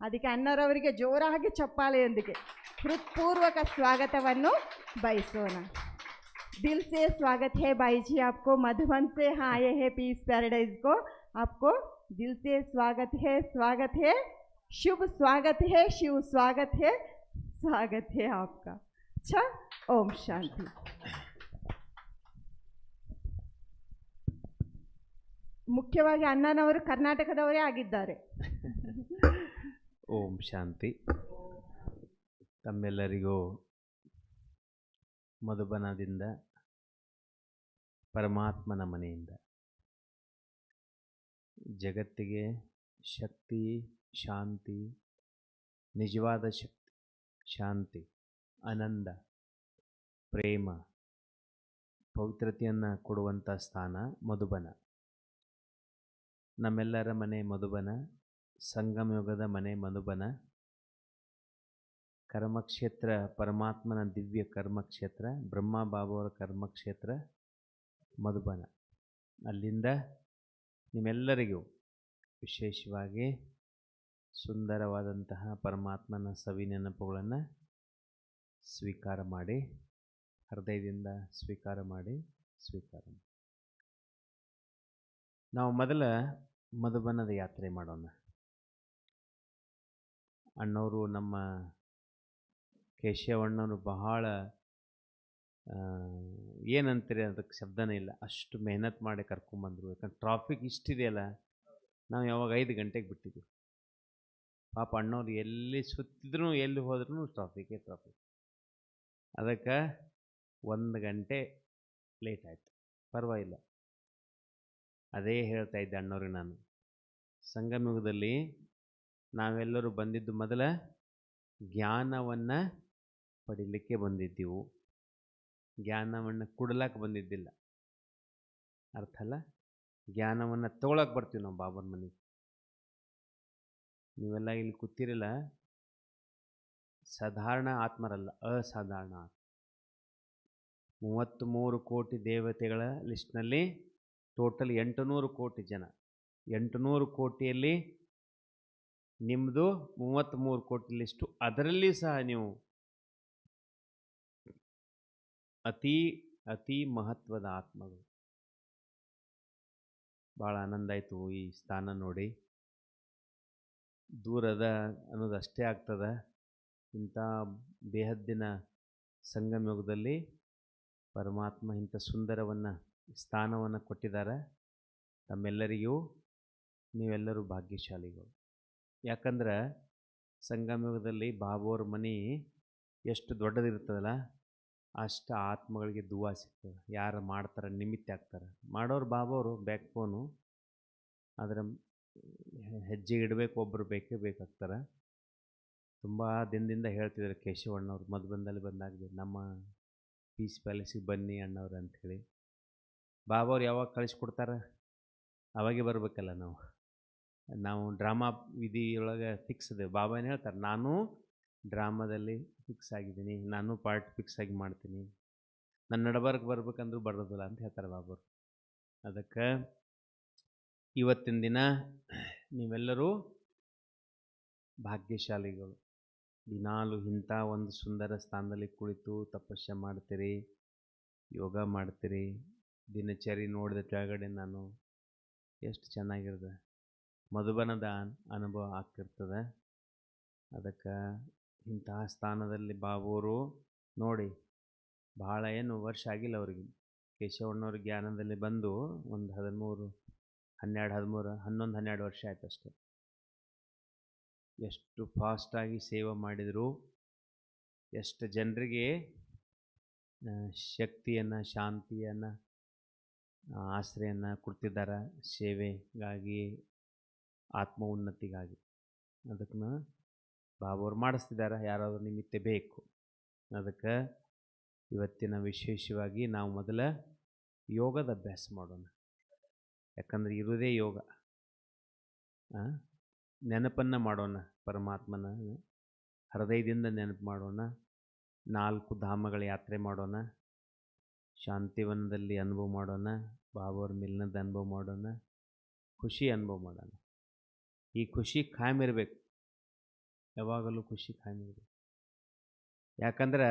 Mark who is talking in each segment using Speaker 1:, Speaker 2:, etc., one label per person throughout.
Speaker 1: ಅದಕ್ಕೆ ಅಣ್ಣರವರಿಗೆ ಜೋರಾಗಿ ಚಪ್ಪಾಳೆಯೊಂದಿಗೆ ಹೃತ್ಪೂರ್ವಕ स्वागतವನ್ನು ಬಯಸೋಣ. दिल से स्वागत है भाई जी आपको, मधुबन से हाँ आए हैं पीस पैराडाइज को. आपको दिल से स्वागत है, शुभ स्वागत है, शिव स्वागत है आपका. अच्छा, ओम शांति. ಮುಖ್ಯವಾಗಿ ಅಣ್ಣನವರು ಕರ್ನಾಟಕದವರೇ ಆಗಿದ್ದಾರೆ.
Speaker 2: ಓಂ ಶಾಂತಿ. ತಮ್ಮೆಲ್ಲರಿಗೂ ಮಧುಬನದಿಂದ, ಪರಮಾತ್ಮನ ಮನೆಯಿಂದ ಜಗತ್ತಿಗೆ ಶಕ್ತಿ, ಶಾಂತಿ, ನಿಜವಾದ ಶಕ್ತಿ, ಶಾಂತಿ, ಆನಂದ, ಪ್ರೇಮ, ಪವಿತ್ರತೆಯನ್ನು ಕೊಡುವಂಥ ಸ್ಥಾನ ಮಧುಬನ. ನಮ್ಮೆಲ್ಲರ ಮನೆ ಮಧುಬನ, ಸಂಗಮಯುಗದ ಮನೆ ಮಧುಬನ, ಕರ್ಮಕ್ಷೇತ್ರ, ಪರಮಾತ್ಮನ ದಿವ್ಯ ಕರ್ಮಕ್ಷೇತ್ರ, ಬ್ರಹ್ಮ ಬಾಬಾವರ ಕರ್ಮಕ್ಷೇತ್ರ ಮಧುಬನ. ಅಲ್ಲಿಂದ ನಿಮ್ಮೆಲ್ಲರಿಗೂ ವಿಶೇಷವಾಗಿ ಸುಂದರವಾದಂತಹ ಪರಮಾತ್ಮನ ಸವಿ ನೆನಪುಗಳನ್ನು ಸ್ವೀಕಾರ ಮಾಡಿ, ಹೃದಯದಿಂದ ಸ್ವೀಕಾರ ಮಾಡಿ. ನಾವು ಮೊದಲ ಮಧುಬನದ ಯಾತ್ರೆ ಮಾಡೋಣ. ಅಣ್ಣವರು, ನಮ್ಮ ಕೇಶವಣ್ಣವರು ಬಹಳ ಏನಂತೀರಿ ಅದಕ್ಕೆ ಶಬ್ದನೇ ಇಲ್ಲ, ಅಷ್ಟು ಮೆಹನತ್ ಮಾಡಿ ಕರ್ಕೊಂಬಂದರು. ಯಾಕಂದ್ರೆ ಟ್ರಾಫಿಕ್ ಇಷ್ಟಿದೆಯಲ್ಲ, ನಾವು ಯಾವಾಗ 5 ಗಂಟೆಗೆ ಬಿಟ್ಟಿದ್ವಿ. ಪಾಪ ಅಣ್ಣವ್ರು ಎಲ್ಲಿ ಸುತ್ತಿದ್ರು ಎಲ್ಲಿ ಹೋದ್ರೂ ಟ್ರಾಫಿಕ್. ಅದಕ್ಕೆ 1 ಗಂಟೆ ಲೇಟ್ ಆಯಿತು. ಪರವಾಗಿಲ್ಲ. ಅದೇ ಹೇಳ್ತಾ ಇದ್ದೆ ಅಣ್ಣವ್ರಿಗೆ ನಾನು. ಸಂಗಮಯುಗದಲ್ಲಿ ನಾವೆಲ್ಲರೂ ಬಂದಿದ್ದು ಮೊದಲ ಜ್ಞಾನವನ್ನು ಪಡೀಲಿಕ್ಕೆ ಬಂದಿದ್ದೆವು, ಜ್ಞಾನವನ್ನು ಕೊಡ್ಲಕ್ಕೆ ಬಂದಿದ್ದಿಲ್ಲ. ಅರ್ಥ ಅಲ್ಲ? ಜ್ಞಾನವನ್ನು ತಗೊಳಕ್ಕೆ ಬರ್ತೀವಿ ನಾವು ಬಾಬನ ಮನೆಗೆ. ನೀವೆಲ್ಲ ಇಲ್ಲಿ ಕೂತಿರಲ್ಲ, ಸಾಧಾರಣ ಆತ್ಮರಲ್ಲ, ಅಸಾಧಾರಣ ಆತ್ಮ. 33 ಕೋಟಿ ದೇವತೆಗಳ ಲಿಸ್ಟ್ನಲ್ಲಿ ಟೋಟಲ್ 800 ಕೋಟಿ ಜನ. 800 ಕೋಟಿಯಲ್ಲಿ ನಿಮ್ಮದು 33 ಕೋಟಿ ಲಿಸ್ಟು. ಅದರಲ್ಲಿ ಸಹ ನೀವು ಅತಿ ಮಹತ್ವದ ಆತ್ಮಗಳು. ಭಾಳ ಆನಂದ ಆಯಿತು ಈ ಸ್ಥಾನ ನೋಡಿ. ದೂರದ ಅನ್ನೋದು ಅಷ್ಟೇ ಆಗ್ತದೆ. ಇಂಥ ಬೇಹದ್ದಿನ ಸಂಗಮಯುಗದಲ್ಲಿ ಪರಮಾತ್ಮ ಇಂಥ ಸುಂದರವನ್ನು ಸ್ಥಾನವನ್ನು ಕೊಟ್ಟಿದ್ದಾರೆ. ತಮ್ಮೆಲ್ಲರಿಗೂ ನೀವೆಲ್ಲರೂ ಭಾಗ್ಯಶಾಲಿಗಳು. ಯಾಕಂದ್ರೆ ಸಂಗಮಯುಗದಲ್ಲಿ ಬಾಬೋರ ಮನೆ ಎಷ್ಟು ದೊಡ್ಡದಿರ್ತದಲ್ಲ, ಅಷ್ಟು ಆತ್ಮಗಳಿಗೆ ದುವಾ ಸಿಗ್ತದೆ. ಯಾರು ಮಾಡ್ತಾರೆ, ನಿಮಿತ್ತ ಆಗ್ತಾರೆ. ಮಾಡೋರು ಬಾಬೋರು ಬ್ಯಾಕ್ ಬೋನು. ಅದರ ಹೆಜ್ಜೆ ಇಡಬೇಕು, ಒಬ್ಬರು ಬೇಕೇ ಬೇಕಾಗ್ತಾರೆ. ತುಂಬ ದಿನದಿಂದ ಹೇಳ್ತಿದ್ದಾರೆ ಕೇಶವಣ್ಣವ್ರು, ಮಧುಬನದಲ್ಲಿ ಬಂದಾಗ ನಮ್ಮ ಪೀಸ್ ಪ್ಯಾಲೇಸಿಗೆ ಬನ್ನಿ ಅಣ್ಣವ್ರು ಅಂಥೇಳಿ. ಬಾಬಾವ್ರು ಯಾವಾಗ ಕಳಿಸ್ಕೊಡ್ತಾರೆ ಅವಾಗೆ ಬರಬೇಕಲ್ಲ. ನಾವು ಡ್ರಾಮಾ ವಿಧಿಯೊಳಗೆ ಫಿಕ್ಸ್ ಇದೆ. ಬಾಬಾ ಏನು ಹೇಳ್ತಾರೆ, ನಾನು ಡ್ರಾಮಾದಲ್ಲಿ ಫಿಕ್ಸ್ ಆಗಿದ್ದೀನಿ, ನಾನು ಪಾರ್ಟ್ ಫಿಕ್ಸ್ ಆಗಿ ಮಾಡ್ತೀನಿ, ನನ್ನ ನಡಬರ್ಕ್ ಬರ್ಬೇಕಂದ್ರೂ ಬರೋದಿಲ್ಲ ಅಂತ ಹೇಳ್ತಾರೆ ಬಾಬಾವ್ರು. ಅದಕ್ಕೆ ಇವತ್ತಿನ ದಿನ ನೀವೆಲ್ಲರೂ ಭಾಗ್ಯಶಾಲಿಗಳು. ದಿನಾಲು ಇಂಥ ಒಂದು ಸುಂದರ ಸ್ಥಾನದಲ್ಲಿ ಕುಳಿತು ತಪಸ್ಸೆ ಮಾಡ್ತೀರಿ, ಯೋಗ ಮಾಡ್ತೀರಿ. ದಿನಚರಿ ನೋಡಿದ ಕೆಳಗಡೆ ನಾನು ಎಷ್ಟು ಚೆನ್ನಾಗಿರ್ತದೆ, ಮಧುಬನದ ಅನುಭವ ಆಗ್ತಿರ್ತದೆ. ಅದಕ್ಕೆ ಇಂತಹ ಸ್ಥಾನದಲ್ಲಿ ಬಾಬೋರು ನೋಡಿ, ಭಾಳ ಏನು ವರ್ಷ ಆಗಿಲ್ಲ ಅವ್ರಿಗೆ. ಕೇಶವಣ್ಣವ್ರ ಜ್ಞಾನದಲ್ಲಿ ಬಂದು ಒಂದು 11-12 ವರ್ಷ ಆಯ್ತು ಅಷ್ಟೆ. ಎಷ್ಟು ಫಾಸ್ಟಾಗಿ ಸೇವೆ ಮಾಡಿದರು, ಎಷ್ಟು ಜನರಿಗೆ ಶಕ್ತಿಯನ್ನು, ಶಾಂತಿಯನ್ನು, ಆಶ್ರಯವನ್ನು ಕೊಡ್ತಿದ್ದಾರೆ ಸೇವೆಗಾಗಿ, ಆತ್ಮ ಉನ್ನತಿಗಾಗಿ. ಅದಕ್ಕೆ ಬಾಬೋರು ಮಾಡಿಸ್ತಿದ್ದಾರೆ. ಯಾರಾದರೂ ನಿಮಿತ್ತ ಬೇಕು. ಅದಕ್ಕೆ ಇವತ್ತಿನ ವಿಶೇಷವಾಗಿ ನಾವು ಮೊದಲ ಯೋಗದ ಅಭ್ಯಾಸ ಮಾಡೋಣ. ಯಾಕಂದರೆ ಇರೋದೇ ಯೋಗ. ನೆನಪನ್ನು ಮಾಡೋಣ, ಪರಮಾತ್ಮನ ಹೃದಯದಿಂದ ನೆನಪು ಮಾಡೋಣ. 4 ಧಾಮಗಳ ಯಾತ್ರೆ ಮಾಡೋಣ. ಶಾಂತಿವನದಲ್ಲಿ ಅನುಭವ ಮಾಡೋಣ, ಬಾಬೋರ ಮಿಲನದ ಅನುಭವ ಮಾಡೋಣ, ಖುಷಿ ಅನುಭವ ಮಾಡೋಣ. ಈ ಖುಷಿ ಕಾಯಂ ಇರಬೇಕು. ಯಾವಾಗಲೂ ಖುಷಿ ಕಾಣಿರಿ. ಯಾಕಂದ್ರೆ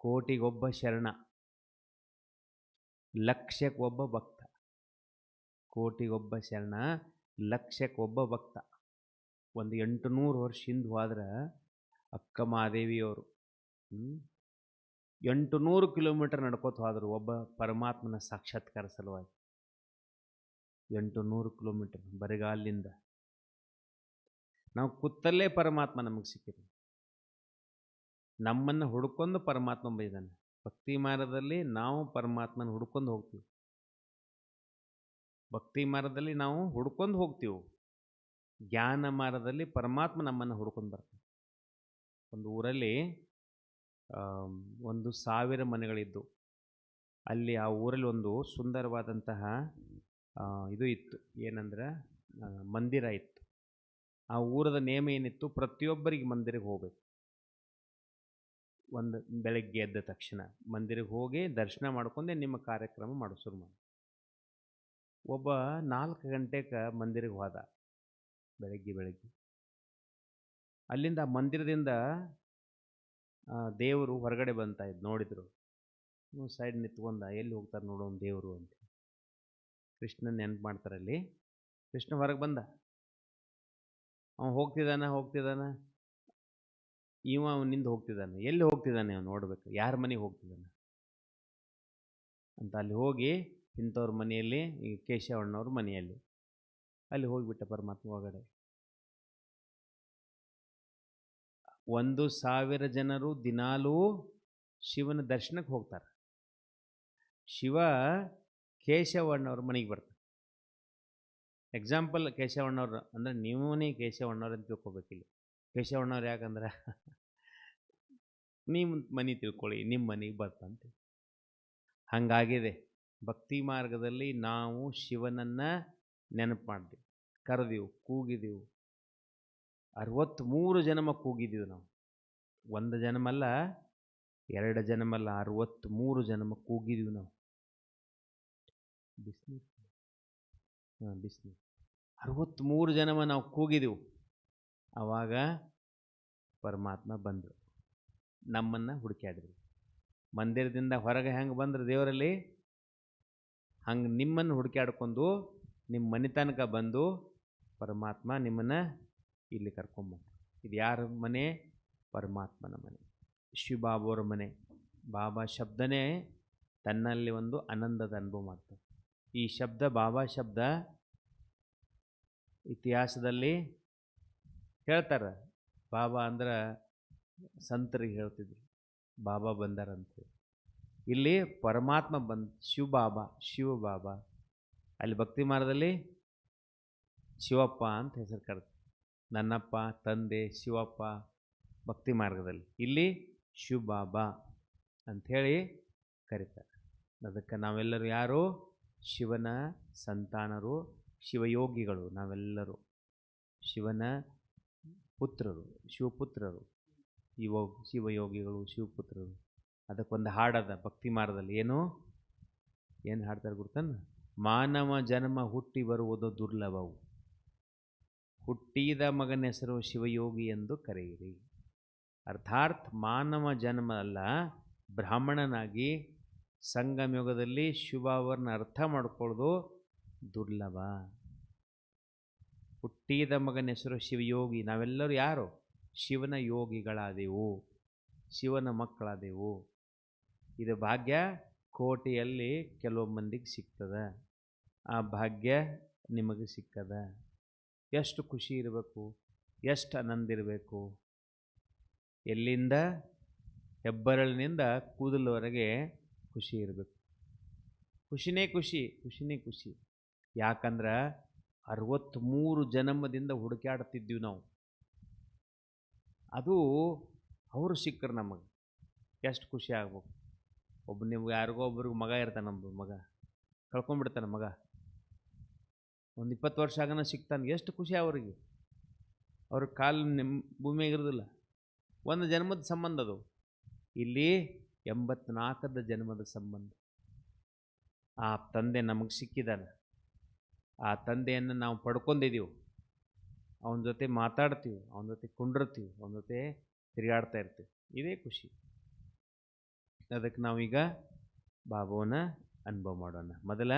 Speaker 2: ಕೋಟಿಗೊಬ್ಬ ಶರಣ, ಲಕ್ಷಕ್ಕೊಬ್ಬ ಭಕ್ತ. ಕೋಟಿಗೊಬ್ಬ ಶರಣ, ಲಕ್ಷಕ್ಕೊಬ್ಬ ಭಕ್ತ. ಒಂದು 800 ವರ್ಷ ಹಿಂದೆ ಹೋದ್ರೆ ಅಕ್ಕ ಮಹಾದೇವಿಯವರು 800 ಕಿಲೋಮೀಟರ್ ನಡ್ಕೋತ ಹೋದರು ಒಬ್ಬ ಪರಮಾತ್ಮನ ಸಾಕ್ಷಾತ್ಕಾರ ಸಲುವಾಗಿ. 800 ಕಿಲೋಮೀಟರ್ ಬರಿಗಾಲಿನಿಂದ. ನಾವು ಕೂತಲ್ಲೇ ಪರಮಾತ್ಮ ನಮಗೆ ಸಿಕ್ಕಿದೆ. ನಮ್ಮನ್ನು ಹುಡ್ಕೊಂಡು ಪರಮಾತ್ಮ ಬೈದಾನೆ. ಭಕ್ತಿ ಮಾರ್ಗದಲ್ಲಿ ನಾವು ಪರಮಾತ್ಮನ ಹುಡ್ಕೊಂಡು ಹೋಗ್ತೀವಿ. ಭಕ್ತಿ ಮಾರ್ಗದಲ್ಲಿ ನಾವು ಹುಡ್ಕೊಂಡು ಹೋಗ್ತೀವಿ. ಜ್ಞಾನ ಮಾರ್ಗದಲ್ಲಿ ಪರಮಾತ್ಮ ನಮ್ಮನ್ನು ಹುಡ್ಕೊಂಡು ಬರ್ತಾನೆ. ಒಂದು ಊರಲ್ಲಿ 1,000 ಮನೆಗಳಿದ್ದು. ಅಲ್ಲಿ ಆ ಊರಲ್ಲಿ ಒಂದು ಸುಂದರವಾದಂತಹ ಇದು ಇತ್ತು. ಏನಂದ್ರೆ ಮಂದಿರ ಇತ್ತು. ಆ ಊರದ ನೇಮ ಏನಿತ್ತು, ಪ್ರತಿಯೊಬ್ಬರಿಗೆ ಮಂದಿರಕ್ಕೆ ಹೋಗ್ಬೇಕು. ಒಂದು ಬೆಳಗ್ಗೆ ಎದ್ದ ತಕ್ಷಣ ಮಂದಿರಕ್ಕೆ ಹೋಗಿ ದರ್ಶನ ಮಾಡ್ಕೊಂಡೆ ನಿಮ್ಮ ಕಾರ್ಯಕ್ರಮ ಮಾಡೋ ಶುರು ಮಾಡಿ. ಒಬ್ಬ 4 ಗಂಟೆಗೆ ಮಂದಿರಕ್ಕೆ ಹೋದ. ಬೆಳಗ್ಗೆ ಅಲ್ಲಿಂದ ಮಂದಿರದಿಂದ ದೇವರು ಹೊರಗಡೆ ಬಂತಾ ಇದ್ದು. ನೋಡಿದ್ರು, ಸೈಡ್ ನಿಂತ್ಕೊಂಡ, ಎಲ್ಲಿ ಹೋಗ್ತಾರೆ ನೋಡೋನು ದೇವರು ಅಂತ. ಕೃಷ್ಣನ ನೆನಪು ಮಾಡ್ತಾರಲ್ಲಿ. ಕೃಷ್ಣ ಹೊರಗೆ ಬಂದ. ಅವನು ಹೋಗ್ತಿದ್ದಾನ. ಅವನಿಂದ ಹೋಗ್ತಿದ್ದಾನೆ. ಎಲ್ಲಿ ಹೋಗ್ತಿದ್ದಾನೆ ಅವನು ನೋಡ್ಬೇಕು, ಯಾರ ಮನೆಗೆ ಹೋಗ್ತಿದ್ದಾನೆ ಅಂತ. ಅಲ್ಲಿ ಹೋಗಿ ಇಂಥವ್ರ ಮನೆಯಲ್ಲಿ, ಈ ಕೇಶವಣ್ಣವ್ರ ಮನೆಯಲ್ಲಿ ಅಲ್ಲಿ ಹೋಗಿಬಿಟ್ಟ ಪರಮಾತ್ಮ ಒಳಗಡೆ. 1,000 ಜನರು ದಿನಾಲೂ ಶಿವನ ದರ್ಶನಕ್ಕೆ ಹೋಗ್ತಾರೆ. ಶಿವ ಕೇಶವಣ್ಣವ್ರ ಮನೆಗೆ ಬರ್ತಾರೆ. ಎಕ್ಸಾಂಪಲ್ ಕೇಶವಣ್ಣವ್ರು ಅಂದರೆ ನೀವೇ ಕೇಶವಣ್ಣವ್ರು ಅಂತ ತಿಳ್ಕೊಬೇಕಿಲ್ಲ. ಕೇಶವಣ್ಣವ್ರು ಯಾಕಂದ್ರೆ ನಿಮ್ಮ ಮನೆ ತಿಳ್ಕೊಳ್ಳಿ, ನಿಮ್ಮ ಮನೆಗೆ ಬರ್ತಂತೆ. ಹಾಗಾಗಿದೆ ಭಕ್ತಿ ಮಾರ್ಗದಲ್ಲಿ. ನಾವು ಶಿವನನ್ನು ನೆನಪು ಮಾಡಿದೆವು, ಕರೆದೆವು, ಕೂಗಿದೆವು. 63 ಜನ್ಮ ಕೂಗಿದ್ದೀವಿ ನಾವು. 1 ಜನ್ಮಲ್ಲ, 2 ಜನ್ಮಲ್ಲ, 63 ಜನ್ಮ ಕೂಗಿದ್ದೀವಿ ನಾವು. ಬಿಸಿನೀರು 63 ಜನ್ಮ ನಾವು ಕೂಗಿದೆವು. ಆವಾಗ ಪರಮಾತ್ಮ ಬಂದರು, ನಮ್ಮನ್ನು ಹುಡುಕ್ಯಾಡ್ರಿ. ಮಂದಿರದಿಂದ ಹೊರಗೆ ಹೆಂಗೆ ಬಂದರು ದೇವರಲ್ಲಿ, ಹಂಗೆ ನಿಮ್ಮನ್ನು ಹುಡುಕ್ಯಾಡ್ಕೊಂಡು ನಿಮ್ಮ ಮನೆ ತನಕ ಬಂದು ಪರಮಾತ್ಮ ನಿಮ್ಮನ್ನು ಇಲ್ಲಿ ಕರ್ಕೊಂಬಂದು. ಇದು ಯಾರ ಮನೆ? ಪರಮಾತ್ಮನ ಮನೆ, ಶಿವಬಾಬಾವ್ರ ಮನೆ. ಬಾಬಾ ಶಬ್ದನೇ ತನ್ನಲ್ಲಿ ಒಂದು ಆನಂದದ ಅನುಭವ ಮಾಡ್ತಾರೆ. ಈ ಶಬ್ದ, ಬಾಬಾ ಶಬ್ದ ಇತಿಹಾಸದಲ್ಲಿ ಹೇಳ್ತಾರೆ. ಬಾಬಾ ಅಂದ್ರೆ ಸಂತರಿಗೆ ಹೇಳ್ತಿದ್ರು, ಬಾಬಾ ಬಂದಾರಂತೆ. ಇಲ್ಲಿ ಪರಮಾತ್ಮ ಶಿವಬಾಬಾ. ಅಲ್ಲಿ ಭಕ್ತಿ ಮಾರ್ಗದಲ್ಲಿ ಶಿವಪ್ಪ ಅಂತ ಹೆಸರು ಕರೆದು, ನನ್ನಪ್ಪ, ತಂದೆ, ಶಿವಪ್ಪ. ಭಕ್ತಿ ಮಾರ್ಗದಲ್ಲಿ ಇಲ್ಲಿ ಶಿವಬಾಬಾ ಅಂಥೇಳಿ ಕರೀತಾರೆ. ಅದಕ್ಕೆ ನಾವೆಲ್ಲರೂ ಯಾರು? ಶಿವನ ಸಂತಾನರು, ಶಿವಯೋಗಿಗಳು. ನಾವೆಲ್ಲರೂ ಶಿವನ ಪುತ್ರರು, ಶಿವಪುತ್ರರು, ಶಿವಯೋಗಿಗಳು, ಶಿವಪುತ್ರರು. ಅದಕ್ಕೊಂದು ಹಾಡದ ಭಕ್ತಿ ಮಾರ್ಗದಲ್ಲಿ. ಏನು ಹಾಡ್ತಾರೆ ಗೊತ್ತೇನು? ಮಾನವ ಜನ್ಮ ಹುಟ್ಟಿ ಬರುವುದು ದುರ್ಲಭವು, ಹುಟ್ಟಿದ ಮಗನ ಹೆಸರು ಶಿವಯೋಗಿ ಎಂದು ಕರೆಯಿರಿ. ಅರ್ಥಾತ್ ಮಾನವ ಜನ್ಮ ಅಲ್ಲ, ಬ್ರಾಹ್ಮಣನಾಗಿ ಸಂಗಮಯುಗದಲ್ಲಿ ಶಿವಬಾಬಾವ್ರನ್ನ ಅರ್ಥ ಮಾಡ್ಕೊಳ್ಳೋದು ದುರ್ಲಭ. ಹುಟ್ಟಿದ ಮಗನ ಹೆಸರು ಶಿವಯೋಗಿ. ನಾವೆಲ್ಲರೂ ಯಾರು? ಶಿವನ ಯೋಗಿಗಳಾದೆವು, ಶಿವನ ಮಕ್ಕಳಾದೆವು. ಇದು ಭಾಗ್ಯ ಕೋಟಿಯಲ್ಲಿ ಕೆಲವು ಮಂದಿಗೆ ಸಿಗ್ತದೆ. ಆ ಭಾಗ್ಯ ನಿಮಗೆ ಸಿಕ್ಕದ. ಎಷ್ಟು ಖುಷಿ ಇರಬೇಕು, ಎಷ್ಟು ಆನಂದ ಇರಬೇಕು. ಎಲ್ಲಿಂದ? ಹೆಬ್ಬರಳಿನಿಂದ ಕೂದಲವರೆಗೆ ಖುಷಿ ಇರಬೇಕು. ಖುಷಿನೇ ಖುಷಿ. ಯಾಕಂದ್ರೆ 63 ಜನ್ಮದಿಂದ ಹುಡುಕಾಡ್ತಿದ್ದೀವಿ ನಾವು. ಅದು ಅವರು ಸಿಕ್ಕರು ನಮಗೆ. ಎಷ್ಟು ಖುಷಿ ಆಗ್ಬೇಕು. ನಿಮ್ಗೆ ಯಾರಿಗೋ ಒಬ್ರಿಗೆ ಮಗ ಇರ್ತಾನೆ, ನಮ್ಮದು ಮಗ ಕಳ್ಕೊಂಡ್ಬಿಡ್ತಾನೆ. ಮಗ ಒಂದು 20 ವರ್ಷ ಆಗನ ಸಿಗ್ತಾನೆ. ಎಷ್ಟು ಖುಷಿ ಅವರಿಗೆ. ಅವ್ರ ಕಾಲು ನಿಮ್ಮ ಭೂಮಿಯಾಗಿರೋದಿಲ್ಲ. ಒಂದು ಜನ್ಮದ ಸಂಬಂಧ ಅದು. ಇಲ್ಲಿ 84 ಜನ್ಮದ ಸಂಬಂಧ. ಆ ತಂದೆ ನಮಗೆ ಸಿಕ್ಕಿದ್ದಾನೆ. ಆ ತಂದೆಯನ್ನು ನಾವು ಪಡ್ಕೊಂಡಿದ್ದೀವಿ. ಅವನ ಜೊತೆ ಮಾತಾಡ್ತೀವಿ, ಅವನ ಜೊತೆ ಕುಂಡಿರ್ತೀವಿ, ಅವನ ಜೊತೆ ತಿರುಗಾಡ್ತಾ ಇರ್ತೀವಿ. ಇದೇ ಖುಷಿ. ಅದಕ್ಕೆ ನಾವೀಗ ಬಾಬುವನ್ನ ಅನುಭವ ಮಾಡೋಣ. ಮೊದಲ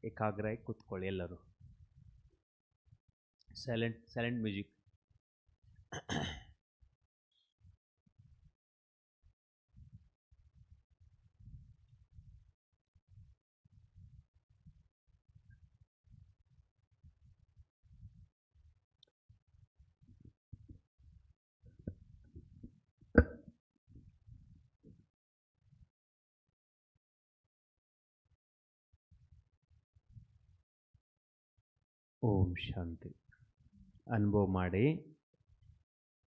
Speaker 2: ಏಕಾಗ್ರವಾಗಿ ಕೂತ್ಕೊಳ್ಳಿ ಎಲ್ಲರೂ. Silent music. ಓಂ ಶಾಂತಿ. ಅನುಭವ ಮಾಡಿ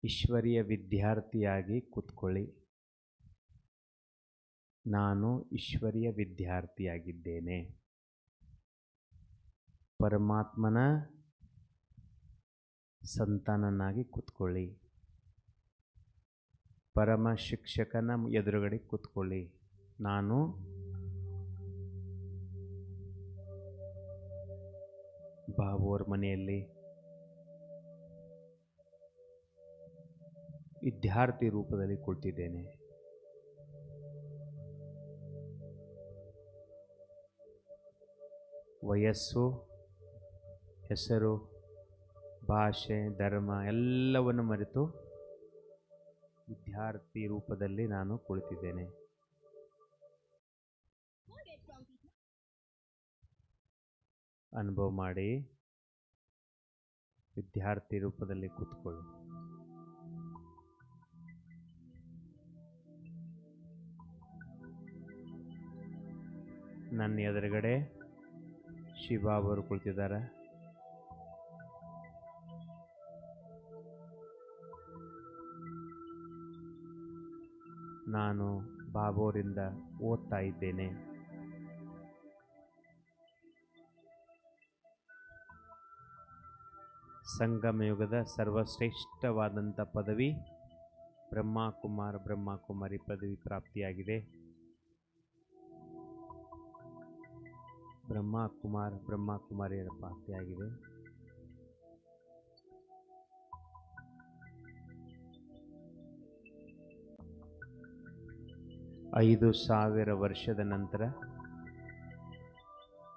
Speaker 2: ಈಶ್ವರೀಯ ವಿದ್ಯಾರ್ಥಿಯಾಗಿ ಕೂತ್ಕೊಳ್ಳಿ. ನಾನು ಈಶ್ವರೀಯ ವಿದ್ಯಾರ್ಥಿಯಾಗಿದ್ದೇನೆ. ಪರಮಾತ್ಮನ ಸಂತಾನನಾಗಿ ಕೂತ್ಕೊಳ್ಳಿ. ಪರಮ ಶಿಕ್ಷಕನ ಎದುರುಗಡೆ ಕೂತ್ಕೊಳ್ಳಿ. ನಾನು ಬಾಬುವರ ಮನೆಯಲ್ಲಿ ವಿದ್ಯಾರ್ಥಿ ರೂಪದಲ್ಲಿ ಕುಳಿತಿದ್ದೇನೆ. ವಯಸ್ಸು, ಹೆಸರು, ಭಾಷೆ, ಧರ್ಮ ಎಲ್ಲವನ್ನು ಮರೆತು ವಿದ್ಯಾರ್ಥಿ ರೂಪದಲ್ಲಿ ನಾನು ಕುಳಿತಿದ್ದೇನೆ. ಅನುಭವ ಮಾಡಿ ವಿದ್ಯಾರ್ಥಿ ರೂಪದಲ್ಲಿ ಕೂತ್ಕೊಳ್ಳಿ. ನನ್ನ ಎದುರುಗಡೆ ಶಿವಬಾಬರು ಕುಳಿತಿದ್ದಾರೆ. ನಾನು ಬಾಬೋರಿಂದ ಓದ್ತಾ ಇದ್ದೇನೆ. ಸಂಗಮಯುಗದ ಸರ್ವಶ್ರೇಷ್ಠವಾದಂಥ ಪದವಿ ಬ್ರಹ್ಮಕುಮಾರಿ ಪದವಿ ಪ್ರಾಪ್ತಿಯಾಗಿದೆ. ಬ್ರಹ್ಮಕುಮಾರಿಯರ ಪ್ರಾಪ್ತಿಯಾಗಿದೆ. ಐದು 5000 ವರ್ಷದ ನಂತರ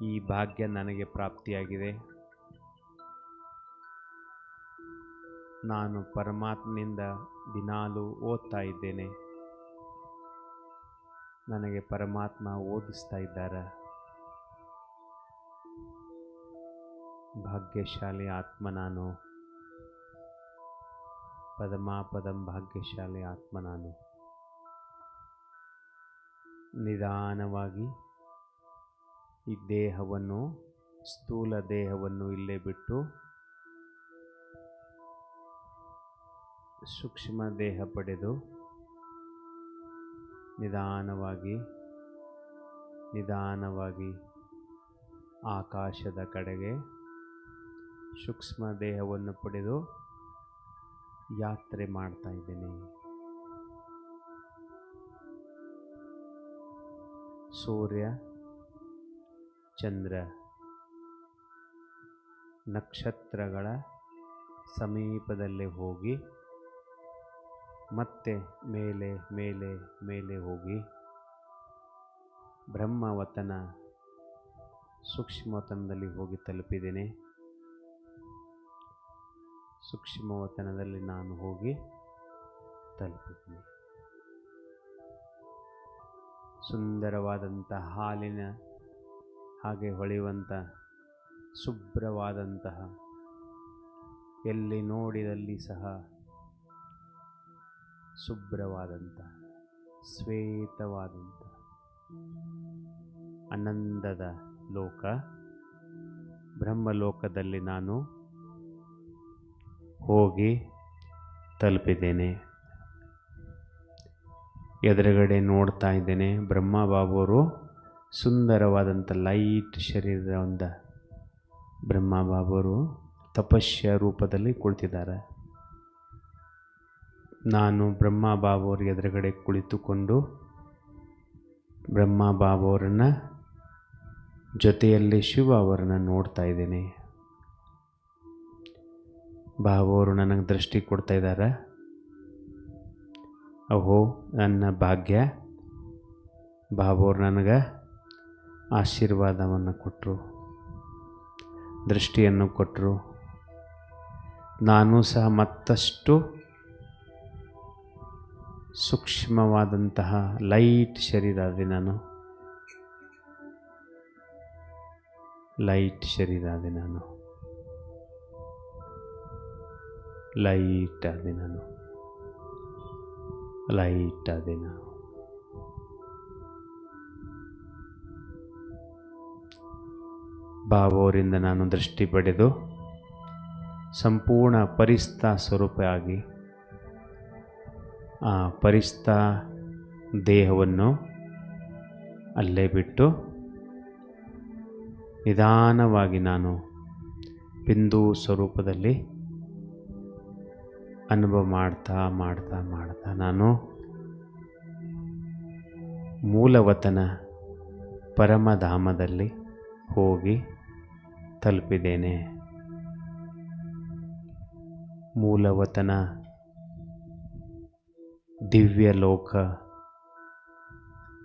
Speaker 2: ಈ ಭಾಗ್ಯ ನನಗೆ ಪ್ರಾಪ್ತಿಯಾಗಿದೆ. ನಾನು ಪರಮಾತ್ಮನಿಂದ ದಿನಾಲೂ ಓದ್ತಾ ಇದ್ದೇನೆ. ನನಗೆ ಪರಮಾತ್ಮ ಓದಿಸ್ತಾ ಇದ್ದಾರೆ. ಭಾಗ್ಯಶಾಲಿ ಆತ್ಮ ನಾನು. ಪದಂ ಭಾಗ್ಯಶಾಲಿ ಆತ್ಮ ನಾನು. ನಿಧಾನವಾಗಿ ಈ ದೇಹವನ್ನು, ಸ್ಥೂಲ ದೇಹವನ್ನು ಇಲ್ಲೇ ಬಿಟ್ಟು ಸೂಕ್ಷ್ಮ ದೇಹ ಪಡೆದು ನಿಧಾನವಾಗಿ ಆಕಾಶದ ಕಡೆಗೆ ಸೂಕ್ಷ್ಮ ದೇಹವನ್ನು ಪಡೆದು ಯಾತ್ರೆ ಮಾಡ್ತಾ ಇದ್ದೇನೆ. ಸೂರ್ಯ, ಚಂದ್ರ, ನಕ್ಷತ್ರಗಳ ಸಮೀಪದಲ್ಲೇ ಹೋಗಿ ಮತ್ತೆ ಮೇಲೆ ಹೋಗಿ ಬ್ರಹ್ಮವತನ ಸೂಕ್ಷ್ಮವತನದಲ್ಲಿ ಹೋಗಿ ತಲುಪಿದ್ದೇನೆ. ಸೂಕ್ಷ್ಮವತನದಲ್ಲಿ ನಾನು ಹೋಗಿ ತಲುಪಿದ್ದೇನೆ. ಸುಂದರವಾದಂಥ ಹಾಲಿನ ಹಾಗೆ ಹೊಳೆಯುವಂಥ ಶುಭ್ರವಾದಂತಹ, ಎಲ್ಲಿ ನೋಡಿದಲ್ಲಿ ಸಹ ಶುಭ್ರವಾದಂಥ ಶ್ವೇತವಾದಂಥ ಆನಂದದ ಲೋಕ ಬ್ರಹ್ಮಲೋಕದಲ್ಲಿ ನಾನು ಹೋಗಿ ತಲುಪಿದ್ದೇನೆ. ಎದುರುಗಡೆ ನೋಡ್ತಾ ಇದ್ದೇನೆ ಬ್ರಹ್ಮಬಾಬುವರು ಸುಂದರವಾದಂಥ ಲೈಟ್ ಶರೀರದ ಒಂದು ಬ್ರಹ್ಮಬಾಬುವರು ತಪಸ್ಯ ರೂಪದಲ್ಲಿ ಕುಳಿತಿದ್ದಾರೆ. ನಾನು ಬ್ರಹ್ಮಬಾಬುವ್ರ ಎದುರುಗಡೆ ಕುಳಿತುಕೊಂಡು ಬ್ರಹ್ಮಬಾಬುವರನ್ನ ಜೊತೆಯಲ್ಲಿ ಶಿವ ಅವರನ್ನು ನೋಡ್ತಾ ಇದ್ದೇನೆ. ಬಾಬುವರು ನನಗೆ ದೃಷ್ಟಿ ಕೊಡ್ತಾ ಇದ್ದಾರೆ. ಅಹೋ ನನ್ನ ಭಾಗ್ಯ. ಬಾಬುವರು ನನಗೆ ಆಶೀರ್ವಾದವನ್ನು ಕೊಟ್ಟರು, ದೃಷ್ಟಿಯನ್ನು ಕೊಟ್ಟರು. ನಾನು ಸಹ ಮತ್ತಷ್ಟು ಸೂಕ್ಷ್ಮವಾದಂತಹ ಲೈಟ್ ಶರೀರ ಆದೆ. ನಾನು ಲೈಟ್ ಶರೀರ ಆದೆ. ನಾನು ಲೈಟ್ ಆದೆ. ನಾನು ಲೈಟ್ ಆದೆ. ನಾನು ಬಾಬುವರಿಂದ ನಾನು ದೃಷ್ಟಿ ಪಡೆದು ಸಂಪೂರ್ಣ ಪರಿಸ್ಥ ಸ್ವರೂಪ ಆಗಿ ಆ ಪರಿಸ್ಥ ದೇಹವನ್ನು ಅಲ್ಲೇ ಬಿಟ್ಟು ನಿಧಾನವಾಗಿ ನಾನು ಬಿಂದು ಸ್ವರೂಪದಲ್ಲಿ ಅನುಭವ ಮಾಡ್ತಾ ಮಾಡ್ತಾ ಮಾಡ್ತಾ ನಾನು ಮೂಲವತನ ಪರಮಧಾಮದಲ್ಲಿ ಹೋಗಿ ತಲುಪಿದ್ದೇನೆ. ಮೂಲವತನ ದಿವ್ಯ ಲೋಕ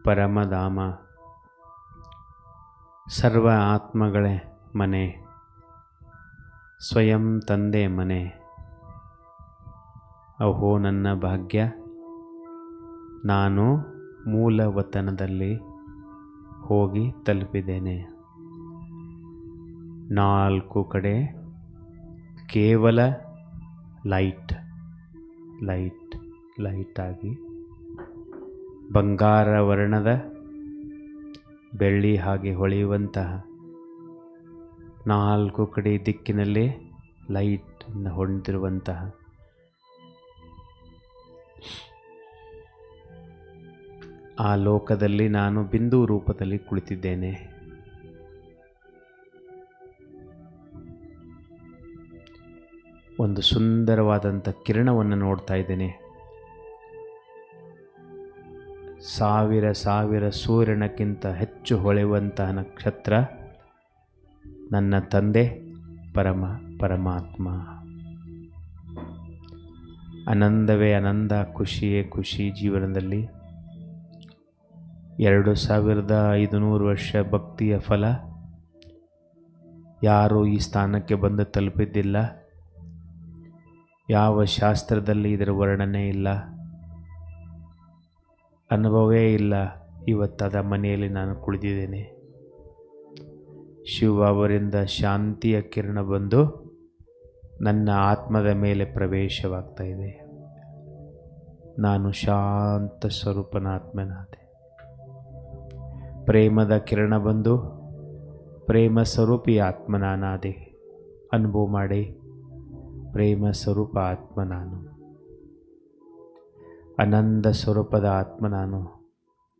Speaker 2: ಪರಮಧಾಮ ಸರ್ವ ಆತ್ಮಗಳ ಮನೆ, ಸ್ವಯಂ ತಂದೆ ಮನೆ. ಅಹೋ ನನ್ನ ಭಾಗ್ಯ. ನಾನು ಮೂಲವತನದಲ್ಲಿ ಹೋಗಿ ತಲುಪಿದ್ದೇನೆ. 4 ಕಡೆ ಕೇವಲ ಲೈಟ್ ಲೈಟ್ ಲೈಟ್ ಆಗಿ ಬಂಗಾರ ವರ್ಣದ ಬೆಳ್ಳಿ ಹಾಗೆ ಹೊಳೆಯುವಂತಹ 4 ಕಡೆ ದಿಕ್ಕಿನಲ್ಲಿ ಲೈಟ್ ಹೊಂದಿರುವಂತಹ ಆ ಲೋಕದಲ್ಲಿ ನಾನು ಬಿಂದು ರೂಪದಲ್ಲಿ ಕುಳಿತಿದ್ದೇನೆ. ಒಂದು ಸುಂದರವಾದಂಥ ಕಿರಣವನ್ನು ನೋಡ್ತಾ ಇದ್ದೇನೆ. ಸಾವಿರ ಸೂರ್ಯನಕ್ಕಿಂತ ಹೆಚ್ಚು ಹೊಳೆಯುವಂತಹ ನಕ್ಷತ್ರ ನನ್ನ ತಂದೆ ಪರಮಾತ್ಮ. ಆನಂದವೇ ಆನಂದ, ಖುಷಿಯೇ ಖುಷಿ. ಜೀವನದಲ್ಲಿ 2500 ವರ್ಷ ಭಕ್ತಿಯ ಫಲ. ಯಾರೂ ಈ ಸ್ಥಾನಕ್ಕೆ ಬಂದು ತಲುಪಿದ್ದಿಲ್ಲ. ಯಾವ ಶಾಸ್ತ್ರದಲ್ಲಿ ಇದರ ವರ್ಣನೆ ಇಲ್ಲ, ಅನುಭವವೇ ಇಲ್ಲ. ಇವತ್ತಾದ ಮನೆಯಲ್ಲಿ ನಾನು ಕುಳಿತಿದ್ದೇನೆ. ಶಿವಬಾಬರಿಂದ ಶಾಂತಿಯ ಕಿರಣ ಬಂದು ನನ್ನ ಆತ್ಮದ ಮೇಲೆ ಪ್ರವೇಶವಾಗ್ತಾ ಇದೆ. ನಾನು ಶಾಂತ ಸ್ವರೂಪನ ಆತ್ಮನಾದೆ. ಪ್ರೇಮದ ಕಿರಣ ಬಂದು ಪ್ರೇಮ ಸ್ವರೂಪಿ ಆತ್ಮ ನಾನಾದೆ. ಅನುಭವ ಮಾಡಿ, ಪ್ರೇಮ ಸ್ವರೂಪ ಆತ್ಮ ನಾನು, ಆನಂದ ಸ್ವರೂಪದ ಆತ್ಮ ನಾನು,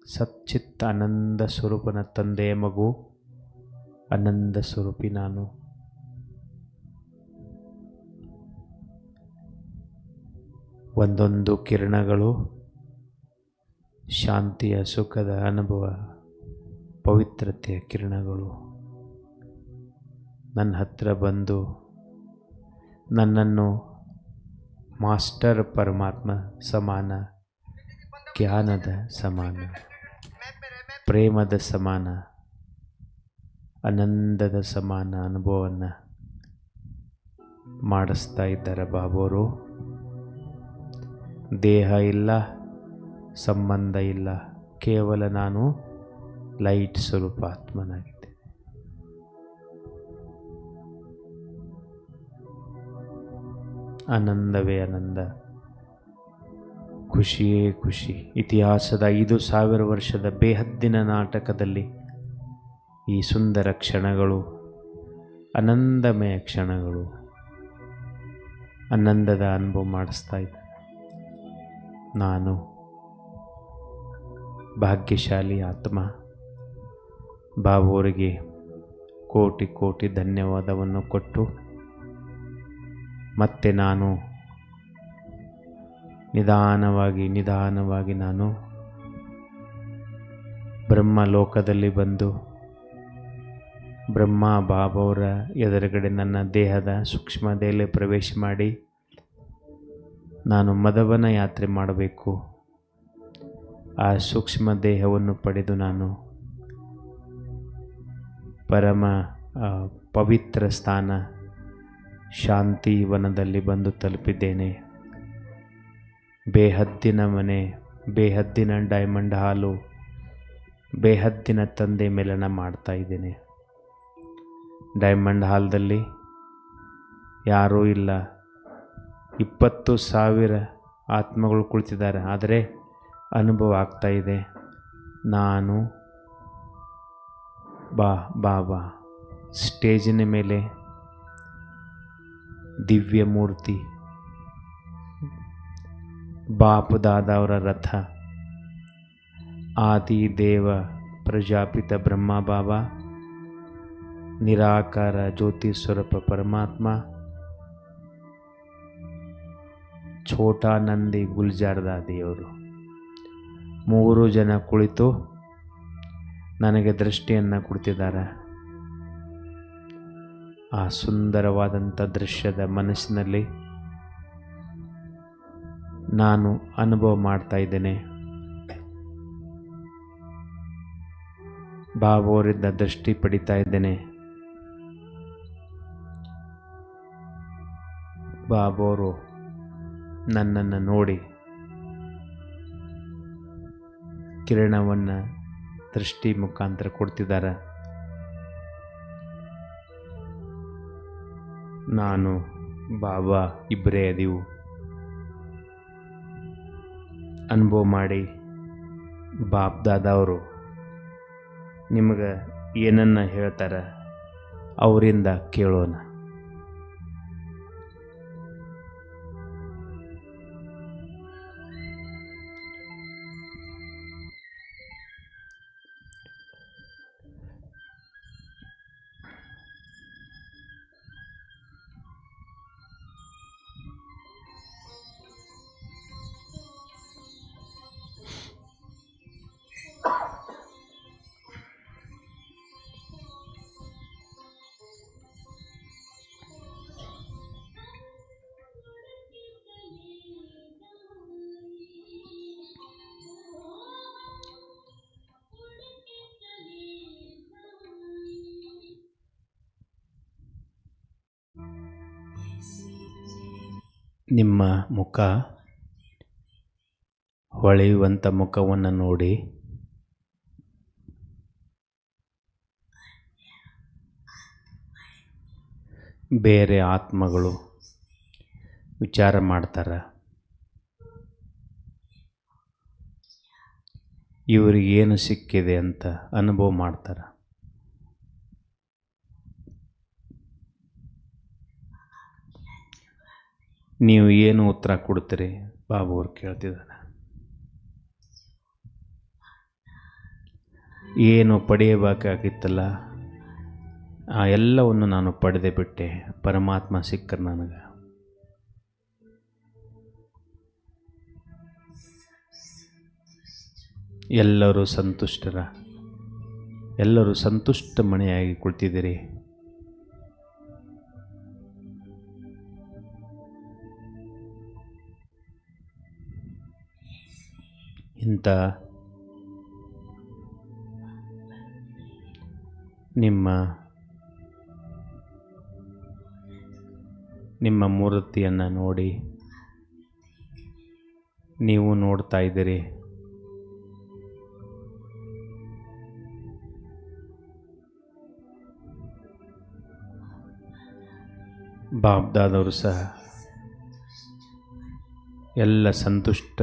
Speaker 2: ಸಚ್ಚಿತ್ತ ಆನಂದ ಸ್ವರೂಪನ ತಂದೆಯ ಮಗು, ಆನಂದ ಸ್ವರೂಪಿ ನಾನು. ಒಂದೊಂದು ಕಿರಣಗಳು ಶಾಂತಿಯ ಸುಖದ ಅನುಭವ, ಪವಿತ್ರತೆಯ ಕಿರಣಗಳು ನನ್ನ ಹತ್ತಿರ ಬಂದು ನನ್ನನ್ನು ಮಾಸ್ಟರ್ ಪರಮಾತ್ಮ ಸಮಾನ, ಜ್ಞಾನದ ಸಮಾನ, ಪ್ರೇಮದ ಸಮಾನ, ಆನಂದದ ಸಮಾನ ಅನುಭವವನ್ನು ಮಾಡಿಸ್ತಾ ಇದ್ದಾರೆ ಬಾಬುವರು. ದೇಹ ಇಲ್ಲ, ಸಂಬಂಧ ಇಲ್ಲ, ಕೇವಲ ನಾನು ಲೈಟ್ ಸ್ವರೂಪ ಆತ್ಮನಾಗಿದ್ದೆ. ಆನಂದವೇ ಆನಂದ, ಖುಷಿಯೇ ಖುಷಿ. ಇತಿಹಾಸದ 5000 ವರ್ಷದ ಬೇಹದ್ದಿನ ನಾಟಕದಲ್ಲಿ ಈ ಸುಂದರ ಕ್ಷಣಗಳು, ಆನಂದಮಯ ಕ್ಷಣಗಳು, ಆನಂದದ ಅನುಭವ ಮಾಡಿಸ್ತಾ ಇದ್ದೆ. ನಾನು ಭಾಗ್ಯಶಾಲಿ ಆತ್ಮ. ಬಾಬುವರಿಗೆ ಕೋಟಿ ಕೋಟಿ ಧನ್ಯವಾದವನ್ನು ಕೊಟ್ಟು ಮತ್ತೆ ನಾನು ನಿಧಾನವಾಗಿ ನಾನು ಬ್ರಹ್ಮಲೋಕದಲ್ಲಿ ಬಂದು ಬ್ರಹ್ಮ ಬಾಬವರ ಎದುರುಗಡೆ ನನ್ನ ದೇಹದ ಸೂಕ್ಷ್ಮ ದೇಹದಲ್ಲಿ ಪ್ರವೇಶ ಮಾಡಿ ನಾನು ಮದವನ ಯಾತ್ರೆ ಮಾಡಬೇಕು. ಆ ಸೂಕ್ಷ್ಮ ದೇಹವನ್ನು ಪಡೆದು ನಾನು ಪರಮ ಪವಿತ್ರ ಸ್ಥಾನ ಶಾಂತಿ ವನದಲ್ಲಿ ಬಂದು ತಲುಪಿದ್ದೇನೆ. ಬೇಹದ್ದಿನ ಮನೆ, ಬೇಹದ್ದಿನ ಡೈಮಂಡ್ ಹಾಲು, ಬೇಹದ್ದಿನ ತಂದೆ ಮೇಲನ ಮಾಡ್ತಾ ಇದ್ದೇನೆ. ಡೈಮಂಡ್ ಹಾಲ್ದಲ್ಲಿ ಯಾರೂ ಇಲ್ಲ, 20,000 ಆತ್ಮಗಳು ಕುಳಿತಿದ್ದಾರೆ. ಆದರೆ ಅನುಭವ ಆಗ್ತಾ ಇದೆ, ನಾನು ಬಾಬಾ ಸ್ಟೇಜಿನ ಮೇಲೆ ದಿವ್ಯ ಮೂರ್ತಿ, ಬಾಪ್ ದಾದಾವರ ರಥ, ಆದಿ ದೇವ ಪ್ರಜಾಪಿತ ಬ್ರಹ್ಮ ಬಾಬಾ, ನಿರಾಕಾರ ಜ್ಯೋತಿ ಸ್ವರೂಪ ಪರಮಾತ್ಮ, ಛೋಟಾ ನಂದಿ ಗುಲ್ಜಾರ್ದಾದಿಯವರು 3 ಜನ ಕುಳಿತು ನನಗೆ ದೃಷ್ಟಿಯನ್ನು ಕೊಡ್ತಿದ್ದಾರೆ. ಆ ಸುಂದರವಾದಂಥ ದೃಶ್ಯದ ಮನಸ್ಸಿನಲ್ಲಿ ನಾನು ಅನುಭವ ಮಾಡ್ತಾ ಇದ್ದೇನೆ. ಬಾಬಾವರಿಂದ ದೃಷ್ಟಿ ಪಡಿತಾ ಇದ್ದೇನೆ. ಬಾಬಾವರು ನನ್ನನ್ನು ನೋಡಿ ಕಿರಣವನ್ನು ದೃಷ್ಟಿ ಮುಖಾಂತರ ಕೊಡ್ತಿದ್ದಾರೆ. ನಾನು ಬಾಬಾ ಇಬ್ಬರೇ ಅದೀವು ಅನುಭವ ಮಾಡಿ ಬಾಪ್ ದಾದಾವರು ನಿಮಗೆ ಏನನ್ನ ಹೇಳ್ತಾರೆ ಅವರಿಂದ ಕೇಳೋಣ. ನಿಮ್ಮ ಮುಖ ಹೊಳೆಯುವಂಥ ಮುಖವನ್ನು ನೋಡಿ ಬೇರೆ ಆತ್ಮಗಳು ವಿಚಾರ ಮಾಡ್ತಾರೆ, ಇವರಿಗೇನು ಸಿಕ್ಕಿದೆ ಅಂತ ಅನುಭವ ಮಾಡ್ತಾರೆ. ನೀವು ಏನು ಉತ್ತರ ಕೊಡ್ತೀರಿ? ಬಾಬುವ್ರು ಕೇಳ್ತಿದ್ದಾರೆ. ಏನು ಪಡೆಯಬೇಕಾಗಿತ್ತಲ್ಲ ಆ ಎಲ್ಲವನ್ನು ನಾನು ಪಡೆದೇ ಬಿಟ್ಟೆ, ಪರಮಾತ್ಮ ಸಿಕ್ಕರು ನನಗೆ. ಎಲ್ಲರೂ ಸಂತುಷ್ಟರ, ಎಲ್ಲರೂ ಸಂತುಷ್ಟ ಮನೆಯಾಗಿ ಕುಳಿತಿದ್ದೀರಿ. ಇಂಥ ನಿಮ್ಮ ಮೂರ್ತಿಯನ್ನು ನೋಡಿ ನೀವು ನೋಡ್ತಾ ಇದ್ದೀರಿ. ಬಾಬ್ದಾದವರು ಸಹ ಎಲ್ಲ ಸಂತುಷ್ಟ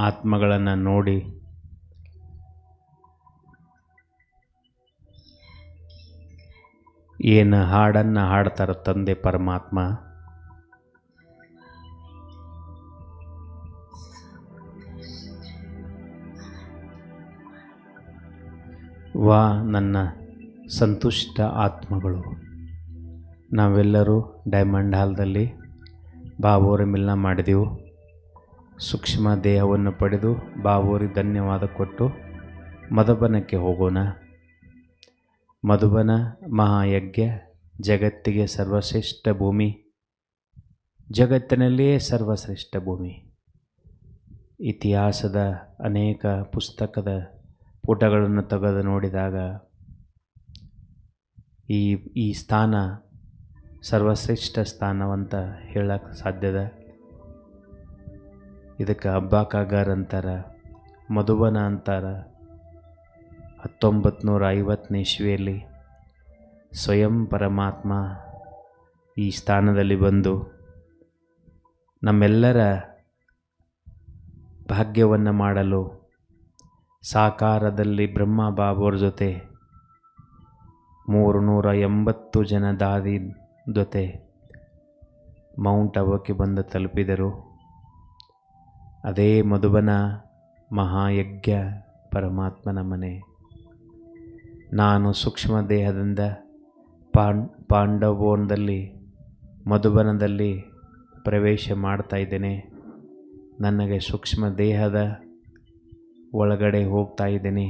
Speaker 2: ಆತ್ಮಗಳನ್ನು ನೋಡಿ ಏನು ಹಾಡನ್ನು ಹಾಡ್ತಾರೋ ತಂದೆ ಪರಮಾತ್ಮ, ವಾ ನನ್ನ ಸಂತುಷ್ಟ ಆತ್ಮಗಳು, ನಾವೆಲ್ಲರೂ ಡೈಮಂಡ್ ಹಾಲ್ದಲ್ಲಿ ಬಾಬುವರ ಮಿಲನ ಮಾಡಿದೆವು. ಸೂಕ್ಷ್ಮ ದೇಹವನ್ನು ಪಡೆದು ಬಾಬುವರಿಗೆ ಧನ್ಯವಾದ ಕೊಟ್ಟು ಮಧುಬನಕ್ಕೆ ಹೋಗೋಣ. ಮಧುಬನ ಮಹಾಯಜ್ಞ ಜಗತ್ತಿಗೆ ಸರ್ವಶ್ರೇಷ್ಠ ಭೂಮಿ, ಜಗತ್ತಿನಲ್ಲಿಯೇ ಸರ್ವಶ್ರೇಷ್ಠ ಭೂಮಿ. ಇತಿಹಾಸದ ಅನೇಕ ಪುಸ್ತಕದ ಪುಟಗಳನ್ನು ತೆಗೆದು ನೋಡಿದಾಗ ಈ ಸ್ಥಾನ ಸರ್ವಶ್ರೇಷ್ಠ ಸ್ಥಾನವಂತ ಹೇಳಕ್ಕೆ ಸಾಧ್ಯದ. ಇದಕ್ಕೆ ಅಬ್ಬಾಕಾಗರ್ ಅಂತಾರೆ, ಮಧುಬನ ಅಂತಾರೆ. 1950ನೇ ಇಸ್ವಿಯಲ್ಲಿ ಸ್ವಯಂ ಪರಮಾತ್ಮ ಈ ಸ್ಥಾನದಲ್ಲಿ ಬಂದು ನಮ್ಮೆಲ್ಲರ ಭಾಗ್ಯವನ್ನು ಮಾಡಲು ಸಾಕಾರದಲ್ಲಿ ಬ್ರಹ್ಮ ಬಾಬೋರ್ ಜೊತೆ 380 ಜನ ದಾದಿ ಜೊತೆ ಮೌಂಟ್ ಅಬುಗೆ ಬಂದು ತಲುಪಿದರು. ಅದೇ ಮಧುಬನ ಮಹಾಯಜ್ಞ ಪರಮಾತ್ಮನ ಮನೆ. ನಾನು ಸೂಕ್ಷ್ಮ ದೇಹದಿಂದ ಪಾಂಡವೋನ್ದಲ್ಲಿ ಮಧುಬನದಲ್ಲಿ ಪ್ರವೇಶ ಮಾಡ್ತಾ ಇದ್ದೇನೆ. ನನಗೆ ಸೂಕ್ಷ್ಮ ದೇಹದ ಒಳಗಡೆ ಹೋಗ್ತಾ ಇದ್ದೀನಿ.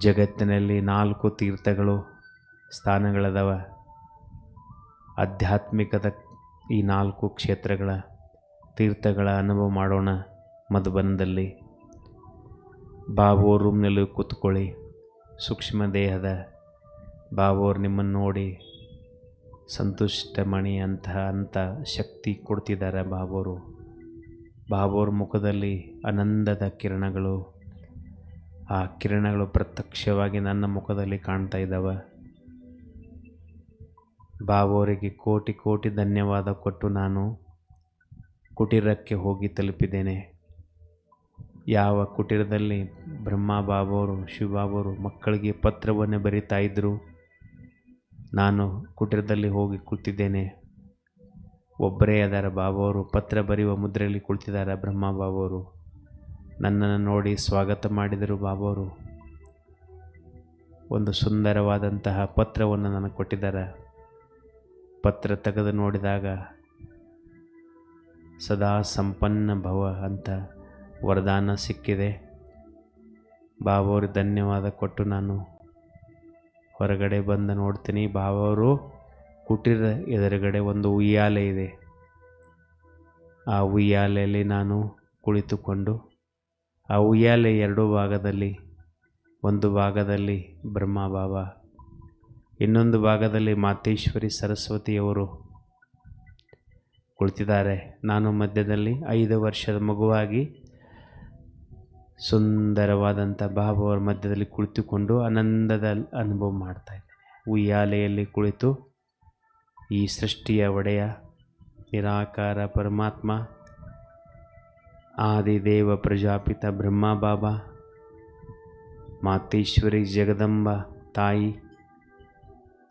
Speaker 2: ಜಗತ್ತಿನಲ್ಲಿ 4 ತೀರ್ಥಗಳು ಸ್ಥಾನಗಳದವ. ಆಧ್ಯಾತ್ಮಿಕದ ಈ 4 ಕ್ಷೇತ್ರಗಳ ತೀರ್ಥಗಳ ಅನುಭವ ಮಾಡೋಣ ಮಧುಬನದಲ್ಲಿ. ಬಾಬೋರ್ ರೂಮ್ನಲ್ಲಿ ಕೂತ್ಕೊಳ್ಳಿ. ಸೂಕ್ಷ್ಮ ದೇಹದ ಬಾಬೋರ್ ನಿಮ್ಮನ್ನು ನೋಡಿ ಸಂತುಷ್ಟ ಮಣಿ ಅಂತ ಶಕ್ತಿ ಕೊಡ್ತಿದ್ದಾರೆ ಬಾಬೋರು. ಬಾಬೋರ್ ಮುಖದಲ್ಲಿ ಆನಂದದ ಕಿರಣಗಳು, ಆ ಕಿರಣಗಳು ಪ್ರತ್ಯಕ್ಷವಾಗಿ ನನ್ನ ಮುಖದಲ್ಲಿ ಕಾಣ್ತಾ ಇದ್ದಾವೆ. ಬಾಬೋರಿಗೆ ಕೋಟಿ ಕೋಟಿ ಧನ್ಯವಾದ ಕೊಟ್ಟು ನಾನು ಕುಟೀರಕ್ಕೆ ಹೋಗಿ ತಲುಪಿದ್ದೇನೆ. ಯಾವ ಕುಟೀರದಲ್ಲಿ ಬ್ರಹ್ಮ ಬಾಬೋರು ಶಿವಬಾಬೋರು ಮಕ್ಕಳಿಗೆ ಪತ್ರವನ್ನು ಬರಿತಾ ಇದ್ದರು, ನಾನು ಕುಟೀರದಲ್ಲಿ ಹೋಗಿ ಕುಳಿತಿದ್ದೇನೆ. ಒಬ್ಬರೇ ಅದರ ಬಾಬೋರು ಪತ್ರ ಬರೆಯುವ ಮುದ್ರೆಯಲ್ಲಿ ಕುಳಿತಿದ್ದಾರೆ. ಬ್ರಹ್ಮ ಬಾಬೋರು ನನ್ನನ್ನು ನೋಡಿ ಸ್ವಾಗತ ಮಾಡಿದರು. ಬಾಬೋರು ಒಂದು ಸುಂದರವಾದಂತಹ ಪತ್ರವನ್ನು ನನಗೆ ಕೊಟ್ಟಿದ್ದಾರೆ. ಪತ್ರ ತೆಗೆದು ನೋಡಿದಾಗ ಸದಾ ಸಂಪನ್ನ ಭವ ಅಂತ ವರದಾನ ಸಿಕ್ಕಿದೆ. ಬಾಬೋರು ಧನ್ಯವಾದ ಕೊಟ್ಟು ನಾನು ಹೊರಗಡೆ ಬಂದು ನೋಡ್ತೀನಿ. ಬಾಬೋರು ಕುಟೀರ ಎದುರುಗಡೆ ಒಂದು ಉಯ್ಯಾಲೆ ಇದೆ. ಆ ಉಯ್ಯಾಲೆಯಲ್ಲಿ ನಾನು ಕುಳಿತುಕೊಂಡು, ಆ ಉಯ್ಯಾಲೆ 2 ಭಾಗದಲ್ಲಿ, ಒಂದು ಭಾಗದಲ್ಲಿ ಬ್ರಹ್ಮ ಬಾಬಾ, ಇನ್ನೊಂದು ಭಾಗದಲ್ಲಿ ಮಾತೇಶ್ವರಿ ಸರಸ್ವತಿಯವರು ಕುಳಿತಿದ್ದಾರೆ. ನಾನು ಮಧ್ಯದಲ್ಲಿ 5 ವರ್ಷದ ಮಗುವಾಗಿ ಸುಂದರವಾದಂಥ ಬಾಬೋರ ಮಧ್ಯದಲ್ಲಿ ಕುಳಿತುಕೊಂಡು ಆನಂದದ ಅನುಭವ ಮಾಡ್ತಾಯಿದ್ದೇನೆ. ಉಯ್ಯಾಲೆಯಲ್ಲಿ ಕುಳಿತು ಈ ಸೃಷ್ಟಿಯ ಒಡೆಯ ನಿರಾಕಾರ ಪರಮಾತ್ಮ ಆದಿದೇವ ಪ್ರಜಾಪಿತ ಬ್ರಹ್ಮ ಬಾಬಾ, ಮಾತೇಶ್ವರಿ ಜಗದಂಬ ತಾಯಿ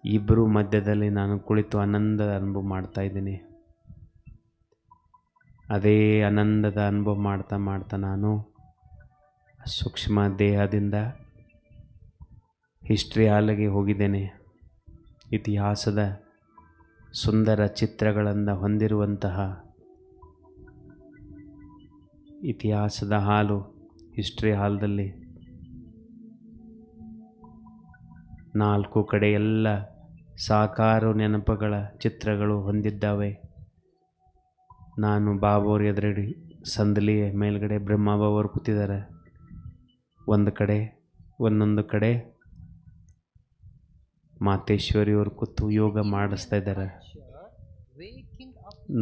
Speaker 2: ಇಬ್ಬರು ಮಧ್ಯದಲ್ಲಿ ನಾನು ಕುಳಿತು ಆನಂದದ ಅನುಭವ ಮಾಡ್ತಾಯಿದ್ದೀನಿ. ಅದೇ ಆನಂದದ ಅನುಭವ ಮಾಡ್ತಾ ಮಾಡ್ತಾ ನಾನು ಸೂಕ್ಷ್ಮ ದೇಹದಿಂದ ಹಿಸ್ಟ್ರಿ ಹಾಲಿಗೆ ಹೋಗಿದ್ದೇನೆ. ಇತಿಹಾಸದ ಸುಂದರ ಚಿತ್ರಗಳನ್ನು ಹೊಂದಿರುವಂತಹ ಇತಿಹಾಸದ ಹಾಲು ಹಿಸ್ಟ್ರಿ ಹಾಲ್ದಲ್ಲಿ 4 ಕಡೆ ಎಲ್ಲ ಸಾಕಾರ ನೆನಪುಗಳ ಚಿತ್ರಗಳು ಹೊಂದಿದ್ದಾವೆ. ನಾನು ಬಾಬೋರ್ ಎದುರುಗಡೆ ಸಂದಲಿಯ ಮೇಲ್ಗಡೆ ಬ್ರಹ್ಮ ಬಾಬೋರು ಕೂತಿದ್ದಾರೆ. ಒಂದೊಂದು ಕಡೆ ಮಾತೇಶ್ವರಿಯವರು ಕೂತು ಯೋಗ ಮಾಡಿಸ್ತಾ ಇದ್ದಾರೆ.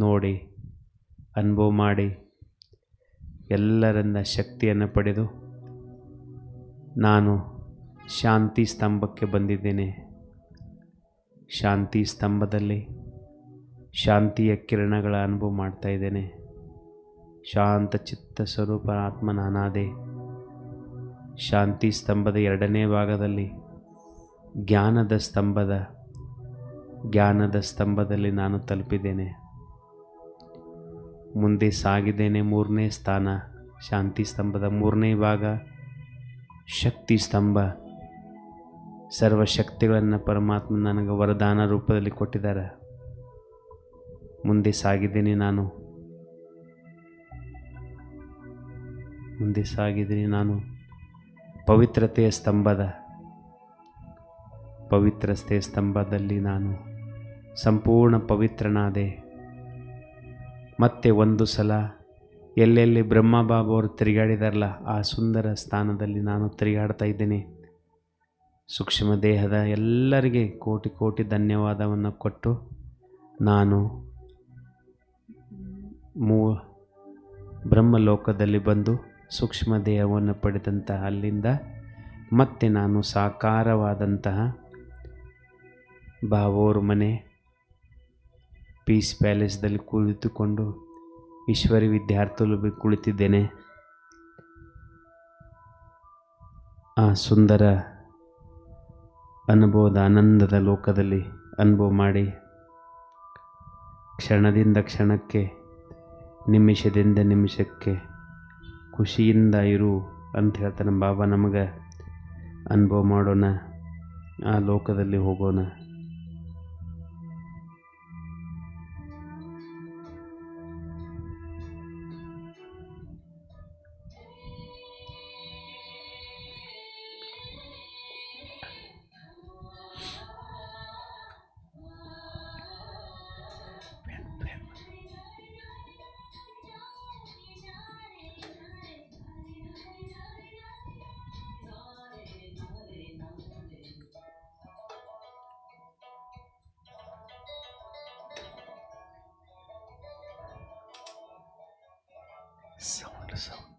Speaker 2: ನೋಡಿ, ಅನುಭವ ಮಾಡಿ, ಎಲ್ಲರಿಂದ ಶಕ್ತಿಯನ್ನು ಪಡೆದು ನಾನು ಶಾಂತಿ ಸ್ತಂಭಕ್ಕೆ ಬಂದಿದ್ದೇನೆ. ಶಾಂತಿ ಸ್ತಂಭದಲ್ಲಿ ಶಾಂತಿಯ ಕಿರಣಗಳ ಅನುಭವ ಮಾಡ್ತಾ ಇದ್ದೇನೆ. ಶಾಂತ ಚಿತ್ತ ಸ್ವರೂಪ ಆತ್ಮ ನಾನಾದೆ. ಶಾಂತಿ ಸ್ತಂಭದ 2ನೇ ಭಾಗದಲ್ಲಿ ಜ್ಞಾನದ ಸ್ತಂಭದಲ್ಲಿ ನಾನು ತಲುಪಿದ್ದೇನೆ. ಮುಂದೆ ಸಾಗಿದ್ದೇನೆ. 3ನೇ ಸ್ಥಾನ ಶಾಂತಿ ಸ್ತಂಭದ 3ನೇ ಭಾಗ ಶಕ್ತಿ ಸ್ತಂಭ. ಸರ್ವಶಕ್ತಿಗಳನ್ನು ಪರಮಾತ್ಮ ನನಗೆ ವರದಾನ ರೂಪದಲ್ಲಿ ಕೊಟ್ಟಿದ್ದಾರೆ. ಮುಂದೆ ಸಾಗಿದ್ದೀನಿ ನಾನು ಪವಿತ್ರತೆಯ ಸ್ತಂಭದ ಪವಿತ್ರ ಸ್ತಂಭದಲ್ಲಿ ನಾನು ಸಂಪೂರ್ಣ ಪವಿತ್ರನಾದೆ. ಮತ್ತೆ ಒಂದು ಸಲ ಎಲ್ಲೆಲ್ಲಿ ಬ್ರಹ್ಮಬಾಬು ಅವರು ತಿರುಗಾಡಿದಾರಲ್ಲ ಆ ಸುಂದರ ಸ್ಥಾನದಲ್ಲಿ ನಾನು ತಿರುಗಾಡ್ತಾ ಇದ್ದೇನೆ. ಸೂಕ್ಷ್ಮ ದೇಹದ ಎಲ್ಲರಿಗೆ ಕೋಟಿ ಕೋಟಿ ಧನ್ಯವಾದವನ್ನು ಕೊಟ್ಟು ನಾನು ಬ್ರಹ್ಮಲೋಕದಲ್ಲಿ ಬಂದು ಸೂಕ್ಷ್ಮ ದೇಹವನ್ನು ಪಡೆದಂತಹ ಅಲ್ಲಿಂದ ಮತ್ತೆ ನಾನು ಸಾಕಾರವಾದಂತಹ ಬಾಬೋರ್ ಮನೆ ಪೀಸ್ ಪ್ಯಾಲೇಸ್ದಲ್ಲಿ ಕುಳಿತುಕೊಂಡು ಈಶ್ವರಿ ವಿದ್ಯಾರ್ಥಿಗಳು ಕುಳಿತಿದ್ದೇನೆ. ಆ ಸುಂದರ ಅನುಭವದ ಆನಂದದ ಲೋಕದಲ್ಲಿ ಅನುಭವ ಮಾಡಿ ಕ್ಷಣದಿಂದ ಕ್ಷಣಕ್ಕೆ ನಿಮಿಷದಿಂದ ನಿಮಿಷಕ್ಕೆ ಖುಷಿಯಿಂದ ಇರು ಅಂತ ಹೇಳ್ತಾನೆ ಬಾಬಾ. ನಮಗೆ ಅನುಭವ ಮಾಡೋಣ, ಆ ಲೋಕದಲ್ಲಿ ಹೋಗೋಣ. sound.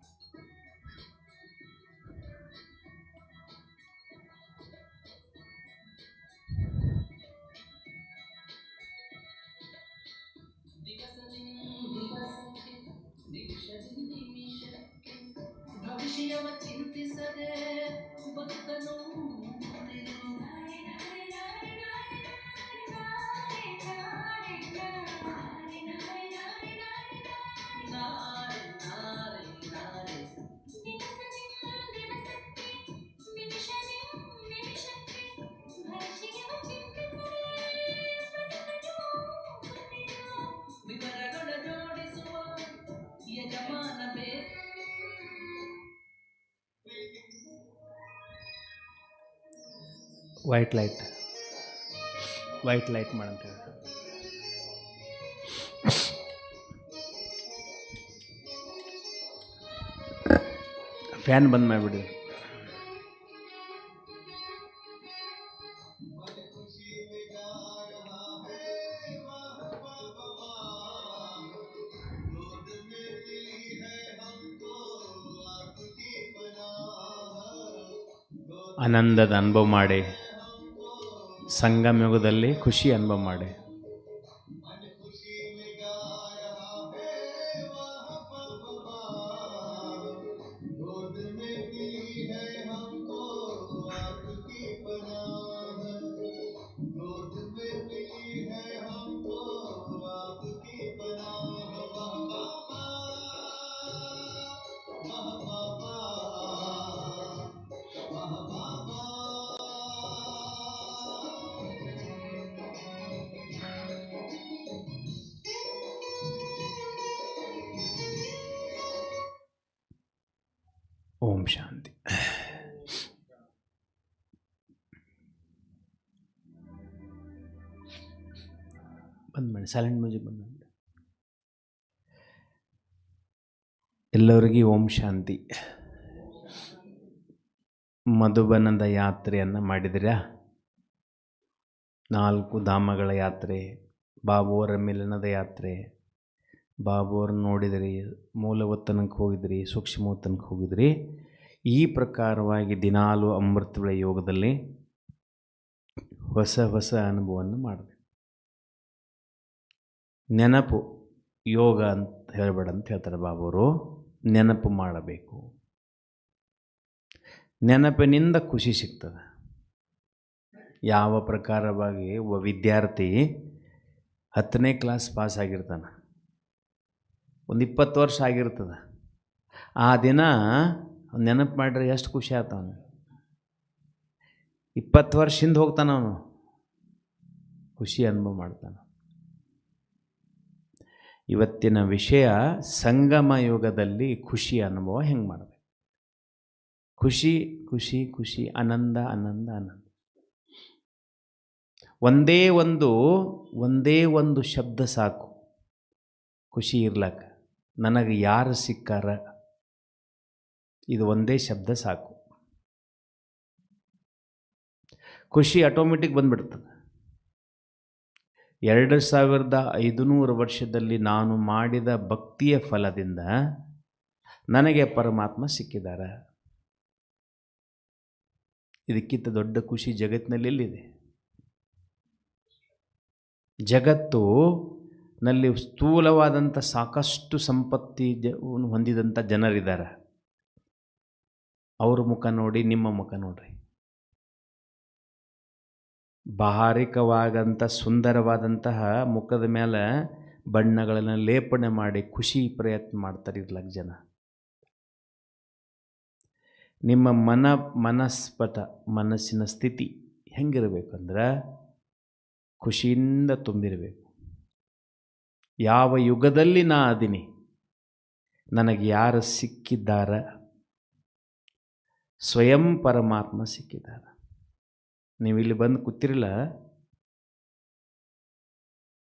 Speaker 3: ಭವಿಷ್ಯವ ಚಿಂತಿಸದೆ ಭಕ್ತನು ವಿವರಗಳ ಜೋಡಿಸುವ ಯಜಮಾನ ಬೇಕು.
Speaker 2: ವೈಟ್ ಲೈಟ್ ಮಾಡಂತ ಫ್ಯಾನ್ ಬಂದ್ ಮಾಡಿಬಿಡಿ. ಆನಂದದ ಅನುಭವ ಮಾಡಿ, ಸಂಗಮ ಯುಗದಲ್ಲಿ ಖುಷಿ ಅನುಭವ ಮಾಡಿ. ಓಂ ಶಾಂತಿ. ಬಂದ್ ಮಾಡಿ, ಸೈಲೆಂಟ್ ಮ್ಯೂಸಿಕ್ ಬಂದ್ ಮಾಡಿ. ಎಲ್ಲರಿಗೂ ಓಂ ಶಾಂತಿ. ಮಧುಬನದ ಯಾತ್ರೆಯನ್ನು ಮಾಡಿದಿರಾ? 4 ಧಾಮಗಳ ಯಾತ್ರೆ, ಬಾಬುವರ ಮಿಲನದ ಯಾತ್ರೆ. ಬಾಬುವ್ರ ನೋಡಿದ್ರಿ, ಮೂಲವತ್ತನಕ್ಕೆ ಹೋಗಿದ್ರಿ, ಸೂಕ್ಷ್ಮವತ್ತನಕ್ಕೆ ಹೋಗಿದ್ರಿ. ಈ ಪ್ರಕಾರವಾಗಿ ದಿನಾಲು ಅಮೃತಗಳ ಯೋಗದಲ್ಲಿ ಹೊಸ ಹೊಸ ಅನುಭವವನ್ನು ಮಾಡಬೇಕು. ನೆನಪು ಯೋಗ ಅಂತ ಹೇಳಬೇಡ ಅಂತ ಹೇಳ್ತಾರೆ ಬಾಬುವರು. ನೆನಪು ಮಾಡಬೇಕು. ನೆನಪಿನಿಂದ ಖುಷಿ ಸಿಗ್ತದೆ. ಯಾವ ಪ್ರಕಾರವಾಗಿ ಒಬ್ಬ ವಿದ್ಯಾರ್ಥಿ 10ನೇ ಕ್ಲಾಸ್ ಪಾಸ್ ಆಗಿರ್ತಾನೆ, ಒಂದು 20 ವರ್ಷ ಆಗಿರ್ತದೆ. ಆ ದಿನ ನೆನಪು ಮಾಡಿದ್ರೆ ಎಷ್ಟು ಖುಷಿ ಆಗ್ತಾವನು. 20 ವರ್ಷ ಹಿಂದೆ ಹೋಗ್ತಾನೆ, ಅವನು ಖುಷಿ ಅನುಭವ ಮಾಡ್ತಾನೆ. ಇವತ್ತಿನ ವಿಷಯ ಸಂಗಮ ಯುಗದಲ್ಲಿ ಖುಷಿ ಅನುಭವ ಹೆಂಗೆ ಮಾಡಬೇಕು. ಖುಷಿ ಖುಷಿ ಖುಷಿ, ಆನಂದ ಆನಂದ ಆನಂದ. ಒಂದೇ ಒಂದು ಶಬ್ದ ಸಾಕು ಖುಷಿ ಇರ್ಲಕ್ಕ. ನನಗೆ ಯಾರು ಸಿಕ್ಕಾರ, ಇದು ಒಂದೇ ಶಬ್ದ ಸಾಕು, ಖುಷಿ ಆಟೋಮೆಟಿಕ್ ಬಂದ್ಬಿಡ್ತದೆ. 2500 ವರ್ಷದಲ್ಲಿ ನಾನು ಮಾಡಿದ ಭಕ್ತಿಯ ಫಲದಿಂದ ನನಗೆ ಪರಮಾತ್ಮ ಸಿಕ್ಕಿದ್ದಾರೆ. ಇದಕ್ಕಿಂತ ದೊಡ್ಡ ಖುಷಿ ಜಗತ್ತಿನಲ್ಲಿ ಎಲ್ಲಿದೆ? ಜಗತ್ತು ನಲ್ಲಿ ಸ್ಥೂಲವಾದಂಥ ಸಾಕಷ್ಟು ಸಂಪತ್ತಿ ಹೊಂದಿದಂಥ ಜನರಿದ್ದಾರೆ. ಅವ್ರ ಮುಖ ನೋಡಿ, ನಿಮ್ಮ ಮುಖ ನೋಡ್ರಿ. ಬಾಹಾರಿಕವಾದಂಥ ಸುಂದರವಾದಂತಹ ಮುಖದ ಮೇಲೆ ಬಣ್ಣಗಳನ್ನು ಲೇಪನೆ ಮಾಡಿ ಖುಷಿ ಪ್ರಯತ್ನ ಮಾಡ್ತಾರೆ ಇರ್ಲಕ್ಕೆ ಜನ. ನಿಮ್ಮ ಮನಸ್ಸಿನ ಸ್ಥಿತಿ ಹೆಂಗಿರಬೇಕಂದ್ರೆ ಖುಷಿಯಿಂದ ತುಂಬಿರಬೇಕು. ಯಾವ ಯುಗದಲ್ಲಿ ನಾ ಅದೀನಿ, ನನಗೆ ಯಾರು ಸಿಕ್ಕಿದ್ದಾರ? ಸ್ವಯಂ ಪರಮಾತ್ಮ ಸಿಕ್ಕಿದ್ದಾರೆ. ನೀವು ಇಲ್ಲಿ ಬಂದು ಕೂತಿರಲ್ಲ,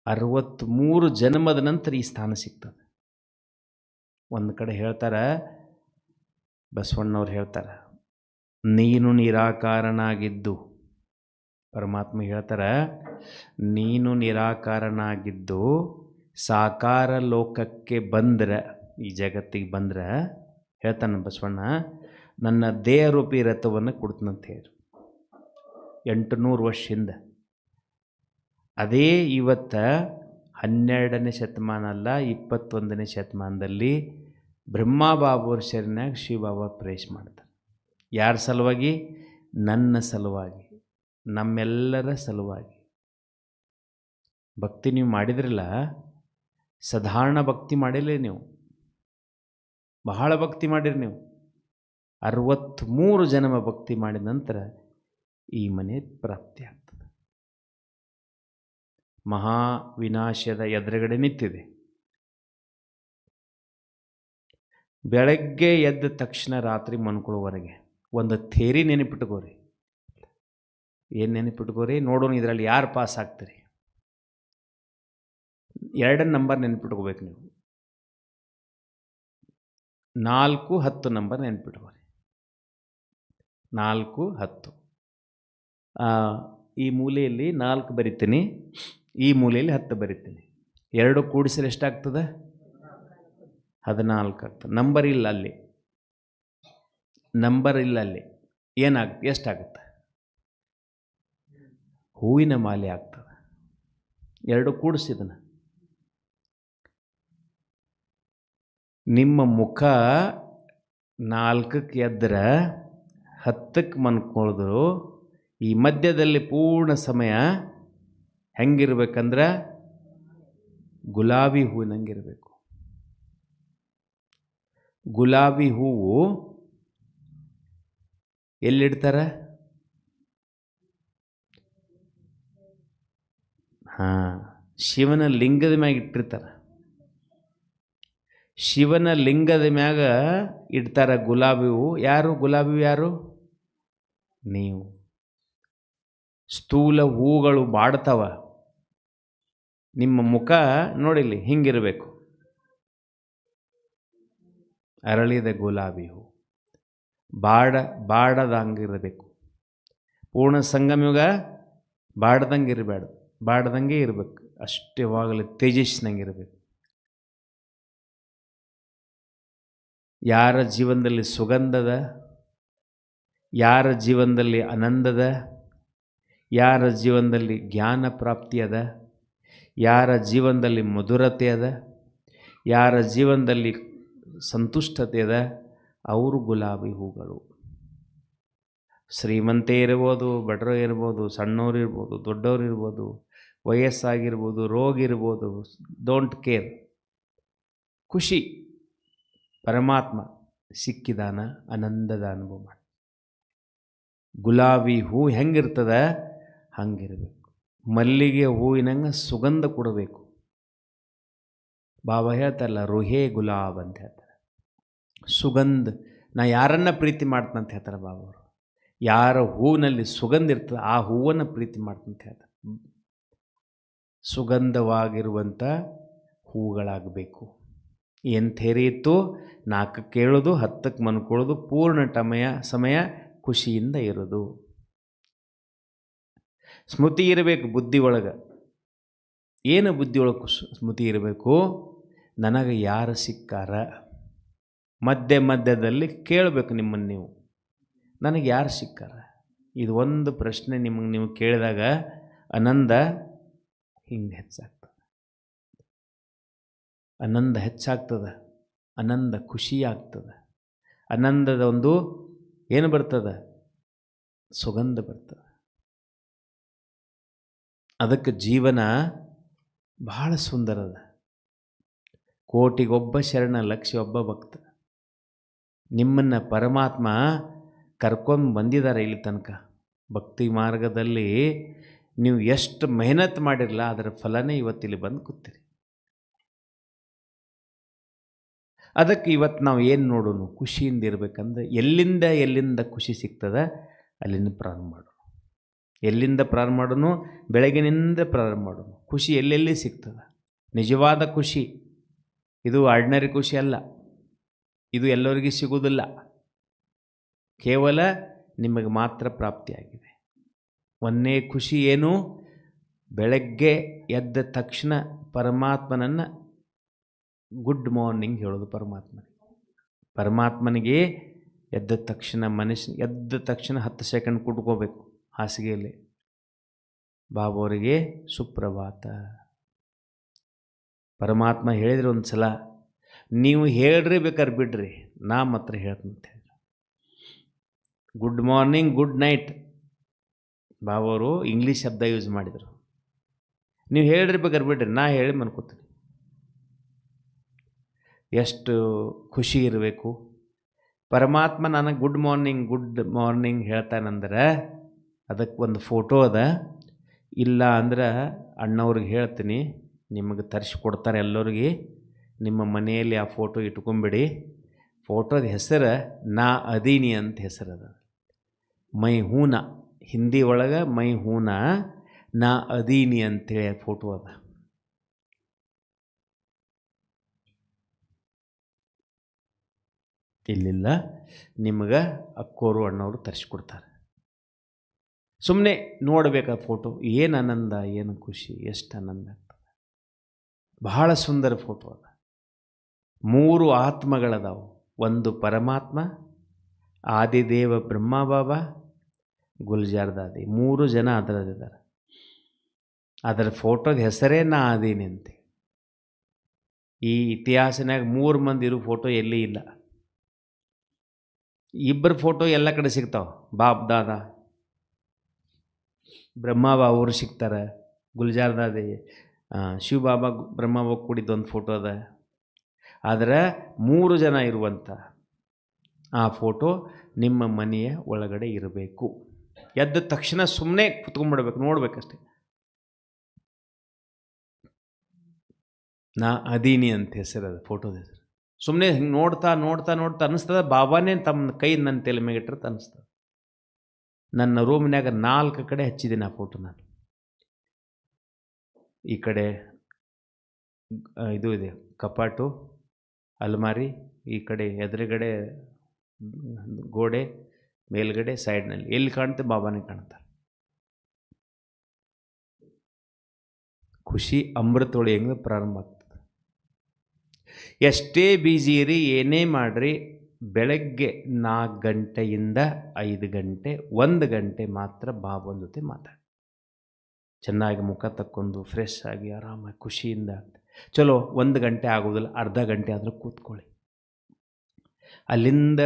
Speaker 2: 63 ಜನ್ಮದ ನಂತರ ಈ ಸ್ಥಾನ ಸಿಗ್ತದೆ. ಒಂದು ಕಡೆ ಹೇಳ್ತಾರೆ, ಬಸವಣ್ಣವ್ರು ಹೇಳ್ತಾರೆ, ನೀನು ನಿರಾಕಾರನಾಗಿದ್ದು, ಪರಮಾತ್ಮ ಹೇಳ್ತಾರೆ, ನೀನು ನಿರಾಕಾರನಾಗಿದ್ದು ಸಾಕಾರ ಲೋಕಕ್ಕೆ ಬಂದ್ರೆ, ಈ ಜಗತ್ತಿಗೆ ಬಂದ್ರೆ ಹೇಳ್ತಾನೆ ಬಸವಣ್ಣ, ನನ್ನ ದೇಹರೂಪಿ ರಥವನ್ನು ಕೊಡ್ತನಂತ ಹೇಳಿ 800 ವರ್ಷದಿಂದ. ಅದೇ ಇವತ್ತು 12ನೇ ಶತಮಾನ ಅಲ್ಲ, 21ನೇ ಶತಮಾನದಲ್ಲಿ ಬ್ರಹ್ಮಬಾಬುವ್ರ ಶರಣಾಗ ಶಿವಬಾಬಾ ಪ್ರವೇಶ ಮಾಡ್ತಾರೆ. ಯಾರ ಸಲುವಾಗಿ? ನನ್ನ ಸಲುವಾಗಿ, ನಮ್ಮೆಲ್ಲರ ಸಲುವಾಗಿ. ಭಕ್ತಿ ನೀವು ಮಾಡಿದ್ರಲ್ಲ, ಸಾಧಾರಣ ಭಕ್ತಿ ಮಾಡಿಲ್ಲ ನೀವು, ಬಹಳ ಭಕ್ತಿ ಮಾಡಿರಿ ನೀವು. 63 ಜನ್ಮ ಭಕ್ತಿ ಮಾಡಿದ ನಂತರ ಈ ಮನೆ ಪ್ರಾಪ್ತಿ ಆಗ್ತದೆ. ಮಹಾವಿನಾಶದ ಎದುರುಗಡೆ ನಿಂತಿದೆ. ಬೆಳಗ್ಗೆ ಎದ್ದ ತಕ್ಷಣ ರಾತ್ರಿ ಮನ್ಕೊಳ್ಳೋವರೆಗೆ ಒಂದು ಥೇರಿ ನೆನಪಿಟ್ಕೋರಿ. ಏನು ನೆನಪಿಟ್ಕೋರಿ? ನೋಡೋಣ ಇದರಲ್ಲಿ ಯಾರು ಪಾಸ್ ಆಗ್ತೀರಿ. 2 ನಂಬರ್ ನೆನಪಿಟ್ಕೋಬೇಕು ನೀವು. 4, 10 ನಂಬರ್ ನೆನಪಿಟ್ಕೋರಿ. 4, 10. ಈ ಮೂಲೆಯಲ್ಲಿ 4 ಬರಿತೀನಿ, ಈ ಮೂಲೆಯಲ್ಲಿ 10 ಬರಿತೀನಿ. 2 ಕೂಡಿಸಿದ್ರೆ ಎಷ್ಟಾಗ್ತದೆ? 14 ಆಗ್ತದೆ. ನಂಬರ್ ಇಲ್ಲ ಅಲ್ಲಿ, ನಂಬರ್ ಇಲ್ಲ ಅಲ್ಲಿ. ಏನಾಗುತ್ತೆ? ಎಷ್ಟಾಗುತ್ತೆ? ಹೂವಿನ ಮಾಲೆ ಆಗ್ತದೆ. 2 ಕೂಡಿಸಿದನ. ನಿಮ್ಮ ಮುಖ 4ಕ್ಕೆ ಎದ್ರೆ 10ಕ್ಕೆ ಮನ್ಕೊಳಿದ್ರು, ಈ ಮಧ್ಯದಲ್ಲಿ ಪೂರ್ಣ ಸಮಯ ಹೆಂಗಿರ್ಬೇಕಂದ್ರೆ ಗುಲಾಬಿ ಹೂವಿನಂಗಿರಬೇಕು. ಗುಲಾಬಿ ಹೂವು ಎಲ್ಲಿಡ್ತಾರೆ? ಶಿವನ ಲಿಂಗದ ಮ್ಯಾಗ ಇಟ್ಟಿರ್ತಾರೆ. ಶಿವನ ಲಿಂಗದ ಮ್ಯಾಗ ಇಡ್ತಾರೆ ಗುಲಾಬಿ ಹೂವು. ಯಾರು ಗುಲಾಬಿ? ಯಾರು? ನೀವು. ಸ್ಥೂಲ ಹೂಗಳು ಬಾಡ್ತಾವ. ನಿಮ್ಮ ಮುಖ ನೋಡಿಲಿ ಹಿಂಗಿರಬೇಕು, ಅರಳಿದ ಗುಲಾಬಿ ಹೂ. ಬಾಡದಂಗಿರಬೇಕು. ಪೂರ್ಣ ಸಂಗಮಯುಗ ಬಾಡ್ದಂಗೆ ಇರಬೇಡ, ಬಾಡ್ದಂಗೆ ಇರಬೇಕು. ಅಷ್ಟೇ ಯಾವಾಗಲೂ ತೇಜಸ್ಸಿನಂಗಿರಬೇಕು. ಯಾರ ಜೀವನದಲ್ಲಿ ಸುಗಂಧದ, ಯಾರ ಜೀವನದಲ್ಲಿ ಆನಂದದ, ಯಾರ ಜೀವನದಲ್ಲಿ ಜ್ಞಾನ ಪ್ರಾಪ್ತಿ ಅದ, ಯಾರ ಜೀವನದಲ್ಲಿ ಮಧುರತೆ ಅದ, ಯಾರ ಜೀವನದಲ್ಲಿ ಸಂತುಷ್ಟತೆ ಅದ, ಅವರು ಗುಲಾಬಿ ಹೂಗಳು. ಶ್ರೀಮಂತೆ ಇರ್ಬೋದು, ಬಡವರು ಇರ್ಬೋದು, ಸಣ್ಣವ್ರು ಇರ್ಬೋದು, ದೊಡ್ಡವ್ರು ಇರ್ಬೋದು, ವಯಸ್ಸಾಗಿರ್ಬೋದು, ರೋಗ ಇರ್ಬೋದು, ಡೋಂಟ್ ಕೇರ್. ಖುಷಿ, ಪರಮಾತ್ಮ ಸಿಕ್ಕಿದಾನ, ಆನಂದದ ಅನುಭವ ಮಾಡಿ. ಗುಲಾಬಿ ಹೂ ಹೆಂಗಿರ್ತದ ಹಂಗಿರಬೇಕು. ಮಲ್ಲಿಗೆ ಹೂವಿನಂಗೆ ಸುಗಂಧ ಕೊಡಬೇಕು. ಬಾಬಾ ಹೇಳ್ತಾರಲ್ಲ, ರುಹೇ ಗುಲಾಬ್ ಅಂತ ಹೇಳ್ತಾರೆ. ಸುಗಂಧ. ನಾ ಯಾರನ್ನ ಪ್ರೀತಿ ಮಾಡ್ತಂತ ಹೇಳ್ತಾರೆ ಬಾಬಾ ಅವರು. ಯಾರ ಹೂವಿನಲ್ಲಿ ಸುಗಂಧ ಇರ್ತದೆ ಆ ಹೂವನ್ನು ಪ್ರೀತಿ ಮಾಡ್ತಂತ ಹೇಳ್ತಾರೆ. ಸುಗಂಧವಾಗಿರುವಂಥ ಹೂಗಳಾಗಬೇಕು. ಏನು ಥೇರಿ ಇತ್ತು? 4ಕ್ಕೆ ಏಳೋದು, 10ಕ್ಕೆ ಮನ್ಕೊಳ್ಳೋದು, ಪೂರ್ಣ ಸಮಯ ಖುಷಿಯಿಂದ ಇರೋದು. ಸ್ಮೃತಿ ಇರಬೇಕು ಬುದ್ಧಿ ಒಳಗೆ. ಏನು ಬುದ್ಧಿ ಒಳಗೆ ಸ್ಮೃತಿ ಇರಬೇಕು? ನನಗೆ ಯಾರು ಸಿಕ್ಕಾರ? ಮಧ್ಯದಲ್ಲಿ ಕೇಳಬೇಕು ನಿಮ್ಮನ್ನು ನೀವು, ನನಗೆ ಯಾರು ಸಿಕ್ಕಾರ? ಇದು ಒಂದು ಪ್ರಶ್ನೆ ನಿಮಗೆ ನೀವು ಕೇಳಿದಾಗ ಆನಂದ ಹಿಂಗೆ ಹೆಚ್ಚಾಗ್ತದೆ, ಆನಂದ ಹೆಚ್ಚಾಗ್ತದೆ, ಆನಂದ ಖುಷಿ ಆಗ್ತದೆ, ಆನಂದದ ಒಂದು ಏನು ಬರ್ತದೆ? ಸುಗಂಧ ಬರ್ತದೆ. ಅದಕ್ಕೆ ಜೀವನ ಬಹಳ ಸುಂದರದ. ಕೋಟಿಗೊಬ್ಬ ಶರಣ, ಲಕ್ಷ ಒಬ್ಬ ಭಕ್ತ. ನಿಮ್ಮನ್ನು ಪರಮಾತ್ಮ ಕರ್ಕೊಂಡು ಬಂದಿದ್ದಾರೆ ಇಲ್ಲಿ ತನಕ. ಭಕ್ತಿ ಮಾರ್ಗದಲ್ಲಿ ನೀವು ಎಷ್ಟು ಮೆಹನತ್ ಮಾಡಿರಲ್ಲ, ಅದರ ಫಲನೇ ಇವತ್ತಿಲ್ಲಿ ಬಂದು ಕೂತೀರಿ. ಅದಕ್ಕೆ ಇವತ್ತು ನಾವು ಏನು ನೋಡೋಣ? ಖುಷಿಯಿಂದ ಇರಬೇಕಂದ್ರೆ ಎಲ್ಲಿಂದ ಖುಷಿ ಸಿಗ್ತದೆ ಅಲ್ಲಿಂದ ಪ್ರಾರಂಭ ಮಾಡೋಣ. ಎಲ್ಲಿಂದ ಪ್ರಾರಂಭ ಮಾಡೋಣ? ಬೆಳಗಿನಿಂದ ಪ್ರಾರಂಭ ಮಾಡೋಣ. ಖುಷಿ ಎಲ್ಲೆಲ್ಲಿ ಸಿಗ್ತದೆ? ನಿಜವಾದ ಖುಷಿ ಇದು ಆರ್ಡಿನರಿ ಖುಷಿ ಅಲ್ಲ, ಇದು ಎಲ್ಲರಿಗೂ ಸಿಗುವುದಿಲ್ಲ, ಕೇವಲ ನಿಮಗೆ ಮಾತ್ರ ಪ್ರಾಪ್ತಿಯಾಗಿದೆ. ಒಂದೇ ಖುಷಿ ಏನು? ಬೆಳಗ್ಗೆ ಎದ್ದ ತಕ್ಷಣ ಪರಮಾತ್ಮನನ್ನು ಗುಡ್ ಮಾರ್ನಿಂಗ್ ಹೇಳೋದು. ಪರಮಾತ್ಮನಿಗೆ ಎದ್ದ ತಕ್ಷಣ ಎದ್ದ ತಕ್ಷಣ 10 ಸೆಕೆಂಡ್ ಕುಟ್ಕೋಬೇಕು ಹಾಸಿಗೆಯಲ್ಲಿ. ಬಾಬೋರಿಗೆ ಸುಪ್ರಭಾತ. ಪರಮಾತ್ಮ ಹೇಳಿದ್ರೆ ಒಂದು ಸಲ, ನೀವು ಹೇಳ್ರಿ ಬೇಕಾದ್ರೆ ಬಿಡ್ರಿ, ನಾ ಮಾತ್ರ ಹೇಳ್ತಂತ ಹೇಳಿದ್ರು. ಗುಡ್ ಮಾರ್ನಿಂಗ್, ಗುಡ್ ನೈಟ್ ಬಾಬೋರು ಇಂಗ್ಲೀಷ್ ಶಬ್ದ ಯೂಸ್ ಮಾಡಿದರು. ನೀವು ಹೇಳ್ರಿ ಬೇಕಾದ್ರೆ ಬಿಡ್ರಿ, ನಾ ಹೇಳಿ ಮನ್ಕೋತೀನಿ. ಎಷ್ಟು ಖುಷಿ ಇರಬೇಕು. ಪರಮಾತ್ಮ ನನಗೆ ಗುಡ್ ಮಾರ್ನಿಂಗ್ ಹೇಳ್ತಾನಂದ್ರೆ ಅದಕ್ಕೆ ಒಂದು ಫೋಟೋ ಅದ. ಇಲ್ಲ ಅಂದ್ರೆ ಅಣ್ಣವ್ರಿಗೆ ಹೇಳ್ತೀನಿ, ನಿಮಗೆ ತರಿಸ್ಕೊಡ್ತಾರೆ ಎಲ್ಲರಿಗೆ. ನಿಮ್ಮ ಮನೆಯಲ್ಲಿ ಆ ಫೋಟೋ ಇಟ್ಕೊಂಬಿಡಿ. ಫೋಟೋದ ಹೆಸರು ನಾ ಅದೀನಿ ಅಂತ ಹೆಸರದ. ಮೈ ಹೂನ, ಹಿಂದಿ ಒಳಗೆ ಮೈ ಹೂನ, ನಾ ಅದೀನಿ ಅಂತೇಳಿ ಫೋಟೋ ಅದ. ಇಲ್ಲಿಲ್ಲ, ನಿಮಗೆ ಅಕ್ಕೋರು ಅಣ್ಣವರು ತರಿಸ್ಕೊಡ್ತಾರೆ. ಸುಮ್ಮನೆ ನೋಡಬೇಕಾದ ಫೋಟೋ. ಏನು ಆನಂದ, ಏನು ಖುಷಿ, ಎಷ್ಟು ಆನಂದ ಆಗ್ತದೆ. ಬಹಳ ಸುಂದರ ಫೋಟೋ ಅದ. 3 ಆತ್ಮಗಳದಾವು. ಒಂದು ಪರಮಾತ್ಮ, ಆದಿದೇವ ಬ್ರಹ್ಮ ಬಾಬಾ, ಗುಲ್ಜಾರ್ ದಾದಿ. 3 ಜನ ಅದರದಿದ್ದಾರೆ. ಅದರ ಫೋಟೋದ ಹೆಸರೇ ನಾ ಅದೀನಿ ಅಂತ. ಈ ಇತಿಹಾಸನಾಗ 3 ಮಂದಿ ಇರೋ ಫೋಟೋ ಎಲ್ಲಿ ಇಲ್ಲ. ಇಬ್ಬರು ಫೋಟೋ ಎಲ್ಲ ಕಡೆ ಸಿಗ್ತಾವೆ. ಬಾಪ್ ದಾದಾ ಬ್ರಹ್ಮ ಬಾಬಾವರು ಸಿಗ್ತಾರೆ, ಗುಲ್ಜಾರ್ ದಾದಿ, ಶಿವಬಾಬಾ ಬ್ರಹ್ಮ ಬಾಬಾ ಕೂಡಿದ್ದೊಂದು ಫೋಟೋ ಅದ. ಆದರೆ 3 ಜನ ಇರುವಂಥ ಆ ಫೋಟೋ ನಿಮ್ಮ ಮನೆಯ ಒಳಗಡೆ ಇರಬೇಕು. ಎದ್ದ ತಕ್ಷಣ ಸುಮ್ಮನೆ ಕುತ್ಕೊಂಡ್ಬಿಡ್ಬೇಕು, ನೋಡ್ಬೇಕಷ್ಟೆ. ನಾ ಅದೀನಿ ಅಂತ ಹೆಸರದ ಫೋಟೋದ ಹೆಸರು. ಸುಮ್ಮನೆ ಹಿಂಗೆ ನೋಡ್ತಾ ಅನ್ನಿಸ್ತದೆ ಬಾಬಾನೇ ತಮ್ಮ ಕೈ ನನ್ನ ತಲೆ ಮೇಲೆ ಇಟ್ಟರೆ ಅನ್ನಿಸ್ತದೆ. ನನ್ನ ರೂಮ್ನ್ಯಾಗ 4 ಕಡೆ ಹಚ್ಚಿದ್ದೀನಿ ಆ ಫೋಟೋ ನಾನು. ಈ ಕಡೆ ಇದು ಇದೆ ಕಪಾಟು, ಅಲ್ಮಾರಿ, ಈ ಕಡೆ ಎದುರುಗಡೆ ಗೋಡೆ, ಮೇಲ್ಗಡೆ ಸೈಡ್ನಲ್ಲಿ ಎಲ್ಲಿ ಕಾಣುತ್ತೆ ಬಾಬಾನೇ ಕಾಣ್ತಾರೆ. ಖುಷಿ ಅಮೃತೊಳಿ ಹೆಂಗೆ ಪ್ರಾರಂಭ ಆಗ್ತದೆ. ಎಷ್ಟೇ ಬ್ಯುಸಿ ಇರಿ, ಏನೇ ಮಾಡಿರಿ, ಬೆಳಗ್ಗೆ 4 ಗಂಟೆಯಿಂದ 5 ಗಂಟೆ 1 ಗಂಟೆ ಮಾತ್ರ ಬಾಬನ ಜೊತೆ ಮಾತಾಡಿ. ಚೆನ್ನಾಗಿ ಮುಖ ತಕ್ಕೊಂಡು ಫ್ರೆಶ್ ಆಗಿ ಆರಾಮಾಗಿ ಖುಷಿಯಿಂದ. ಚಲೋ 1 ಗಂಟೆ ಆಗೋದಿಲ್ಲ, ಅರ್ಧ ಗಂಟೆ ಆದರೂ ಕೂತ್ಕೊಳ್ಳಿ. ಅಲ್ಲಿಂದ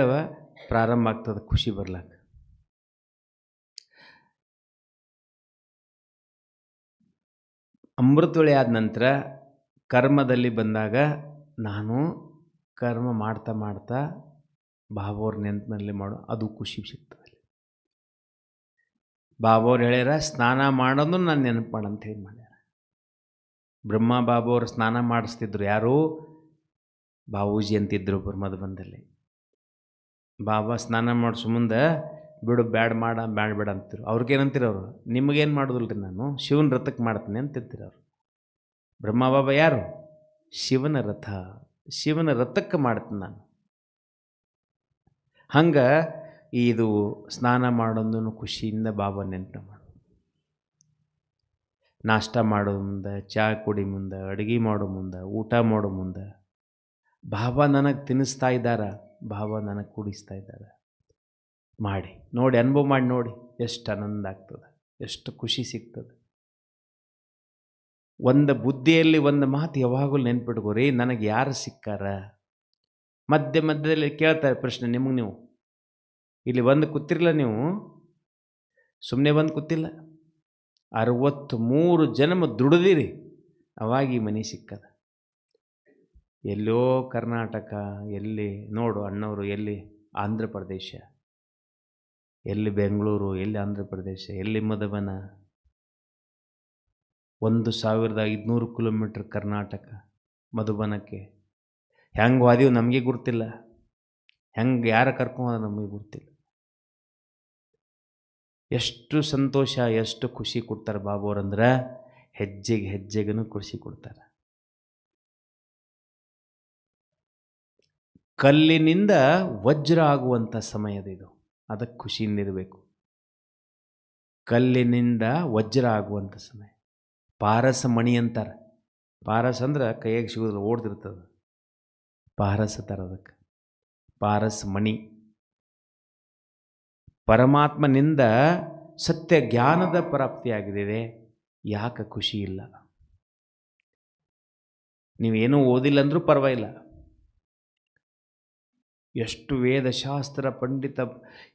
Speaker 2: ಪ್ರಾರಂಭ ಆಗ್ತದೆ ಖುಷಿ ಬರ್ಲಾಕ. ಅಮೃತೊಳಿ ಆದ ನಂತರ ಕರ್ಮದಲ್ಲಿ ಬಂದಾಗ ನಾನು ಕರ್ಮ ಮಾಡ್ತಾ ಬಾಬೋರ್ ನೆನಪಿನಲ್ಲಿ ಮಾಡೋ ಅದು ಖುಷಿ ಸಿಗ್ತದೆ. ಬಾಬೋರು ಹೇಳ್ಯಾರ ಸ್ನಾನ ಮಾಡೋದು ನಾನು ನೆನಪು ಮಾಡಂತ ಹೇಳಿ ಮಾಡ್ಯಾರ. ಬ್ರಹ್ಮ ಬಾಬೋರು ಸ್ನಾನ ಮಾಡಿಸ್ತಿದ್ರು. ಯಾರು? ಬಾಬೂಜಿ ಅಂತಿದ್ರು ಬ್ರಹ್ಮದ ಬಂದಲ್ಲಿ. ಬಾಬಾ ಸ್ನಾನ ಮಾಡಿಸೋ ಮುಂದೆ ಬಿಡು ಬ್ಯಾಡ ಬೇಡ ಅಂತೀರು. ಅವ್ರಿಗೇನಂತೀರ ಅವರು, ನಿಮಗೇನು ಮಾಡೋದಿಲ್ಲ ರೀ, ನಾನು ಶಿವನ ರಥಕ್ಕೆ ಮಾಡ್ತೀನಿ ಅಂತಿರ್ತೀರ ಅವರು. ಬ್ರಹ್ಮ ಬಾಬಾ ಯಾರು? ಶಿವನ ರಥ. ಶಿವನ ರಥಕ್ಕೆ ಮಾಡ್ತೀನಿ ನಾನು. ಹಂಗೆ ಇದು ಸ್ನಾನ ಮಾಡೋದನ್ನು ಖುಷಿಯಿಂದ ಬಾಬಾ ನೆನಪು ಮಾಡು. ನಾಷ್ಟ ಮಾಡೋ ಮುಂದೆ, ಚಹಾ ಕುಡಿ ಮುಂದೆ, ಅಡುಗೆ ಮಾಡೋ ಮುಂದೆ, ಊಟ ಮಾಡೋ ಮುಂದೆ ಬಾಬಾ ನನಗೆ ತಿನ್ನಿಸ್ತಾ ಇದ್ದಾರೆ, ಬಾಬಾ ನನಗೆ ಕುಡಿಸ್ತಾ ಇದ್ದಾರೆ. ಮಾಡಿ ನೋಡಿ, ಅನುಭವ ಮಾಡಿ ನೋಡಿ, ಎಷ್ಟು ಆನಂದ ಆಗ್ತದೆ, ಎಷ್ಟು ಖುಷಿ ಸಿಗ್ತದೆ. ಒಂದು ಬುದ್ಧಿಯಲ್ಲಿ ಒಂದು ಮಾತು ಯಾವಾಗಲೂ ನೆನ್ಪಿಟ್ಕೋರಿ, ನನಗೆ ಯಾರು ಸಿಕ್ಕಾರ. ಮಧ್ಯದಲ್ಲಿ ಕೇಳ್ತಾರೆ ಪ್ರಶ್ನೆ ನಿಮಗೆ. ನೀವು ಇಲ್ಲಿ ಬಂದು ಕೂತಿರಲ್ಲ, ನೀವು ಸುಮ್ಮನೆ ಬಂದು ಕೂತಿಲ್ಲ. 63 ಜನ್ಮ ದುಡಿದಿರಿ, ಅವಾಗ ಈ ಮನೆ ಸಿಕ್ಕದ. ಎಲ್ಲೋ ಕರ್ನಾಟಕ, ಎಲ್ಲಿ ನೋಡು ಅಣ್ಣವರು, ಎಲ್ಲಿ ಆಂಧ್ರ ಪ್ರದೇಶ, ಎಲ್ಲಿ ಬೆಂಗಳೂರು, ಎಲ್ಲಿ ಆಂಧ್ರ ಪ್ರದೇಶ, ಎಲ್ಲಿ ಮಧುಬನ. 1500 ಕಿಲೋಮೀಟ್ರ್ ಕರ್ನಾಟಕ ಮಧುಬನಕ್ಕೆ. ಹೆಂಗೆ ವಾದೀವಿ ನಮಗೆ ಗುರ್ತಿಲ್ಲ, ಹೆಂಗೆ ಯಾರು ಕರ್ಕೊಂಡು ನಮಗೆ ಗುರ್ತಿಲ್ಲ. ಎಷ್ಟು ಸಂತೋಷ, ಎಷ್ಟು ಖುಷಿ ಕೊಡ್ತಾರೆ ಬಾಬುವರಂದ್ರೆ, ಹೆಜ್ಜೆಗೂ ಖುಷಿ ಕೊಡ್ತಾರೆ. ಕಲ್ಲಿನಿಂದ ವಜ್ರ ಆಗುವಂಥ ಸಮಯದಿದು, ಅದಕ್ಕೆ ಖುಷಿಯಿಂದಿರಬೇಕು. ಕಲ್ಲಿನಿಂದ ವಜ್ರ ಆಗುವಂಥ ಸಮಯ. ಪಾರಸ ಮಣಿ ಅಂತಾರೆ. ಪಾರಸ ಅಂದ್ರೆ ಕೈಯಾಗಿ ಸಿಗೋದಿಲ್ಲ, ಓಡ್ತಿರ್ತದೆ. ಪಾರಸ ಥರ ಅದಕ್ಕೆ ಪಾರಸ ಮಣಿ. ಪರಮಾತ್ಮನಿಂದ ಸತ್ಯ ಜ್ಞಾನದ ಪ್ರಾಪ್ತಿಯಾಗಿದೆ, ಯಾಕೆ ಖುಷಿ ಇಲ್ಲ? ನೀವೇನೂ ಓದಿಲ್ಲ ಅಂದರೂ ಪರವಾಗಿಲ್ಲ. ಎಷ್ಟು ವೇದಶಾಸ್ತ್ರ ಪಂಡಿತ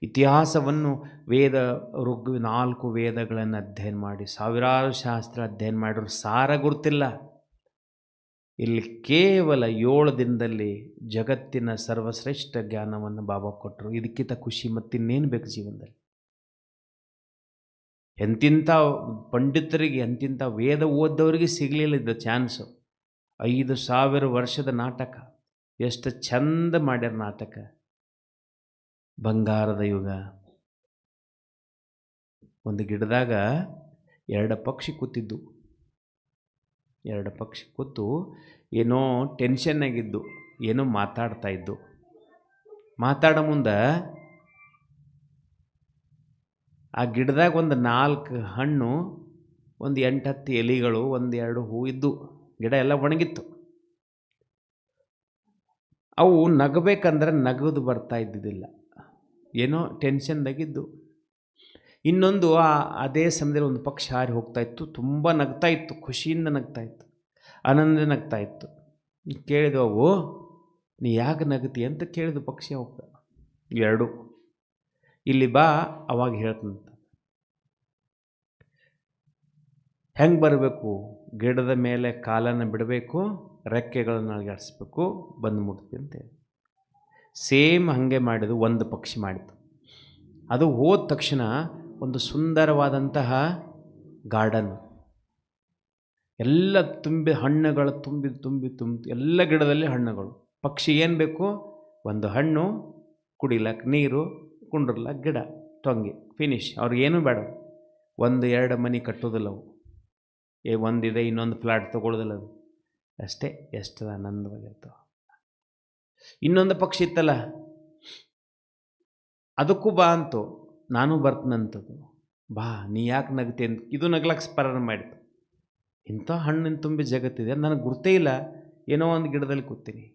Speaker 2: ಇತಿಹಾಸವನ್ನು, ವೇದ 4 ವೇದಗಳನ್ನು ಅಧ್ಯಯನ ಮಾಡಿ, ಸಾವಿರಾರು ಶಾಸ್ತ್ರ ಅಧ್ಯಯನ ಮಾಡಿದ್ರು ಸಾರ ಗುರ್ತಿಲ್ಲ. ಇಲ್ಲಿ ಕೇವಲ 7 ದಿನದಲ್ಲಿ ಜಗತ್ತಿನ ಸರ್ವಶ್ರೇಷ್ಠ ಜ್ಞಾನವನ್ನು ಬಾಬಾ ಕೊಟ್ಟರು. ಇದಕ್ಕಿಂತ ಖುಷಿ ಮತ್ತಿನ್ನೇನು ಬೇಕು ಜೀವನದಲ್ಲಿ? ಎಂತಿಂಥ ಪಂಡಿತರಿಗೆ, ಎಂತಿಂಥ ವೇದ ಓದೋರಿಗೆ ಸಿಗಲಿಲ್ಲ ಇದು ಚಾನ್ಸು. 5000 ವರ್ಷದ ನಾಟಕ, ಎಷ್ಟು ಚಂದ ಮಾಡ್ಯಾರ ನಾಟಕ. ಬಂಗಾರದ ಯುಗ. ಒಂದು ಗಿಡದಾಗ 2 ಪಕ್ಷಿ ಕೂತಿದ್ದು. 2 ಪಕ್ಷಿ ಕೂತು ಏನೋ ಟೆನ್ಷನ್ನಾಗಿದ್ದು, ಏನೋ ಮಾತಾಡ್ತಾ ಇದ್ದು. ಮಾತಾಡೋ ಮುಂದೆ ಆ ಗಿಡದಾಗ ಒಂದು 4 ಹಣ್ಣು, ಒಂದು 8-10 ಎಲೆಗಳು, 1-2 ಹೂ ಇದ್ದು. ಗಿಡ ಎಲ್ಲ ಒಣಗಿತ್ತು. ಅವು ನಗಬೇಕಂದ್ರೆ ನಗದು ಬರ್ತಾ ಇದ್ದಿದ್ದಿಲ್ಲ, ಏನೋ ಟೆನ್ಷನ್ದಾಗಿದ್ದು. ಇನ್ನೊಂದು ಅದೇ ಸಮಯದಲ್ಲಿ ಒಂದು ಪಕ್ಷಿ ಹಾರಿ ಹೋಗ್ತಾ ಇತ್ತು, ತುಂಬ ನಗ್ತಾ ಇತ್ತು, ಖುಷಿಯಿಂದ ನಗ್ತಾ ಇತ್ತು, ಆನಂದ ನಗ್ತಾ ಇತ್ತು. ಕೇಳಿದವು ಅವು, ನೀ ಯಾಕೆ ನಗತಿ ಅಂತ ಕೇಳಿದ ಪಕ್ಷಿ ಹೋಗ್ತಾ. 2 ಇಲ್ಲಿ ಬಾ, ಅವಾಗ ಹೇಳ್ತಂತ. ಹೆಂಗೆ ಬರಬೇಕು? ಗಿಡದ ಮೇಲೆ ಕಾಲನ್ನು ಬಿಡಬೇಕು, ರೆಕ್ಕೆಗಳನ್ನು ಅಲುಗಾಡಿಸ್ಬೇಕು, ಬಂದು ಮುಟ್ತಿ ಅಂತೇಳಿ. ಸೇಮ್ ಹಾಗೆ ಮಾಡಿದ್ದು ಒಂದು ಪಕ್ಷಿ ಮಾಡಿತು. ಅದು ಹೋದ ತಕ್ಷಣ ಒಂದು ಸುಂದರವಾದಂತಹ ಗಾರ್ಡನ್, ಎಲ್ಲ ತುಂಬಿ ಹಣ್ಣುಗಳು, ತುಂಬಿ ಎಲ್ಲ ಗಿಡದಲ್ಲಿ ಹಣ್ಣುಗಳು. ಪಕ್ಷಿ ಏನು ಬೇಕು? ಒಂದು ಹಣ್ಣು, ಕುಡಿಲಕ್ಕೆ ನೀರು, ಕುಂಡ್ರಲಕ್ಕೆ ಗಿಡ, ಟೊಂಗಿ, ಫಿನಿಶ್. ಅವ್ರಿಗೇನು ಬೇಡ. 1-2 ಮನೆ ಕಟ್ಟೋದಿಲ್ಲ ಅವು. ಒಂದಿದೆ ಇನ್ನೊಂದು ಫ್ಲಾಟ್ ತೊಗೊಳ್ಳೋದಿಲ್ಲ ಅದು ಅಷ್ಟೇ. ಎಷ್ಟು ಆನಂದವಾಗಿರ್ತಾವೆ. ಇನ್ನೊಂದು ಪಕ್ಷಿ ಇತ್ತಲ್ಲ, ಅದಕ್ಕೂ ಬಾ ಅಂತು, ನಾನು ಬರ್ತೀನಂತದ್ದು. ಬಾ, ನೀ ಯಾಕೆ ನಗ್ತಿ ಅಂತ ಇದು ನಗ್ಲಕ್ಕೆ ಪ್ರಾರಂಭ ಮಾಡಿತು. ಇಂಥ ಹಣ್ಣಿನ ತುಂಬಿ ಜಗತ್ತಿದೆ, ನನಗೆ ಗುರ್ತೇ ಇಲ್ಲ, ಏನೋ ಒಂದು ಗಿಡದಲ್ಲಿ ಕೂತೀನಿ.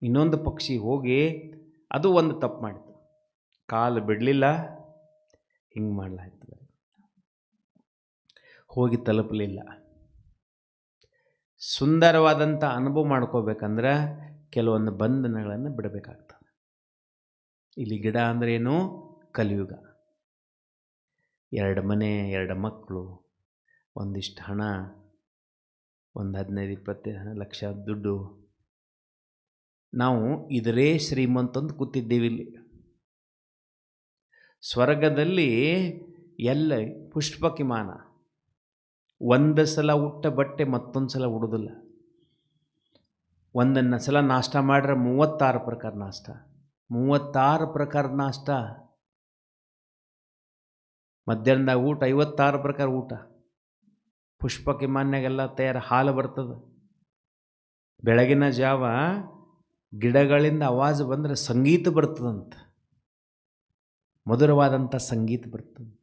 Speaker 2: ಇನ್ನೊಂದು ಪಕ್ಷಿ ಹೋಗಿ ಅದು ಒಂದು ತಪ್ಪು ಮಾಡಿತು, ಕಾಲು ಬಿಡಲಿಲ್ಲ, ಹಿಂಗೆ ಮಾಡಲಾಯ್ತದೆ, ಹೋಗಿ ತಲುಪಲಿಲ್ಲ. ಸುಂದರವಾದಂಥ ಅನುಭವ ಮಾಡ್ಕೋಬೇಕಂದ್ರೆ ಕೆಲವೊಂದು ಬಂಧನಗಳನ್ನು ಬಿಡಬೇಕಾಗ್ತದೆ. ಇಲ್ಲಿ ಗಿಡ ಅಂದ್ರೇನು? ಕಲಿಯುಗ. 2 ಮನೆ, 2 ಮಕ್ಕಳು, ಒಂದಿಷ್ಟು ಹಣ, ಒಂದು 15-20 ಲಕ್ಷ ದುಡ್ಡು. ನಾವು ಇದರೇ ಶ್ರೀಮಂತಂದು ಕೂತಿದ್ದೀವಿ. ಇಲ್ಲಿ ಸ್ವರ್ಗದಲ್ಲಿ ಎಲ್ಲ ಪುಷ್ಪಕಿಮಾನ. ಒಂದು ಸಲ ಉಟ್ಟ ಬಟ್ಟೆ ಮತ್ತೊಂದು ಸಲ ಉಡೋದಿಲ್ಲ. ಒಂದನ್ನು ಸಲ ನಾಷ್ಟ ಮಾಡ್ರೆ 36 ಪ್ರಕಾರ ನಾಷ್ಟ, 36 ಪ್ರಕಾರ ನಾಷ್ಟ. ಮಧ್ಯಾಹ್ನದಾಗ ಊಟ 56 ಪ್ರಕಾರ ಊಟ, ಪುಷ್ಪಕ ವಿಮಾನ್ಯಾಗೆಲ್ಲ ತಯಾರು, ಹಾಲು ಬರ್ತದೆ. ಬೆಳಗಿನ ಜಾವ ಗಿಡಗಳಿಂದ ಆವಾಜ್ ಬಂದರೆ ಸಂಗೀತ ಬರ್ತದಂತ, ಮಧುರವಾದಂಥ ಸಂಗೀತ ಬರ್ತದಂತ.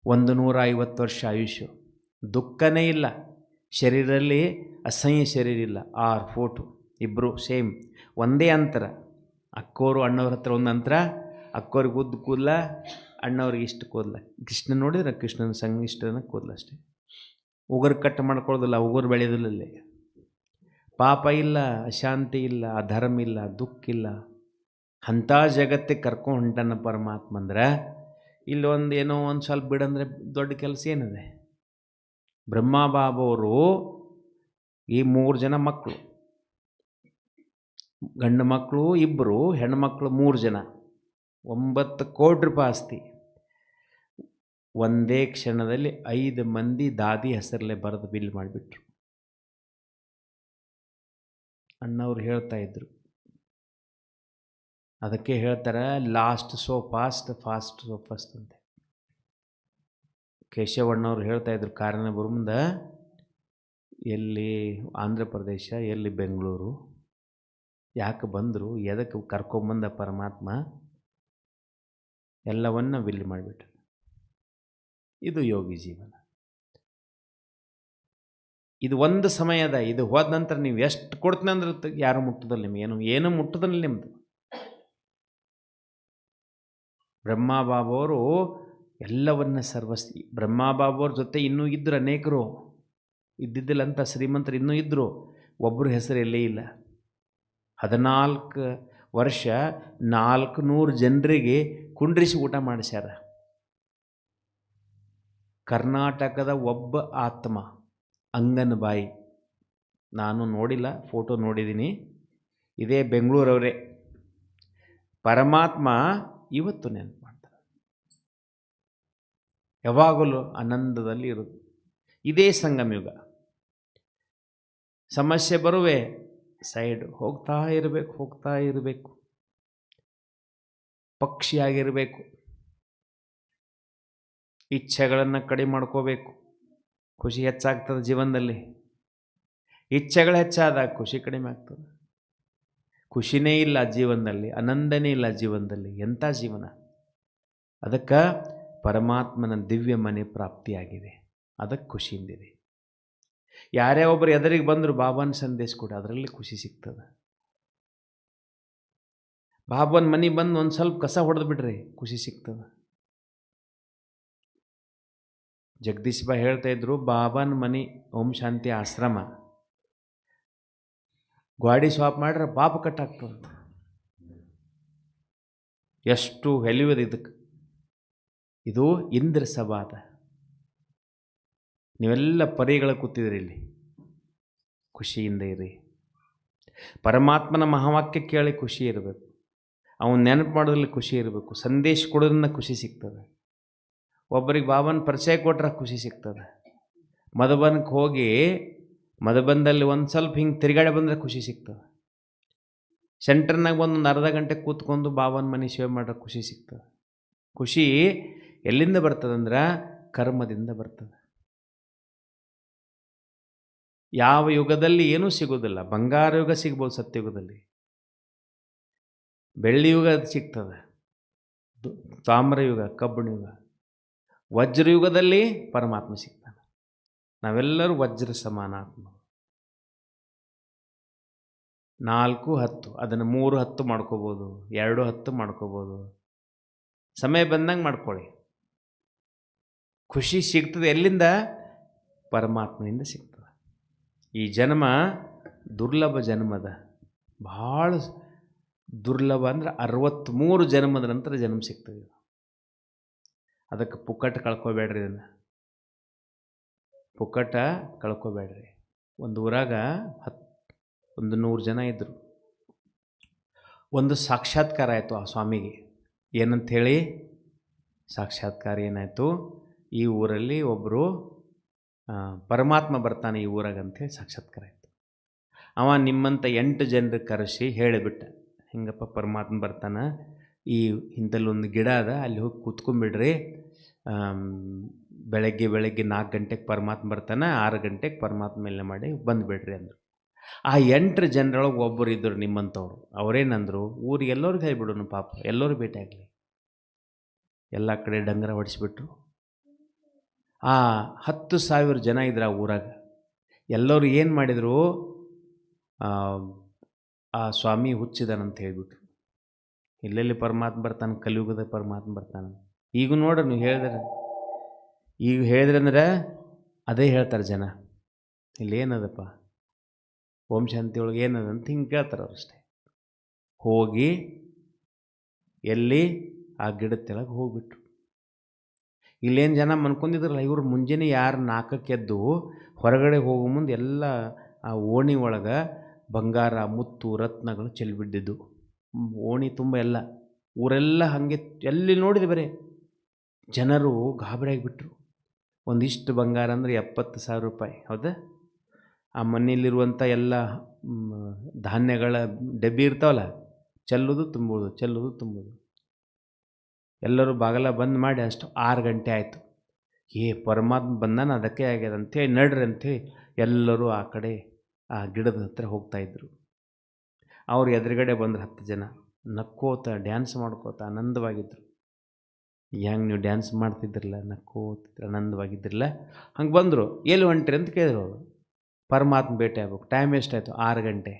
Speaker 2: 150 ವರ್ಷ ಆಯುಷ್ಯ, ದುಃಖನೇ ಇಲ್ಲ, ಶರೀರದಲ್ಲಿ ಅಸಹ್ಯ ಶರೀರ ಇಲ್ಲ. 6 ಫೋಟೋ, ಇಬ್ಬರು ಸೇಮ್, ಒಂದೇ ಅಂತರ. ಅಕ್ಕೋರು ಅಣ್ಣವ್ರ ಹತ್ರ ಒಂದು ಅಂತರ, ಅಕ್ಕೋರಿಗೆ ಉದ್ದ ಕೂದಲ, ಅಣ್ಣವ್ರಿಗೆ ಇಷ್ಟು ಕೂದಲ. ಕೃಷ್ಣ ನೋಡಿದ್ರೆ ಕೃಷ್ಣನ ಸಂಗಿಷ್ಟನ ಕೂದಲ ಅಷ್ಟೇ. ಉಗುರು ಕಟ್ ಮಾಡ್ಕೊಳ್ಳೋದಿಲ್ಲ, ಉಗುರು ಬೆಳೆಯೋದಿಲ್ಲ. ಪಾಪ ಇಲ್ಲ, ಅಶಾಂತಿ ಇಲ್ಲ, ಅಧರ್ಮ ಇಲ್ಲ, ದುಃಖ ಇಲ್ಲ. ಅಂಥ ಜಗತ್ತಿಗೆ ಕರ್ಕೊಂಡು ಹೊಂಟನ ಪರಮಾತ್ಮ. ಅಂದ್ರೆ ಇಲ್ಲೊಂದು ಏನೋ ಒಂದು ಸ್ವಲ್ಪ ಬಿಡಂದ್ರೆ ದೊಡ್ಡ ಕೆಲಸ ಏನಿದೆ? ಬ್ರಹ್ಮ ಬಾಬವರು ಈ 3 ಜನ ಮಕ್ಕಳು, ಗಂಡು ಮಕ್ಕಳು 2, ಹೆಣ್ಮಕ್ಳು 3 ಜನ, 9 ಕೋಟಿ ರೂಪಾಯಿ ಆಸ್ತಿ. ಒಂದೇ ಕ್ಷಣದಲ್ಲಿ 5 ಮಂದಿ ದಾದಿ ಹೆಸರಲ್ಲೇ ಬರೆದು ಬಿಲ್ ಮಾಡಿಬಿಟ್ರು. ಅಣ್ಣವ್ರು ಹೇಳ್ತಾ ಇದ್ರು, ಅದಕ್ಕೆ ಹೇಳ್ತಾರೆ last so fast, fast so fast ಅಂತೆ. ಕೇಶವಣ್ಣವ್ರು ಹೇಳ್ತಾ ಇದ್ರು ಕಾರಣ ಬರುಮುಂದ, ಎಲ್ಲಿ ಆಂಧ್ರ ಪ್ರದೇಶ, ಎಲ್ಲಿ ಬೆಂಗಳೂರು, ಯಾಕೆ ಬಂದರು, ಎದಕ್ಕೆ ಕರ್ಕೊಂಬಂದ ಪರಮಾತ್ಮ, ಎಲ್ಲವನ್ನ ಬಿಲ್ ಮಾಡಿಬಿಟ್ರು. ಇದು ಯೋಗಿ ಜೀವನ. ಇದು ಒಂದು ಸಮಯದ, ಇದು ಹೋದ ನಂತರ ನೀವು ಎಷ್ಟು ಕೊಡ್ತೀನಿ ಅಂದ್ರೆ ಯಾರು ಮುಟ್ಟೋದಿಲ್ಲ, ನಿಮ್ಗೆ ಏನು ಮುಟ್ಟೋದಿಲ್ಲ ನಿಮ್ಮದು. ಬ್ರಹ್ಮಬಾಬವರು ಎಲ್ಲವನ್ನ ಸರ್ವಸ್ವಿ. ಬ್ರಹ್ಮಬಾಬವ್ರ ಜೊತೆ ಇನ್ನೂ ಇದ್ದರು ಅನೇಕರು, ಇದ್ದಿದ್ದಿಲ್ಲ ಅಂತ ಶ್ರೀಮಂತರು ಇನ್ನೂ ಇದ್ದರು, ಒಬ್ಬರು ಹೆಸರು ಎಲ್ಲೇ ಇಲ್ಲ. 14 ವರ್ಷ 400 ಜನರಿಗೆ ಕುಂಡ್ರಿಸಿ ಊಟ ಮಾಡಿಸ್ಯಾರ. ಕರ್ನಾಟಕದ ಒಬ್ಬ ಆತ್ಮ, ಅಂಗನಬಾಯಿ, ನಾನು ನೋಡಿಲ್ಲ, ಫೋಟೋ ನೋಡಿದ್ದೀನಿ, ಇದೇ ಬೆಂಗಳೂರವರೇ. ಪರಮಾತ್ಮ ಇವತ್ತು ನೆನಪು ಮಾಡ್ತಾರೆ, ಯಾವಾಗಲೂ ಆನಂದದಲ್ಲಿ ಇರೋದು. ಇದೇ ಸಂಗಮ ಯುಗ. ಸಮಸ್ಯೆ ಬರುವೆ, ಸೈಡ್ ಹೋಗ್ತಾ ಇರಬೇಕು, ಪಕ್ಷಿಯಾಗಿರಬೇಕು, ಇಚ್ಛೆಗಳನ್ನು ಕಡಿಮೆ ಮಾಡ್ಕೋಬೇಕು, ಖುಷಿ ಹೆಚ್ಚಾಗ್ತದೆ ಜೀವನದಲ್ಲಿ. ಇಚ್ಛೆಗಳು ಹೆಚ್ಚಾದಾಗ ಖುಷಿ ಕಡಿಮೆ ಆಗ್ತದೆ. ಖುಷಿನೇ ಇಲ್ಲ ಜೀವನದಲ್ಲಿ, ಆನಂದನೇ ಇಲ್ಲ ಜೀವನದಲ್ಲಿ, ಎಂಥ ಜೀವನ? ಅದಕ್ಕೆ ಪರಮಾತ್ಮನ ದಿವ್ಯ ಮನೆ ಪ್ರಾಪ್ತಿಯಾಗಿದೆ, ಅದಕ್ಕೆ ಖುಷಿಯಿಂದಿದೆ. ಯಾರೇ ಒಬ್ಬರು ಎದುರಿಗೆ ಬಂದರು ಬಾಬಾನ ಸಂದೇಶ ಕೊಡಿ, ಅದರಲ್ಲಿ ಖುಷಿ ಸಿಗ್ತದೆ. ಬಾಬಾನ ಮನೆ ಬಂದು ಒಂದು ಸ್ವಲ್ಪ ಕಸ ಹೊಡೆದು ಬಿಡ್ರಿ, ಖುಷಿ ಸಿಗ್ತದೆ. ಜಗದೀಶ್ ಬಾಯ್ ಹೇಳ್ತಾ ಇದ್ರು, ಬಾಬಾನ ಮನೆ ಓಂ ಶಾಂತಿ ಆಶ್ರಮ ಗಾಡಿ ಸ್ವಾಪ್ ಮಾಡ್ರೆ ಪಾಪ ಕಟ್ಟಾಗ್ತದೆ. ಎಷ್ಟು ವ್ಯಾಲ್ಯೂ ಇದಕ್ಕೆ. ಇದು ಇಂದ್ರ ಸಭಾದ, ನೀವೆಲ್ಲ ಪರಿಗಳ ಕೂತಿದ್ರಿ ಇಲ್ಲಿ, ಖುಷಿಯಿಂದ ಇರಿ. ಪರಮಾತ್ಮನ ಮಹಾವಾಕ್ಯ ಕೇಳಿ ಖುಷಿ ಇರಬೇಕು, ಅವನು ನೆನಪು ಮಾಡೋದ್ರಲ್ಲಿ ಖುಷಿ ಇರಬೇಕು, ಸಂದೇಶ ಕೊಡೋದ್ರಿಂದ ಖುಷಿ ಸಿಗ್ತದೆ. ಒಬ್ಬರಿಗೆ ಬಾಬನ ಪರಿಚಯ ಕೊಟ್ರೆ ಖುಷಿ ಸಿಗ್ತದೆ. ಮಧುಬನಕ್ಕೆ ಹೋಗಿ ಮಧುಬನದಲ್ಲಿ ಒಂದು ಸ್ವಲ್ಪ ಹಿಂಗೆ ತಿರುಗಾಡಿ ಬಂದರೆ ಖುಷಿ ಸಿಗ್ತದೆ. ಸೆಂಟರ್ನಾಗ ಒಂದು ಅರ್ಧ ಗಂಟೆ ಕೂತ್ಕೊಂಡು ಬಾಬನ ಮನೆ ಸೇವೆ ಮಾಡ್ರೆ ಖುಷಿ ಸಿಗ್ತದೆ. ಖುಷಿ ಎಲ್ಲಿಂದ ಬರ್ತದಂದ್ರೆ ಕರ್ಮದಿಂದ ಬರ್ತದೆ. ಯಾವ ಯುಗದಲ್ಲಿ ಏನೂ ಸಿಗೋದಿಲ್ಲ. ಬಂಗಾರ ಯುಗ ಸಿಗ್ಬೋದು ಸತ್ಯಯುಗದಲ್ಲಿ, ಬೆಳ್ಳಿ ಯುಗ ಸಿಗ್ತದೆ, ತಾಮ್ರ ಯುಗ, ಕಬ್ಬಿಣ ಯುಗ, ವಜ್ರಯುಗದಲ್ಲಿ ಪರಮಾತ್ಮ ಸಿಗ್ತಾನೆ. ನಾವೆಲ್ಲರೂ ವಜ್ರ ಸಮಾನ ಆತ್ಮ. 4 10, ಅದನ್ನು 3 10 ಮಾಡ್ಕೋಬೋದು, 2 10 ಮಾಡ್ಕೋಬೋದು, ಸಮಯ ಬಂದಂಗೆ ಮಾಡ್ಕೊಳ್ಳಿ. ಖುಷಿ ಸಿಗ್ತದೆ ಎಲ್ಲಿಂದ? ಪರಮಾತ್ಮನಿಂದ ಸಿಗ್ತದೆ. ಈ ಜನ್ಮ ದುರ್ಲಭ ಜನ್ಮದ, ಭಾಳ ದುರ್ಲಭ ಅಂದ್ರೆ 63 ಜನ್ಮದ ನಂತರ ಜನ್ಮ ಸಿಗ್ತದೆ. ಅದಕ್ಕೆ ಪುಕ್ಕಟ ಕಳ್ಕೊಬೇಡ್ರಿ, ಇದನ್ನು ಪುಕ್ಕಟ ಕಳ್ಕೊಬೇಡ್ರಿ. ಒಂದು ಊರಾಗ 100 ಜನ ಇದ್ದರು. ಒಂದು ಸಾಕ್ಷಾತ್ಕಾರ ಆಯಿತು ಆ ಸ್ವಾಮಿಗೆ. ಏನಂಥೇಳಿ ಸಾಕ್ಷಾತ್ಕಾರ ಏನಾಯಿತು? ಈ ಊರಲ್ಲಿ ಒಬ್ಬರು ಪರಮಾತ್ಮ ಬರ್ತಾನೆ ಈ ಊರಾಗ ಅಂಥೇಳಿ ಸಾಕ್ಷಾತ್ಕಾರ ಆಯಿತು. ಅವ ನಿಮ್ಮಂಥ 8 ಜನರಿಗೆ ಕರೆಸಿ ಹೇಳಿಬಿಟ್ಟ, ಹಿಂಗಪ್ಪ ಪರಮಾತ್ಮ ಬರ್ತಾನೆ, ಈ ಇಂಥಲ್ಲಿ ಒಂದು ಗಿಡ ಅದ, ಅಲ್ಲಿ ಹೋಗಿ ಕೂತ್ಕೊಂಡ್ಬಿಡ್ರಿ. ಬೆಳಗ್ಗೆ 4 ಗಂಟೆಗೆ ಪರಮಾತ್ಮ ಬರ್ತಾನೆ, 6 ಗಂಟೆಗೆ ಪರಮಾತ್ಮ ಮೇಲೆ ಮಾಡಿ ಬಂದುಬಿಡ್ರಿ ಅಂದರು. ಆ 8 ಜನರೊಳಗೆ ಒಬ್ಬರು ಇದ್ದರು ನಿಮ್ಮಂಥವ್ರು. ಅವರೇನಂದರು, ಊರಿಗೆ ಎಲ್ಲರಿಗೂ ಹೇಳ್ಬಿಡೋನು ಪಾಪ, ಎಲ್ಲರೂ ಭೇಟಿ ಆಗಲಿ. ಎಲ್ಲ ಕಡೆ ಡಂಗರ ಹೊಡಿಸ್ಬಿಟ್ರು. ಆ 10,000 ಜನ ಇದ್ರು ಆ ಊರಾಗ. ಎಲ್ಲರೂ ಏನು ಮಾಡಿದರು, ಆ ಸ್ವಾಮಿ ಹುಚ್ಚಿದಾನಂತ ಹೇಳಿಬಿಟ್ರು. ಎಲ್ಲೆಲ್ಲಿ ಪರಮಾತ್ಮ ಬರ್ತಾನೆ, ಕಲಿಯುಗದ ಪರಮಾತ್ಮ ಬರ್ತಾನೆ. ಈಗ ನೋಡ್ರಿ, ನೀವು ಹೇಳಿದ್ರೆ, ಈಗ ಹೇಳಿದ್ರಂದ್ರೆ ಅದೇ ಹೇಳ್ತಾರೆ ಜನ. ಇಲ್ಲಿ ಏನದಪ್ಪ ಓಂ ಶಾಂತಿ ಒಳಗೆ ಏನದ ಅಂತ ಹಿಂಗೆ ಕೇಳ್ತಾರೆ ಅವ್ರು ಅಷ್ಟೇ. ಹೋಗಿ ಎಲ್ಲಿ ಆ ಗಿಡದ ತೆಳಗೆ ಹೋಗ್ಬಿಟ್ರು. ಇಲ್ಲೇನು ಜನ ಮನ್ಕೊಂಡಿದ್ರಲ್ಲ, ಇವರು ಮುಂಜಾನೆ ಯಾರು 4ಕ್ಕೆ ಎದ್ದು ಹೊರಗಡೆ ಹೋಗೋ ಮುಂದೆ ಎಲ್ಲ ಆ ಓಣಿ ಒಳಗೆ ಬಂಗಾರ ಮುತ್ತು ರತ್ನಗಳು ಚೆಲ್ಲಿಬಿದ್ದಿದ್ದು. ಓಣಿ ತುಂಬ ಎಲ್ಲ, ಊರೆಲ್ಲ ಹಾಗೆ ಎಲ್ಲಿ ನೋಡಿದೆ ಬರೀ ಜನರು ಗಾಬರಿ ಆಗಿಬಿಟ್ರು. ಒಂದಿಷ್ಟು ಬಂಗಾರ ಅಂದರೆ 70,000 ರೂಪಾಯಿ. ಹೌದಾ? ಆ ಮನೆಯಲ್ಲಿರುವಂಥ ಎಲ್ಲ ಧಾನ್ಯಗಳ ಡಬ್ಬಿ ಇರ್ತಾವಲ್ಲ, ಚೆಲ್ಲೋದು ತುಂಬೋದು, ಚೆಲ್ಲೋದು ತುಂಬೋದು. ಎಲ್ಲರೂ ಬಾಗಲ ಬಂದ್ ಮಾಡಿ ಅಷ್ಟು 6 ಗಂಟೆ ಆಯಿತು. ಪರಮಾತ್ಮ ಬಂದಾನ, ಅದಕ್ಕೆ ಆಗ್ಯದ ಅಂಥೇಳಿ ನಡ್ರಿ ಅಂಥೇಳಿ ಎಲ್ಲರೂ ಆ ಕಡೆ ಆ ಗಿಡದ ಹತ್ರ ಹೋಗ್ತಾಯಿದ್ರು. ಅವ್ರು ಎದುರುಗಡೆ ಬಂದರು 10 ಜನ, ನಕ್ಕೋತ ಡ್ಯಾನ್ಸ್ ಮಾಡ್ಕೋತ ಆನಂದವಾಗಿದ್ದರು. ಹೆಂಗೆ ನೀವು ಡ್ಯಾನ್ಸ್ ಮಾಡ್ತಿದ್ರಲ್ಲ, ನಕ್ಕೋತಿದ್ರು, ಆನಂದವಾಗಿದ್ದಿರಲ್ಲ. ಹಂಗೆ ಬಂದರು. ಎಲ್ಲಿ ಹೊಂಟ್ರಿ ಅಂತ ಕೇಳಿದ್ರು ಅವರು. ಪರಮಾತ್ಮ ಭೇಟಿ ಆಗ್ಬೇಕು. ಟೈಮ್ ಎಷ್ಟಾಯಿತು? 6 ಗಂಟೆ.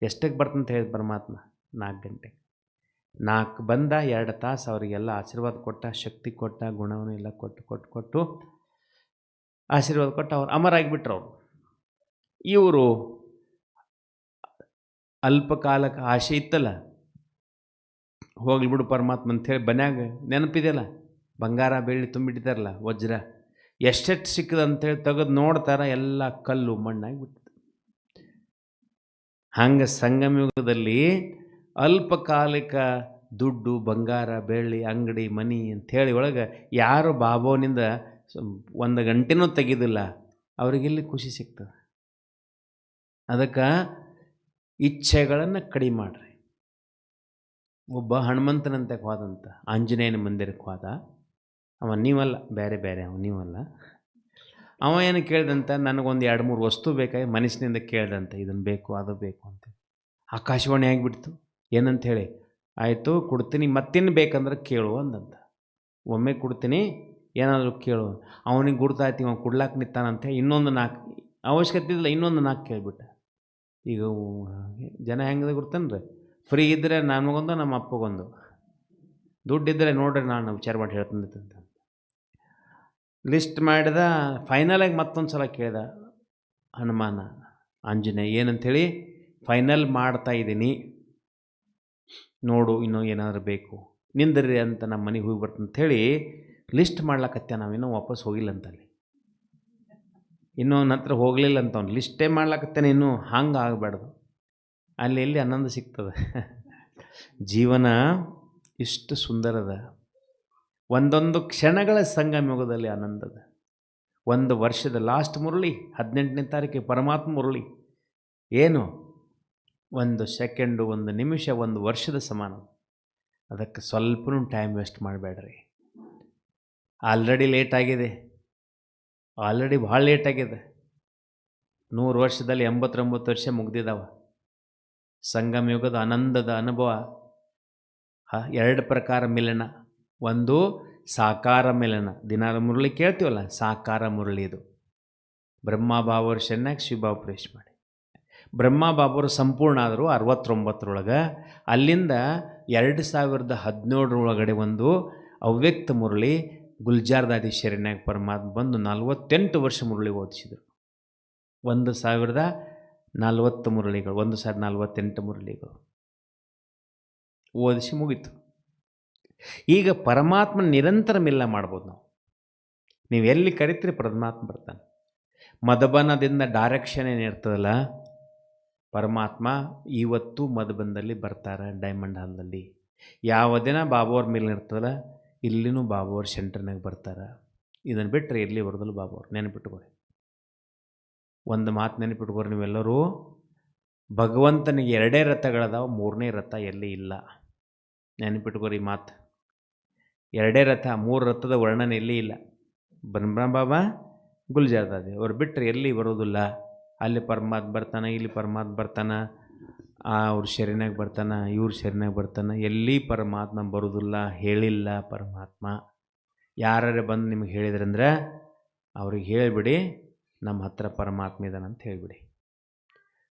Speaker 2: ಎಷ್ಟಕ್ಕೆ ಬರ್ತಂತ ಹೇಳಿದ ಪರಮಾತ್ಮ? 4 ಗಂಟೆ. 4 ಬಂದ, 2 ತಾಸು ಅವರಿಗೆಲ್ಲ ಆಶೀರ್ವಾದ ಕೊಟ್ಟ, ಶಕ್ತಿ ಕೊಟ್ಟ, ಗುಣವನ್ನು ಎಲ್ಲ ಕೊಟ್ಟು ಆಶೀರ್ವಾದ ಕೊಟ್ಟು ಅವ್ರು ಅಮರಾಗಿಬಿಟ್ರು. ಅವರು ಇವರು ಅಲ್ಪಕಾಲಕ್ಕೆ ಆಸೆ ಇತ್ತಲ್ಲ, ಹೋಗ್ಲಿ ಬಿಡು ಪರಮಾತ್ಮ ಅಂಥೇಳಿ ಮನ್ಯಾಗ ನೆನಪಿದೆಯಲ್ಲ, ಬಂಗಾರ ಬೆಳ್ಳಿ ತುಂಬಿಟ್ಟಿದ್ದಾರಲ್ಲ, ವಜ್ರ ಎಷ್ಟೆಷ್ಟು ಸಿಕ್ಕದ ಅಂಥೇಳಿ ತೆಗೆದು ನೋಡ್ತಾರ, ಎಲ್ಲ ಕಲ್ಲು ಮಣ್ಣಾಗಿಬಿಟ್ಟು. ಹಂಗೆ ಸಂಗಮಯುಗದಲ್ಲಿ ಅಲ್ಪಕಾಲಿಕ ದುಡ್ಡು ಬಂಗಾರ ಬೆಳ್ಳಿ ಅಂಗಡಿ ಮನಿ ಅಂಥೇಳಿ ಒಳಗೆ ಯಾರು ಬಾಬೋನಿಂದ 1 ಗಂಟೆನೂ ತೆಗೆದಿಲ್ಲ, ಅವರಿಗೆಲ್ಲಿ ಖುಷಿ ಸಿಗ್ತದೆ. ಅದಕ್ಕೆ ಇಚ್ಛೆಗಳನ್ನು ಕಡಿಮೆ ಮಾಡಿರಿ. ಒಬ್ಬ ಹನುಮಂತನಂತೆ ಹೋದಂತ ಆಂಜನೇಯನ ಮಂದಿರಕ್ಕೆ ಹೋದ. ಅವ ನೀವಲ್ಲ, ಬೇರೆ ಬೇರೆ ಅವ, ನೀವಲ್ಲ. ಅವ ಏನು ಕೇಳ್ದಂತ, ನನಗೊಂದು 2-3 ವಸ್ತು ಬೇಕಾಗಿ ಮನಸ್ಸಿನಿಂದ ಕೇಳ್ದಂತ, ಇದನ್ನು ಬೇಕು ಅದು ಬೇಕು ಅಂತ. ಆಕಾಶವಾಣಿ ಆಗಿಬಿಡ್ತು. ಏನಂತ ಹೇಳಿ, ಆಯಿತು ಕೊಡ್ತೀನಿ, ಮತ್ತಿನ್ನು ಬೇಕಂದ್ರೆ ಕೇಳು ಅಂದಂತ. ಒಮ್ಮೆ ಕೊಡ್ತೀನಿ, ಏನಾದರೂ ಕೇಳು. ಅವನಿಗೆ ಗುರ್ತಾಯ್ತು, ಇವ ಕೊಡ್ಲಾಕ್ ನಿಂತಾನಂತೆ. ಇನ್ನೊಂದು 4 ಅವಶ್ಯಕತೆ ಇಲ್ಲ, ಇನ್ನೊಂದು 4 ಕೇಳಿಬಿಟ್ಟ. ಈಗ ಜನ ಹೆಂಗಿದೆ ಗುರ್ತನ್ರಿ, ಫ್ರೀ ಇದ್ದರೆ ನಮಗೊಂದು ನಮ್ಮ ಅಪ್ಪಗೊಂದು, ದುಡ್ಡಿದ್ದರೆ ನೋಡ್ರಿ ನಾನು ವಿಚಾರ ಮಾಡಿ ಹೇಳ್ತೀನಿ ಅಂತ ಲಿಸ್ಟ್ ಮಾಡಿದ. ಫೈನಲಾಗಿ ಮತ್ತೊಂದು ಸಲ ಕೇಳ್ದ ಹನುಮಾನ ಆಂಜನೇಯ, ಏನಂಥೇಳಿ, ಫೈನಲ್ ಮಾಡ್ತಾ ಇದ್ದೀನಿ ನೋಡು, ಇನ್ನೂ ಏನಾದರೂ ಬೇಕು ನಿಂದ್ರಿ ಅಂತ, ನಮ್ಮ ಮನೆಗೆ ಹೋಗಿ ಬರ್ತಂಥೇಳಿ ಲಿಸ್ಟ್ ಮಾಡ್ಲಕತ್ತೆ. ನಾವಿನ್ನೂ ವಾಪಸ್ ಹೋಗಿಲ್ಲ ಅಂತಲ್ಲಿ, ಇನ್ನೂ ನನ್ನ ಹತ್ರ ಹೋಗಲಿಲ್ಲ ಅಂತ. ಅವ್ನು ಲಿಸ್ಟೇ ಮಾಡ್ಲಕತ್ತೇನೆ, ಇನ್ನೂ ಹಂಗೆ ಆಗಬಾರ್ದು. ಅಲ್ಲಿ ಎಲ್ಲಿ ಆನಂದ ಸಿಗ್ತದೆ. ಜೀವನ ಇಷ್ಟು ಸುಂದರದ, ಒಂದೊಂದು ಕ್ಷಣಗಳ ಸಂಗಮಯುಗದಲ್ಲಿ ಆನಂದದ. 1 ವರ್ಷದ ಲಾಸ್ಟ್ ಮುರಳಿ 18ನೇ ತಾರೀಕಿಗೆ ಪರಮಾತ್ಮ ಮುರಳಿ ಏನು 1 ಸೆಕೆಂಡು, 1 ನಿಮಿಷ 1 ವರ್ಷದ ಸಮಾನ. ಅದಕ್ಕೆ ಸ್ವಲ್ಪನೂ ಟೈಮ್ ವೇಸ್ಟ್ ಮಾಡಬೇಡ್ರಿ. ಆಲ್ರೆಡಿ ಲೇಟ್ ಆಗಿದೆ, ಆಲ್ರೆಡಿ ಭಾಳ ಲೇಟ್ ಆಗಿದೆ. 100 ವರ್ಷದಲ್ಲಿ 89 ವರ್ಷ ಮುಗ್ದಿದ್ದಾವ. ಸಂಗಮಯುಗದ ಆನಂದದ ಅನುಭವ 2 ಪ್ರಕಾರ ಮಿಲನ. ಒಂದು ಸಾಕಾರ ಮಿಲನ, ದಿನಾಲು ಮುರಳಿ ಕೇಳ್ತೀವಲ್ಲ, ಸಾಕಾರ ಮುರಳಿ ಇದು. ಬ್ರಹ್ಮ ಬಾಬಾವ್ರ ಚೆನ್ನಾಗಿ ಶಿವಬಾಬು ಪ್ರೇಷ್ ಮಾಡಿ. ಬ್ರಹ್ಮ ಬಾಬಾವರು ಸಂಪೂರ್ಣ ಆದರು 69ರೊಳಗೆ. ಅಲ್ಲಿಂದ 2017 ಒಳಗಡೆ ಒಂದು ಅವ್ಯಕ್ತ ಮುರಳಿ ಗುಲ್ಜಾರ್ದಾದಿ ಶರಣಾಗ ಪರಮಾತ್ಮ ಬಂದು 48 ವರ್ಷ ಮುರಳಿ ಓದಿಸಿದರು. 1040 ಮುರಳಿಗಳು, 1048 ಮುರಳಿಗಳು ಓದಿಸಿ ಮುಗೀತು. ಈಗ ಪರಮಾತ್ಮ ನಿರಂತರ ಮಿಲ್ಲ ಮಾಡ್ಬೋದು ನಾವು. ನೀವು ಎಲ್ಲಿ ಕರಿತೀರಿ ಪರಮಾತ್ಮ ಬರ್ತಾನೆ. ಮಧುಬನದಿಂದ ಡೈರೆಕ್ಷನ್ ಏನಿರ್ತದಲ್ಲ, ಪರಮಾತ್ಮ ಇವತ್ತು ಮಧುಬನದಲ್ಲಿ ಬರ್ತಾರೆ, ಡೈಮಂಡ್ ಹಾಲ್ನಲ್ಲಿ. ಯಾವ ದಿನ ಬಾಬಾವ್ರ ಮಿಲ್ ಇರ್ತದಲ್ಲ, ಇಲ್ಲಿನೂ ಬಾಬಾವ್ರ ಸೆಂಟರ್ನಾಗ ಬರ್ತಾರೆ. ಇದನ್ನು ಬಿಟ್ಟರೆ ಇರಲಿ ಬರೋದಲ್ಲ ಬಾಬಾವ್ರು. ನೆನಪಿಟ್ಕೊರಿ, ಒಂದು ಮಾತು ನೆನಪಿಟ್ಕೊರಿ ನೀವೆಲ್ಲರೂ. ಭಗವಂತನಿಗೆ 2 ರಥಗಳದಾವ, 3ನೇ ರಥ ಎಲ್ಲಿ ಇಲ್ಲ. ನೆನಪಿಟ್ಕೋರಿ ಮಾತು. ಎರಡೇ ರಥ, 3 ರಥದ ವರ್ಣನೆ ಎಲ್ಲಿ ಇಲ್ಲ. ಬ್ರಹ್ಮ ಬಾಬಾ ಗುಲ್ಜಾರ್ದಾದೆ ಅವ್ರು ಬಿಟ್ಟರೆ ಎಲ್ಲಿ ಬರೋದಿಲ್ಲ. ಅಲ್ಲಿ ಪರಮಾತ್ಮ ಬರ್ತಾನೆ, ಇಲ್ಲಿ ಪರಮಾತ್ಮ ಬರ್ತಾನೆ, ಅವ್ರ ಶರೀರನಾಗ ಬರ್ತಾನೆ, ಇವ್ರ ಶರೀರನಾಗ ಬರ್ತಾನೆ. ಎಲ್ಲಿ ಪರಮಾತ್ಮ ಬರೋದಿಲ್ಲ, ಹೇಳಿಲ್ಲ ಪರಮಾತ್ಮ. ಯಾರೇ ಬಂದು ನಿಮಗೆ ಹೇಳಿದ್ರಂದ್ರೆ ಅವ್ರಿಗೆ ಹೇಳಿಬಿಡಿ ನಮ್ಮ ಹತ್ರ ಪರಮಾತ್ಮ ಇದ್ದಾನಂತ ಹೇಳಿಬಿಡಿ.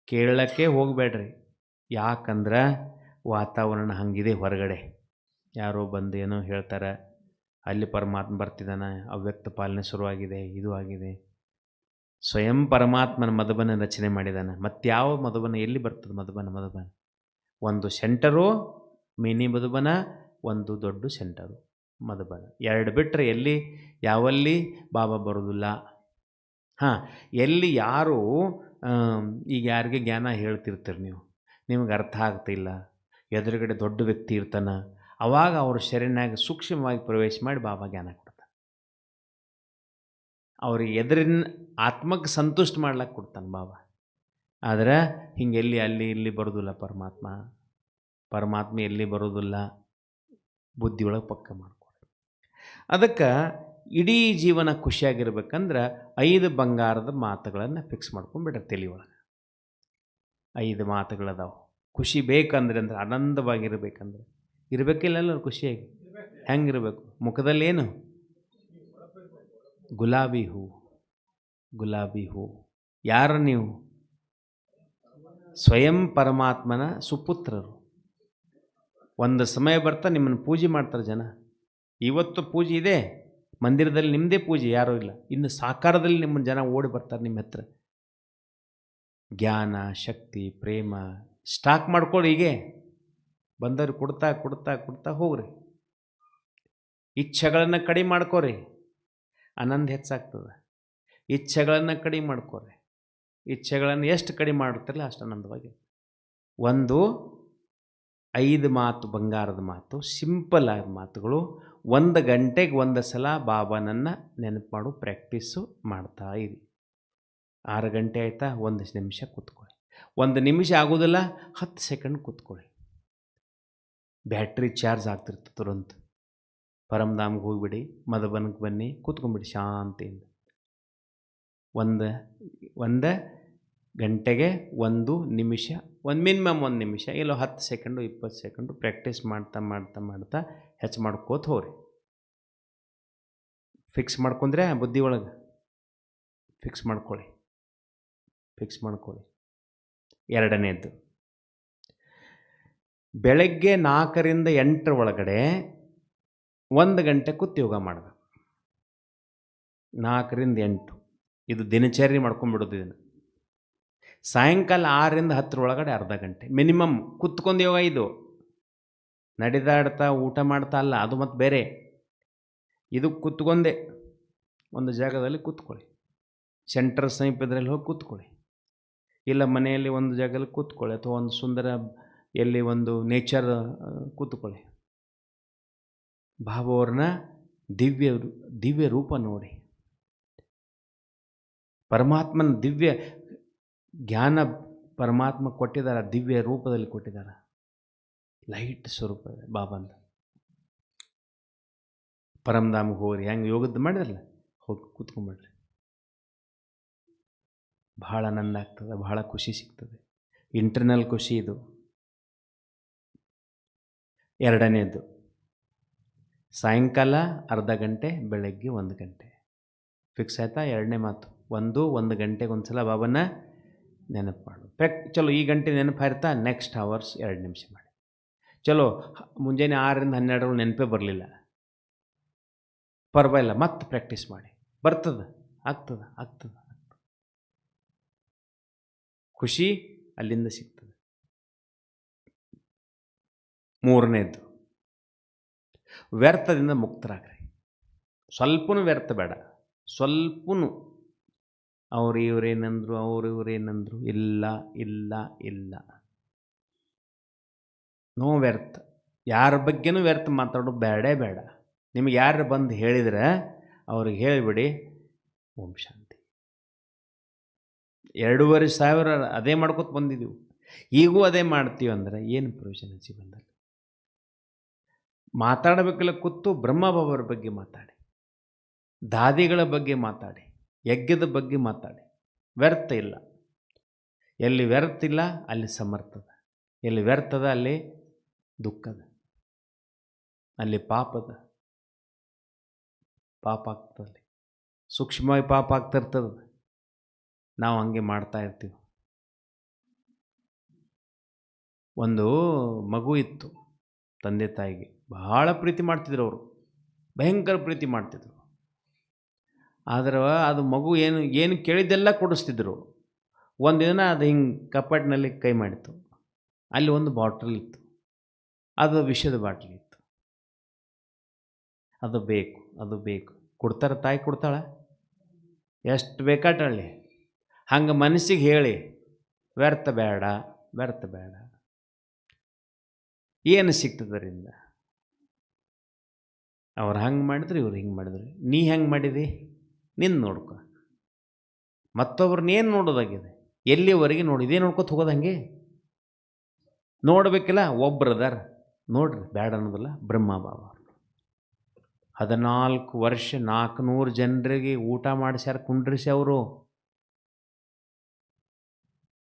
Speaker 2: ಕೇಳಕ್ಕೆ ಹೋಗಬೇಡ್ರಿ. ಯಾಕಂದ್ರೆ ವಾತಾವರಣ ಹಂಗಿದೆ ಹೊರಗಡೆ. ಯಾರೋ ಬಂದು ಏನೋ ಹೇಳ್ತಾರೆ, ಅಲ್ಲಿ ಪರಮಾತ್ಮ ಬರ್ತಿದ್ದಾನೆ, ಅವ್ಯಕ್ತ ಪಾಲನೆ ಶುರುವಾಗಿದೆ, ಇದು ಆಗಿದೆ. ಸ್ವಯಂ ಪರಮಾತ್ಮನ ಮಧುಬನ ರಚನೆ ಮಾಡಿದ್ದಾನೆ. ಮತ್ಯಾವ ಮಧುಬನ ಎಲ್ಲಿ ಬರ್ತದೆ? ಮಧುಬನ ಒಂದು ಸೆಂಟರು ಮಿನಿ ಮಧುಬನ, ಒಂದು ದೊಡ್ಡ ಸೆಂಟರು ಮಧುಬನ. ಎರಡು ಬಿಟ್ಟರೆ ಎಲ್ಲಿ ಯಾವಲ್ಲಿ ಬಾಬಾ ಬರೋದಿಲ್ಲ. ಎಲ್ಲಿ ಯಾರು ಈಗ ಯಾರಿಗೆ ಜ್ಞಾನ ಹೇಳ್ತಿರ್ತೀರಿ ನೀವು, ನಿಮಗೆ ಅರ್ಥ ಆಗ್ತಿಲ್ಲ, ಎದುರುಗಡೆ ದೊಡ್ಡ ವ್ಯಕ್ತಿ ಇರ್ತಾನೆ, ಅವಾಗ ಅವ್ರ ಶರೀರನಾಗ ಸೂಕ್ಷ್ಮವಾಗಿ ಪ್ರವೇಶ ಮಾಡಿ ಬಾಬಾ ಜ್ಞಾನ ಕೊಡ್ತಾನೆ. ಅವ್ರಿಗೆ ಎದುರಿನ ಆತ್ಮಕ್ಕೆ ಸಂತುಷ್ಟ ಮಾಡ್ಲಿಕ್ಕೆ ಕೊಡ್ತಾನೆ ಬಾಬಾ. ಆದರೆ ಹಿಂಗೆಲ್ಲಿ ಅಲ್ಲಿ ಇಲ್ಲಿ ಬರೋದಿಲ್ಲ ಪರಮಾತ್ಮ ಎಲ್ಲಿ ಬರೋದಿಲ್ಲ. ಬುದ್ಧಿಯೊಳಗೆ ಪಕ್ಕ ಮಾಡ್ಕೊಡಿ. ಅದಕ್ಕೆ ಇಡೀ ಜೀವನ ಖುಷಿಯಾಗಿರ್ಬೇಕಂದ್ರೆ 5 ಬಂಗಾರದ ಮಾತುಗಳನ್ನು ಫಿಕ್ಸ್ ಮಾಡ್ಕೊಂಡ್ಬಿಡ್ರಿ ತಲೆ ಒಳಗೆ. 5 ಮಾತುಗಳದಾವು. ಖುಷಿ ಬೇಕಂದ್ರೆ ಆನಂದವಾಗಿರ್ಬೇಕಂದ್ರೆ ಇರಬೇಕಿಲ್ಲ ಖುಷಿಯಾಗಿ. ಹೆಂಗಿರ್ಬೇಕು? ಮುಖದಲ್ಲೇನು? ಗುಲಾಬಿ ಹೂ. ಯಾರು ನೀವು? ಸ್ವಯಂ ಪರಮಾತ್ಮನ ಸುಪುತ್ರರು. ಒಂದು ಸಮಯ ಬರ್ತಾ ನಿಮ್ಮನ್ನು ಪೂಜೆ ಮಾಡ್ತಾರೆ ಜನ. ಇವತ್ತು ಪೂಜೆ ಇದೆ, ಮಂದಿರದಲ್ಲಿ ನಿಮ್ಮದೇ ಪೂಜೆ, ಯಾರೂ ಇಲ್ಲ. ಇನ್ನು ಸಾಕಾರದಲ್ಲಿ ನಿಮ್ಮನ್ನು ಜನ ಓಡಿ ಬರ್ತಾರೆ ನಿಮ್ಮ ಹತ್ರ. ಜ್ಞಾನ, ಶಕ್ತಿ, ಪ್ರೇಮ ಸ್ಟಾಕ್ ಮಾಡ್ಕೊಳ್ಳಿ. ಹೀಗೆ ಬಂದವ್ರು ಕೊಡ್ತಾ ಹೋಗ್ರಿ. ಇಚ್ಛೆಗಳನ್ನು ಕಡಿಮೆ ಮಾಡ್ಕೋರಿ, ಆನಂದ ಹೆಚ್ಚಾಗ್ತದೆ. ಇಚ್ಛೆಗಳನ್ನು ಕಡಿಮೆ ಮಾಡ್ಕೋರಿ. ಇಚ್ಛೆಗಳನ್ನು ಎಷ್ಟು ಕಡಿಮೆ ಮಾಡುತ್ತಿರಲ್ಲ ಅಷ್ಟು ಆನಂದವಾಗಿ. 5 ಮಾತು, ಬಂಗಾರದ ಮಾತು, ಸಿಂಪಲ್ ಆದ ಮಾತುಗಳು. 1 ಗಂಟೆಗೆ 1 ಸಲ ಬಾಬಾನನ್ನು ನೆನಪು ಮಾಡು ಪ್ರಾಕ್ಟೀಸು ಮಾಡ್ತಾ ಇರಿ. 6 ಗಂಟೆ ಆಯಿತಾ, 1 ನಿಮಿಷ ಕೂತ್ಕೊಳ್ಳಿ. 1 ನಿಮಿಷ ಆಗೋದಿಲ್ಲ, 10 ಸೆಕೆಂಡ್ ಕೂತ್ಕೊಳ್ಳಿ. Battery charge ಆಗ್ತಿರ್ತದೆ ತುರಂತ. ಪರಮಧಾಮ್ಗೆ ಹೋಗಿಬಿಡಿ, ಮಧುಬನಕ್ಕೆ ಬನ್ನಿ, ಕೂತ್ಕೊಂಡ್ಬಿಡಿ ಶಾಂತಿಯಿಂದ. 1 ಗಂಟೆಗೆ 1 ನಿಮಿಷ, ಮಿನಿಮಮ್ 1 ನಿಮಿಷ, ಇಲ್ಲ 10 ಸೆಕೆಂಡು 20 ಸೆಕೆಂಡು ಪ್ರಾಕ್ಟೀಸ್ ಮಾಡ್ತಾ ಹೆಚ್ಚು ಮಾಡ್ಕೋತ ಹೋಗ್ರಿ. ಫಿಕ್ಸ್ ಮಾಡ್ಕೊಂಡ್ರೆ ಬುದ್ಧಿ ಒಳಗೆ ಫಿಕ್ಸ್ ಮಾಡ್ಕೊಳ್ಳಿ. 2ನೇದ್ದು, ಬೆಳಗ್ಗೆ 4 ರಿಂದ 8 ಒಳಗಡೆ 1 ಗಂಟೆ ಕೂತು ಯೋಗ ಮಾಡಬೇಕು. 4 ರಿಂದ 8 ಇದು ದಿನಚರಿ ಮಾಡ್ಕೊಂಡ್ಬಿಡೋದು. ಇದನ್ನು ಸಾಯಂಕಾಲ 6 ರಿಂದ 10 ಒಳಗಡೆ ಅರ್ಧ ಗಂಟೆ ಮಿನಿಮಮ್ ಕೂತ್ಕೊಂಡು ಯೋಗ. ಇದು ನಡೆದಾಡ್ತಾ ಊಟ ಮಾಡ್ತಾ ಅಲ್ಲ, ಅದು ಮತ್ತು ಬೇರೆ. ಇದು ಕೂತ್ಕೊಂಡೆ ಒಂದು ಜಾಗದಲ್ಲಿ ಕೂತ್ಕೊಳ್ಳಿ. ಸೆಂಟರ್ ಸಮೀಪದಲ್ಲಿ ಹೋಗಿ ಕೂತ್ಕೊಳ್ಳಿ, ಇಲ್ಲ ಮನೆಯಲ್ಲಿ ಒಂದು ಜಾಗದಲ್ಲಿ ಕೂತ್ಕೊಳ್ಳಿ, ಅಥವಾ ಒಂದು ಸುಂದರ ಎಲ್ಲಿ ಒಂದು ನೇಚರ್ ಕೂತ್ಕೊಳ್ಳಿ. ಬಾಬಾವ್ರನ್ನ ದಿವ್ಯ ರೂಪ ನೋಡಿ. ಪರಮಾತ್ಮನ ದಿವ್ಯ ಜ್ಞಾನ ಪರಮಾತ್ಮ ಕೊಟ್ಟಿದ್ದಾರೆ, ದಿವ್ಯ ರೂಪದಲ್ಲಿ ಕೊಟ್ಟಿದ್ದಾರೆ. ಲೈಟ್ ಸ್ವರೂಪ ಬಾಬಂದ. ಪರಮಧಾಮ್ಗೆ ಹೋಗ್ರಿ, ಹೆಂಗೆ ಯೋಗದ್ದು ಮಾಡಿದ್ರಲ್ಲ, ಹೋಗಿ ಕೂತ್ಕೊಂಡ್ಬಿಡ್ರಿ. ಭಾಳ ಆನಂದ ಆಗ್ತದೆ, ಭಾಳ ಖುಷಿ ಸಿಗ್ತದೆ. ಇಂಟರ್ನಲ್ ಖುಷಿ ಇದು. 2ನೇದು, ಸಾಯಂಕಾಲ ಅರ್ಧ ಗಂಟೆ, ಬೆಳಗ್ಗೆ 1 ಗಂಟೆ. ಫಿಕ್ಸ್ ಆಯಿತಾ? 2ನೇ ಮಾತು. 1 ಗಂಟೆಗೆ ಒಂದು ಸಲ ಬಾಬನ ನೆನಪು ಮಾಡು. ಚಲೋ ಈ ಗಂಟೆ ನೆನಪು ಇರ್ತಾ, ನೆಕ್ಸ್ಟ್ ಅವರ್ಸ್ 2 ನಿಮಿಷ ಮಾಡಿ. ಚಲೋ ಮುಂಜಾನೆ 6 ರಿಂದ 12 ನೆನಪೇ ಬರಲಿಲ್ಲ, ಪರವಾಗಿಲ್ಲ, ಮತ್ತೆ ಪ್ರಾಕ್ಟೀಸ್ ಮಾಡಿ. ಬರ್ತದೆ, ಆಗ್ತದೆ. ಖುಷಿ ಅಲ್ಲಿಂದ ಸಿಗ್ತದೆ. 3ನೇದು, ವ್ಯರ್ಥದಿಂದ ಮುಕ್ತರಾಗ್ರಿ. ಸ್ವಲ್ಪನೂ ವ್ಯರ್ಥ ಬೇಡ. ಸ್ವಲ್ಪನೂ ಅವ್ರು ಇವರೇನಂದ್ರು ಇಲ್ಲ. ನೋ ವ್ಯರ್ಥ. ಯಾರ ಬಗ್ಗೆನೂ ವ್ಯರ್ಥ ಮಾತಾಡೋದು ಬೇಡ. ನಿಮಗೆ ಯಾರು ಬಂದು ಹೇಳಿದ್ರೆ ಅವ್ರಿಗೆ ಹೇಳಿಬಿಡಿ, ಓಂ ಶಾಂತಿ. 2,500 ಅದೇ ಮಾಡ್ಕೊತ ಬಂದಿದ್ದೀವಿ, ಈಗೂ ಅದೇ ಮಾಡ್ತೀವಿ ಅಂದ್ರೆ ಏನು ಪ್ರಯೋಜನ ಜೀವನದಲ್ಲಿ? ಮಾತಾಡಬೇಕಲ್ಲ ಕೂತು ಬ್ರಹ್ಮಬಾಬರ ಬಗ್ಗೆ ಮಾತಾಡಿ, ದಾದಿಗಳ ಬಗ್ಗೆ ಮಾತಾಡಿ, ಯಜ್ಞದ ಬಗ್ಗೆ ಮಾತಾಡಿ. ವ್ಯರ್ಥ ಇಲ್ಲ. ಎಲ್ಲಿ ವ್ಯರ್ಥ ಇಲ್ಲ ಅಲ್ಲಿ ಸಮರ್ಥದ, ಎಲ್ಲಿ ವ್ಯರ್ಥದ ಅಲ್ಲಿ ದುಃಖದ, ಅಲ್ಲಿ ಪಾಪ ಆಗ್ತದೆ. ಸೂಕ್ಷ್ಮವಾಗಿ ಪಾಪ ಆಗ್ತಿರ್ತದೆ. ನಾವು ಹಂಗೆ ಮಾಡ್ತಾ ಇರ್ತೀವಿ. ಒಂದು ಮಗು ಇತ್ತು, ತಂದೆ ತಾಯಿಗೆ ಬಹಳ ಪ್ರೀತಿ ಮಾಡ್ತಿದ್ರು ಅವರು, ಭಯಂಕರ ಪ್ರೀತಿ ಮಾಡ್ತಿದ್ರು. ಆದರೆ ಅದು ಮಗು ಏನು ಕೇಳಿದ್ದೆಲ್ಲ ಕೊಡಿಸ್ತಿದ್ರು. ಒಂದು ದಿನ ಅದು ಹಿಂಗೆ ಕಪಾಟಿನಲ್ಲಿ ಕೈ ಮಾಡಿತು, ಅಲ್ಲಿ ಒಂದು ಬಾಟಲ್ ಇತ್ತು, ಅದು ವಿಷದ ಬಾಟ್ಲಿ ಇತ್ತು. ಅದು ಬೇಕು ಕೊಡ್ತಾರೆ, ತಾಯಿ ಕೊಡ್ತಾಳ, ಎಷ್ಟು ಬೇಕಾಟಳ್ಳಿ. ಹಂಗೆ ಮನಸ್ಸಿಗೆ ಹೇಳಿ ವ್ಯರ್ಥ ಬೇಡ. ಏನು ಸಿಗ್ತದರಿಂದ? ಅವ್ರು ಹಂಗೆ ಮಾಡಿದ್ರು, ಇವ್ರು ಹಿಂಗೆ ಮಾಡಿದ್ರು. ನೀ ಹೆಂಗೆ ಮಾಡಿದಿ? ನಿನ್ನ ನೋಡ್ಕೊ. ಮತ್ತೊಬ್ರನ್ನೇನು ನೋಡೋದಾಗಿದೆ? ಎಲ್ಲಿವರೆಗೆ ನೋಡಿ ಇದೇ ನೋಡ್ಕೊತ ಹೋಗೋದು. ಹಂಗೆ ನೋಡ್ಬೇಕಿಲ್ಲ. ಒಬ್ರು ಅದಾರ ನೋಡ್ರಿ, ಬೇಡ ಅನ್ನೋದಿಲ್ಲ, ಬ್ರಹ್ಮಬಾಬಾ. 14 ವರ್ಷ 400 ಜನರಿಗೆ ಊಟ ಮಾಡಿಸ್ಯಾರ, ಕುಂಡ್ರಿಸಿ. ಅವರು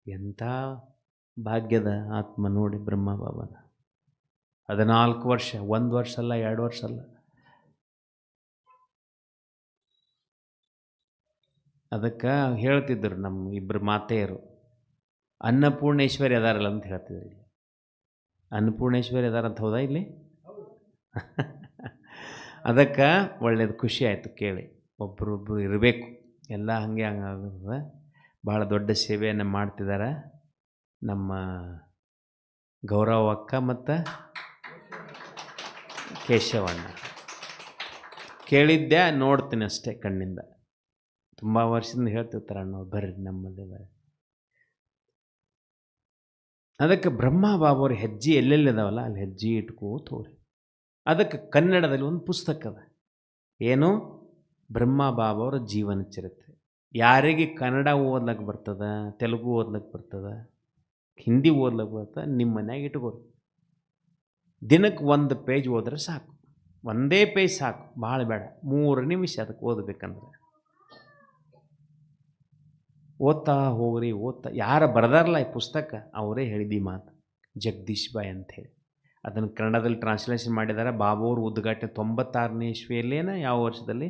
Speaker 2: ಎಂಥ ಭಾಗ್ಯದ ಆತ್ಮ ನೋಡಿ ಬ್ರಹ್ಮಬಾಬನ. 14 ವರ್ಷ, 1 ವರ್ಷ ಅಲ್ಲ, 2 ವರ್ಷ ಅಲ್ಲ. ಅದಕ್ಕೆ ಹೇಳ್ತಿದ್ರು ನಮ್ಮ ಇಬ್ಬರು ಮಾತೆಯರು, ಅನ್ನಪೂರ್ಣೇಶ್ವರಿ ಅದಾರಲ್ಲ ಅಂತ ಹೇಳ್ತಿದ್ರು. ಇಲ್ಲಿ ಅನ್ನಪೂರ್ಣೇಶ್ವರಿ ಅದಾರಂತ ಹೌದಾ ಇಲ್ಲಿ? ಅದಕ್ಕೆ ಒಳ್ಳೇದು, ಖುಷಿ ಆಯಿತು ಕೇಳಿ. ಒಬ್ಬರೊಬ್ಬರು ಇರಬೇಕು, ಎಲ್ಲ ಹಂಗಾಗೋದು. ಭಾಳ ದೊಡ್ಡ ಸೇವೆಯನ್ನು ಮಾಡ್ತಿದ್ದಾರೆ ನಮ್ಮ ಗೌರವ ಅಕ್ಕ ಮತ್ತು ಕೇಶವಣ್ಣ. ಕೇಳಿದ್ದೆ, ನೋಡ್ತೀನಿ ಅಷ್ಟೇ ಕಣ್ಣಿಂದ. ತುಂಬ ವರ್ಷದಿಂದ ಹೇಳ್ತಿರ್ತಾರೆ, ಅಣ್ಣ ಬರ್ರಿ ನಮ್ಮಲ್ಲಿ ಬರ್ರಿ. ಅದಕ್ಕೆ ಬ್ರಹ್ಮಬಾಬಾವ್ರ ಹೆಜ್ಜೆ ಎಲ್ಲೆಲ್ಲಿದಾವಲ್ಲ ಅಲ್ಲಿ ಹೆಜ್ಜೆ ಇಟ್ಕೋತ ಹೋಗ್ರಿ. ಅದಕ್ಕೆ ಕನ್ನಡದಲ್ಲಿ ಒಂದು ಪುಸ್ತಕ ಅದ, ಏನು? ಬ್ರಹ್ಮಬಾಬಾವ್ರ ಜೀವನ ಚರಿತ್ರೆ. ಯಾರಿಗೆ ಕನ್ನಡ ಓದ್ಲಿಕ್ಕೆ ಬರ್ತದ, ತೆಲುಗು ಓದ್ಲಿಕ್ಕೆ ಬರ್ತದ, ಹಿಂದಿ ಓದ್ಲಿಕ್ಕೆ ಬರ್ತದೆ, ನಿಮ್ಮ ಮನ್ಯಾಗ ಇಟ್ಕೋರಿ. ದಿನಕ್ಕೆ 1 ಪೇಜ್ ಓದ್ರೆ ಸಾಕು, ಒಂದೇ ಪೇಜ್ ಸಾಕು, ಭಾಳ ಬೇಡ. 3 ನಿಮಿಷ ಅದಕ್ಕೆ ಓದಬೇಕಂದ್ರೆ ಓದ್ತಾ ಹೋಗ್ರಿ. ಯಾರು ಬರ್ದಾರಲ್ಲ ಈ ಪುಸ್ತಕ ಅವರೇ ಹೇಳಿದ್ದು ಈ ಮಾತು, ಜಗದೀಶ್ ಬಾಯ್ ಅಂಥೇಳಿ. ಅದನ್ನು ಕನ್ನಡದಲ್ಲಿ ಟ್ರಾನ್ಸ್ಲೇಷನ್ ಮಾಡಿದ್ದಾರೆ. ಬಾಬಾವ್ರು ಉದ್ಘಾಟನೆ 96ನೇ ಇಸ್ವಿಯಲ್ಲೇನ ಯಾವ ವರ್ಷದಲ್ಲಿ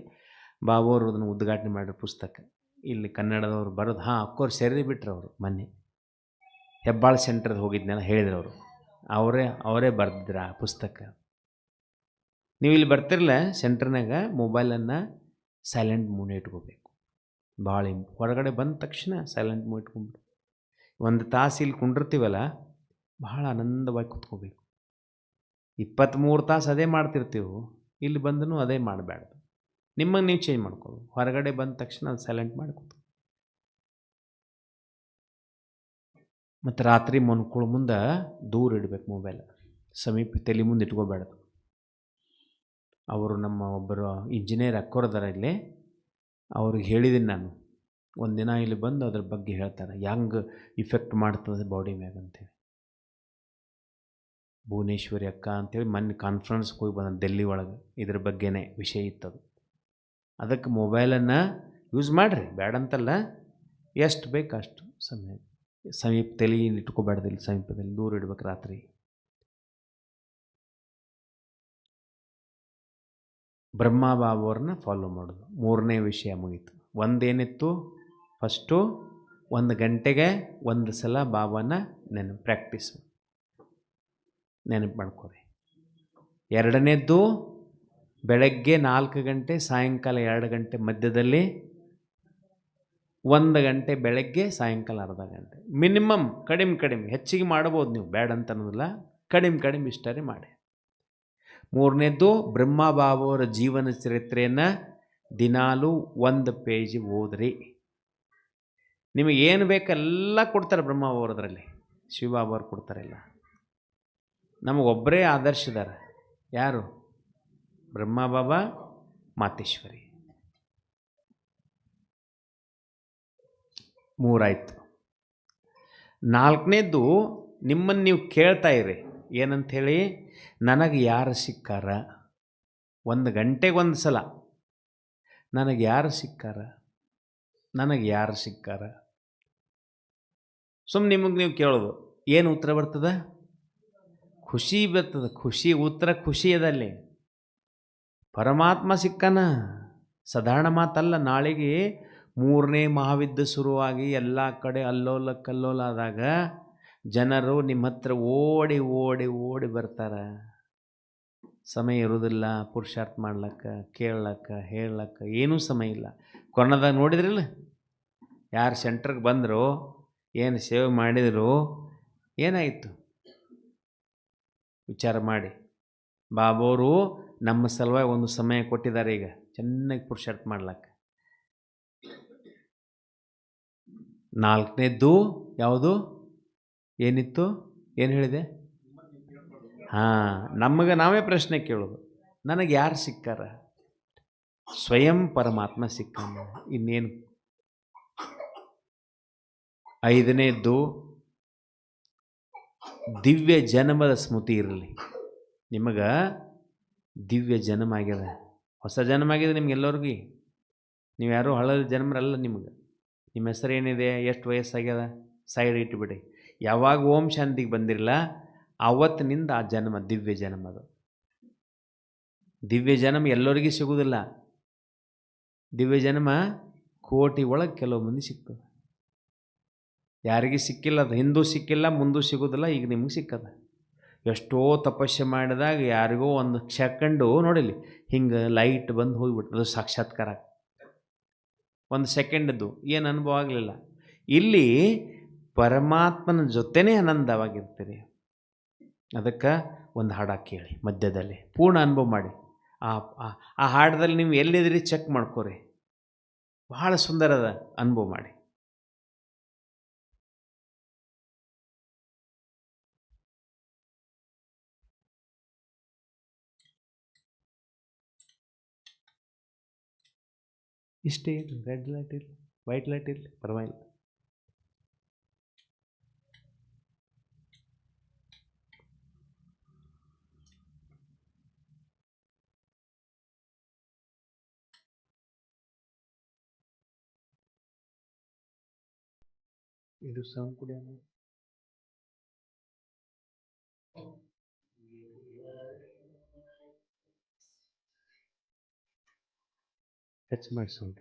Speaker 2: ಬಾಬಾವ್ರು ಅದನ್ನು ಉದ್ಘಾಟನೆ ಮಾಡಿರೋ ಪುಸ್ತಕ. ಇಲ್ಲಿ ಕನ್ನಡದವ್ರು ಬರೋದು, ಅಕ್ಕೋರು ಸೇರಿ ಬಿಟ್ರು ಅವರು. ಮೊನ್ನೆ ಹೆಬ್ಬಾಳ ಸೆಂಟ್ರಿಗೆ ಹೋಗಿದ್ನೆಲ್ಲ ಹೇಳಿದ್ರು ಅವರು, ಅವರೇ ಬರೆದಿದ್ರು ಆ ಪುಸ್ತಕ. ನೀವು ಇಲ್ಲಿ ಬರ್ತಿರಲ್ಲ ಸೆಂಟ್ರ್ನಾಗ, ಮೊಬೈಲನ್ನು ಸೈಲೆಂಟ್ ಮೂಡ್ ಇಟ್ಕೋಬೇಕು. ಭಾಳ ಹೊರಗಡೆ ಬಂದ ತಕ್ಷಣ ಸೈಲೆಂಟ್ ಮೂಡ್ ಇಟ್ಕೊಂಡ್ಬಿಡು. 1 ತಾಸು ಇಲ್ಲಿ ಕುಂಡಿರ್ತೀವಲ್ಲ, ಭಾಳ ಆನಂದವಾಗಿ ಕುತ್ಕೋಬೇಕು. 23 ತಾಸು ಅದೇ ಮಾಡ್ತಿರ್ತೀವಿ, ಇಲ್ಲಿ ಬಂದೂ ಅದೇ ಮಾಡಬೇಡ್ದು. ನಿಮಗೆ ನೀವು ಚೇಂಜ್ ಮಾಡ್ಕೋಬೇಕು. ಹೊರಗಡೆ ಬಂದ ತಕ್ಷಣ ಅದು ಸೈಲೆಂಟ್ ಮಾಡಿ ಕೂತು. ಮತ್ತು ರಾತ್ರಿ ಮನ್ಕೊಳ್ಳೋ ಮುಂದೆ ದೂರ ಇಡಬೇಕು ಮೊಬೈಲ್, ಸಮೀಪ ತಲೆ ಮುಂದೆ ಇಟ್ಕೋಬೇಡ್ದು. ಅವರು ನಮ್ಮ ಒಬ್ಬರು ಇಂಜಿನಿಯರ್ ಅಕ್ಕೋರದಾರ ಇಲ್ಲಿ, ಅವ್ರಿಗೆ ಹೇಳಿದ್ದೀನಿ ನಾನು. ಒಂದಿನ ಇಲ್ಲಿ ಬಂದು ಅದ್ರ ಬಗ್ಗೆ ಹೇಳ್ತಾರೆ, ಹೆಂಗೆ ಇಫೆಕ್ಟ್ ಮಾಡ್ತದೆ ಬಾಡಿ ಮ್ಯಾಗ ಅಂತೇಳಿ. ಭುವನೇಶ್ವರಿ ಅಕ್ಕ ಅಂತೇಳಿ ಮೊನ್ನೆ ಕಾನ್ಫರೆನ್ಸ್ಗೆ ಹೋಗಿ ಬಂದ ಡೆಲ್ಲಿ ಒಳಗೆ, ಇದ್ರ ಬಗ್ಗೆನೇ ವಿಷಯ ಇತ್ತದು. ಅದಕ್ಕೆ ಮೊಬೈಲನ್ನು ಯೂಸ್ ಮಾಡಿರಿ, ಬೇಡಂತಲ್ಲ, ಎಷ್ಟು ಬೇಕು ಅಷ್ಟು ಸಮೀಪ ತಲೆ ಇಟ್ಕೋಬೇಡ್ದಿಲ್ಲ, ಸಮೀಪದಲ್ಲಿ ದೂರ ಇಡ್ಬೇಕು ರಾತ್ರಿ. ಬ್ರಹ್ಮಬಾಬಾವ್ರನ್ನ ಫಾಲೋ ಮಾಡೋದು. 3ನೇ ವಿಷಯ ಮುಗೀತು. ಒಂದೇನಿತ್ತು? ಫಸ್ಟು 1 ಗಂಟೆಗೆ 1 ಸಲ ಬಾಬಾನ ನೆನಪು ಮಾಡ್ಕೊರಿ. 2ನೇದ್ದು ಬೆಳಗ್ಗೆ 4 ಗಂಟೆ, ಸಾಯಂಕಾಲ 2 ಗಂಟೆ ಮಧ್ಯದಲ್ಲಿ 1 ಗಂಟೆ, ಬೆಳಗ್ಗೆ ಸಾಯಂಕಾಲ ಅರ್ಧ ಗಂಟೆ ಮಿನಿಮಮ್. ಕಡಿಮೆ ಹೆಚ್ಚಿಗೆ ಮಾಡ್ಬೋದು ನೀವು, ಬೇಡ ಅಂತ ಅನ್ನೋದಿಲ್ಲ, ಕಡಿಮೆ ಇಷ್ಟರೇ ಮಾಡಿ. 3ನೇದ್ದು ಬ್ರಹ್ಮಬಾಬಾವರ ಜೀವನ ಚರಿತ್ರೆಯನ್ನು ದಿನಾಲೂ 1 ಪೇಜ್ ಓದ್ರಿ. ನಿಮಗೇನು ಬೇಕೆಲ್ಲ ಕೊಡ್ತಾರೆ ಬ್ರಹ್ಮಬಾಬಾವರದ್ರಲ್ಲಿ, ಶಿವಬಾಬಾವ್ರು ಕೊಡ್ತಾರಿಲ್ಲ. ನಮಗೊಬ್ಬರೇ ಆದರ್ಶದಾರ, ಯಾರು? ಬ್ರಹ್ಮಬಾಬಾ, ಮಾತೇಶ್ವರಿ. 3 ಆಯಿತು. 4ನೇದ್ದು ನಿಮ್ಮನ್ನು ನೀವು ಕೇಳ್ತಾ ಇರಿ, ಏನಂಥೇಳಿ, ನನಗೆ ಯಾರು ಸಿಕ್ಕಾರ, 1 ಗಂಟೆಗೊಂದು ಸಲ ನನಗೆ ಯಾರು ಸಿಕ್ಕಾರ, ನನಗೆ ಯಾರು ಸಿಕ್ಕಾರ. ಸುಮ್ಮನೆ ನಿಮಗೆ ನೀವು ಕೇಳೋದು, ಏನು ಉತ್ತರ ಬರ್ತದೆ? ಖುಷಿ ಬರ್ತದೆ. ಖುಷಿ ಉತ್ತರ ಖುಷಿ ಅದಲ್ಲಿ. ಪರಮಾತ್ಮ ಸಿಕ್ಕನ, ಸಾಧಾರಣ ಮಾತಲ್ಲ. ನಾಳೆಗೆ 3ನೇ ಮಹಾಯುದ್ಧ ಶುರುವಾಗಿ ಎಲ್ಲ ಕಡೆ ಅಲ್ಲೋಲ ಕಲ್ಲೋಲ ಆದಾಗ ಜನರು ನಿಮ್ಮ ಹತ್ರ ಓಡಿ ಓಡಿ ಓಡಿ ಬರ್ತಾರೆ. ಸಮಯ ಇರೋದಿಲ್ಲ ಪುರುಷಾರ್ಥ ಮಾಡ್ಲಕ್ಕ, ಕೇಳಕ್ಕ, ಹೇಳಕ್ಕ ಏನೂ ಸಮಯ ಇಲ್ಲ. ಕೊರೋನಾದಾಗ ನೋಡಿದ್ರಿಲ್ಲ, ಯಾರು ಸೆಂಟ್ರಿಗೆ ಬಂದರು, ಏನು ಸೇವೆ ಮಾಡಿದರು, ಏನಾಯಿತು ವಿಚಾರ ಮಾಡಿ. ಬಾಬೋರು ನಮ್ಮ ಸಲುವಾಗಿ ಒಂದು ಸಮಯ ಕೊಟ್ಟಿದ್ದಾರೆ ಈಗ ಚೆನ್ನಾಗಿ ಪುರುಷಾರ್ಥ ಮಾಡ್ಲಕ್ಕ. 4ನೇದ್ದು ಯಾವುದು ಏನಿತ್ತು, ಏನು ಹೇಳಿದೆ? ನಮಗೆ ನಾವೇ ಪ್ರಶ್ನೆ ಕೇಳೋದು, ನನಗೆ ಯಾರು ಸಿಕ್ಕಾರ? ಸ್ವಯಂ ಪರಮಾತ್ಮ ಸಿಕ್ಕಾನ, ಇನ್ನೇನು. 5ನೇದ್ದು ದಿವ್ಯ ಜನ್ಮದ ಸ್ಮೃತಿ ಇರಲಿ. ನಿಮಗೆ ದಿವ್ಯ ಜನ್ಮ ಆಗ್ಯದ, ಹೊಸ ಜನ್ಮ ಆಗಿದೆ ನಿಮ್ಗೆಲ್ಲರಿಗೂ. ನೀವು ಯಾರೂ ಹಳದ ಜನ್ಮರಲ್ಲ. ನಿಮ್ಮ ಹೆಸರು ಏನಿದೆ, ಎಷ್ಟು ವಯಸ್ಸಾಗ್ಯದ ಸೈಡ್ ಇಟ್ಬಿಡಿ. ಯಾವಾಗ ಓಂ ಶಾಂತಿಗೆ ಬಂದಿರಲ್ಲ ಆವತ್ತಿನಿಂದ ಆ ಜನ್ಮ ದಿವ್ಯ ಜನ್ಮ. ಅದು ದಿವ್ಯ ಜನ್ಮ ಎಲ್ಲರಿಗೂ ಸಿಗೋದಿಲ್ಲ. ದಿವ್ಯ ಜನ್ಮ ಕೋಟಿ ಒಳಗೆ ಕೆಲವು ಮಂದಿ ಸಿಗ್ತದೆ. ಯಾರಿಗೆ ಸಿಕ್ಕಿಲ್ಲ, ಅದು ಹಿಂದೂ ಸಿಕ್ಕಿಲ್ಲ, ಮುಂದೂ ಸಿಗೋದಿಲ್ಲ. ಈಗ ನಿಮ್ಗೆ ಸಿಕ್ಕದ. ಎಷ್ಟೋ ತಪಸ್ಸೆ ಮಾಡಿದಾಗ ಯಾರಿಗೋ 1 ಸೆಕೆಂಡು ನೋಡಿಲಿ ಹಿಂಗೆ ಲೈಟ್ ಬಂದು ಹೋಗಿಬಿಟ್ಟು ಅದು ಸಾಕ್ಷಾತ್ಕಾರ. 1 ಸೆಕೆಂಡದ್ದು ಏನು ಅನುಭವ ಆಗಲಿಲ್ಲ. ಇಲ್ಲಿ ಪರಮಾತ್ಮನ ಜೊತೆನೇ ಆನಂದವಾಗಿರ್ತೀರಿ. ಅದಕ್ಕೆ ಒಂದು ಹಾಡು ಕೇಳಿ ಮಧ್ಯದಲ್ಲಿ, ಪೂರ್ಣ ಅನುಭವ ಮಾಡಿ. ಆ ಹಾಡದಲ್ಲಿ ನೀವು ಎಲ್ಲಿದ್ದೀರಿ ಚೆಕ್ ಮಾಡ್ಕೋರಿ, ಬಹಳ ಸುಂದರದ ಅನುಭವ ಮಾಡಿ. ಇಷ್ಟೇ ಇರಲಿ, ರೆಡ್ ಲೈಟ್ ಇರಲಿ, ವೈಟ್ ಲೈಟ್ ಇರಲಿ, ಪರವಾಗಿಲ್ಲ. ಇದು ಸೌಂಡ್ ಕೂಡ ಟಚ್ ಮಾಡಿ ಸೌಂಡ್.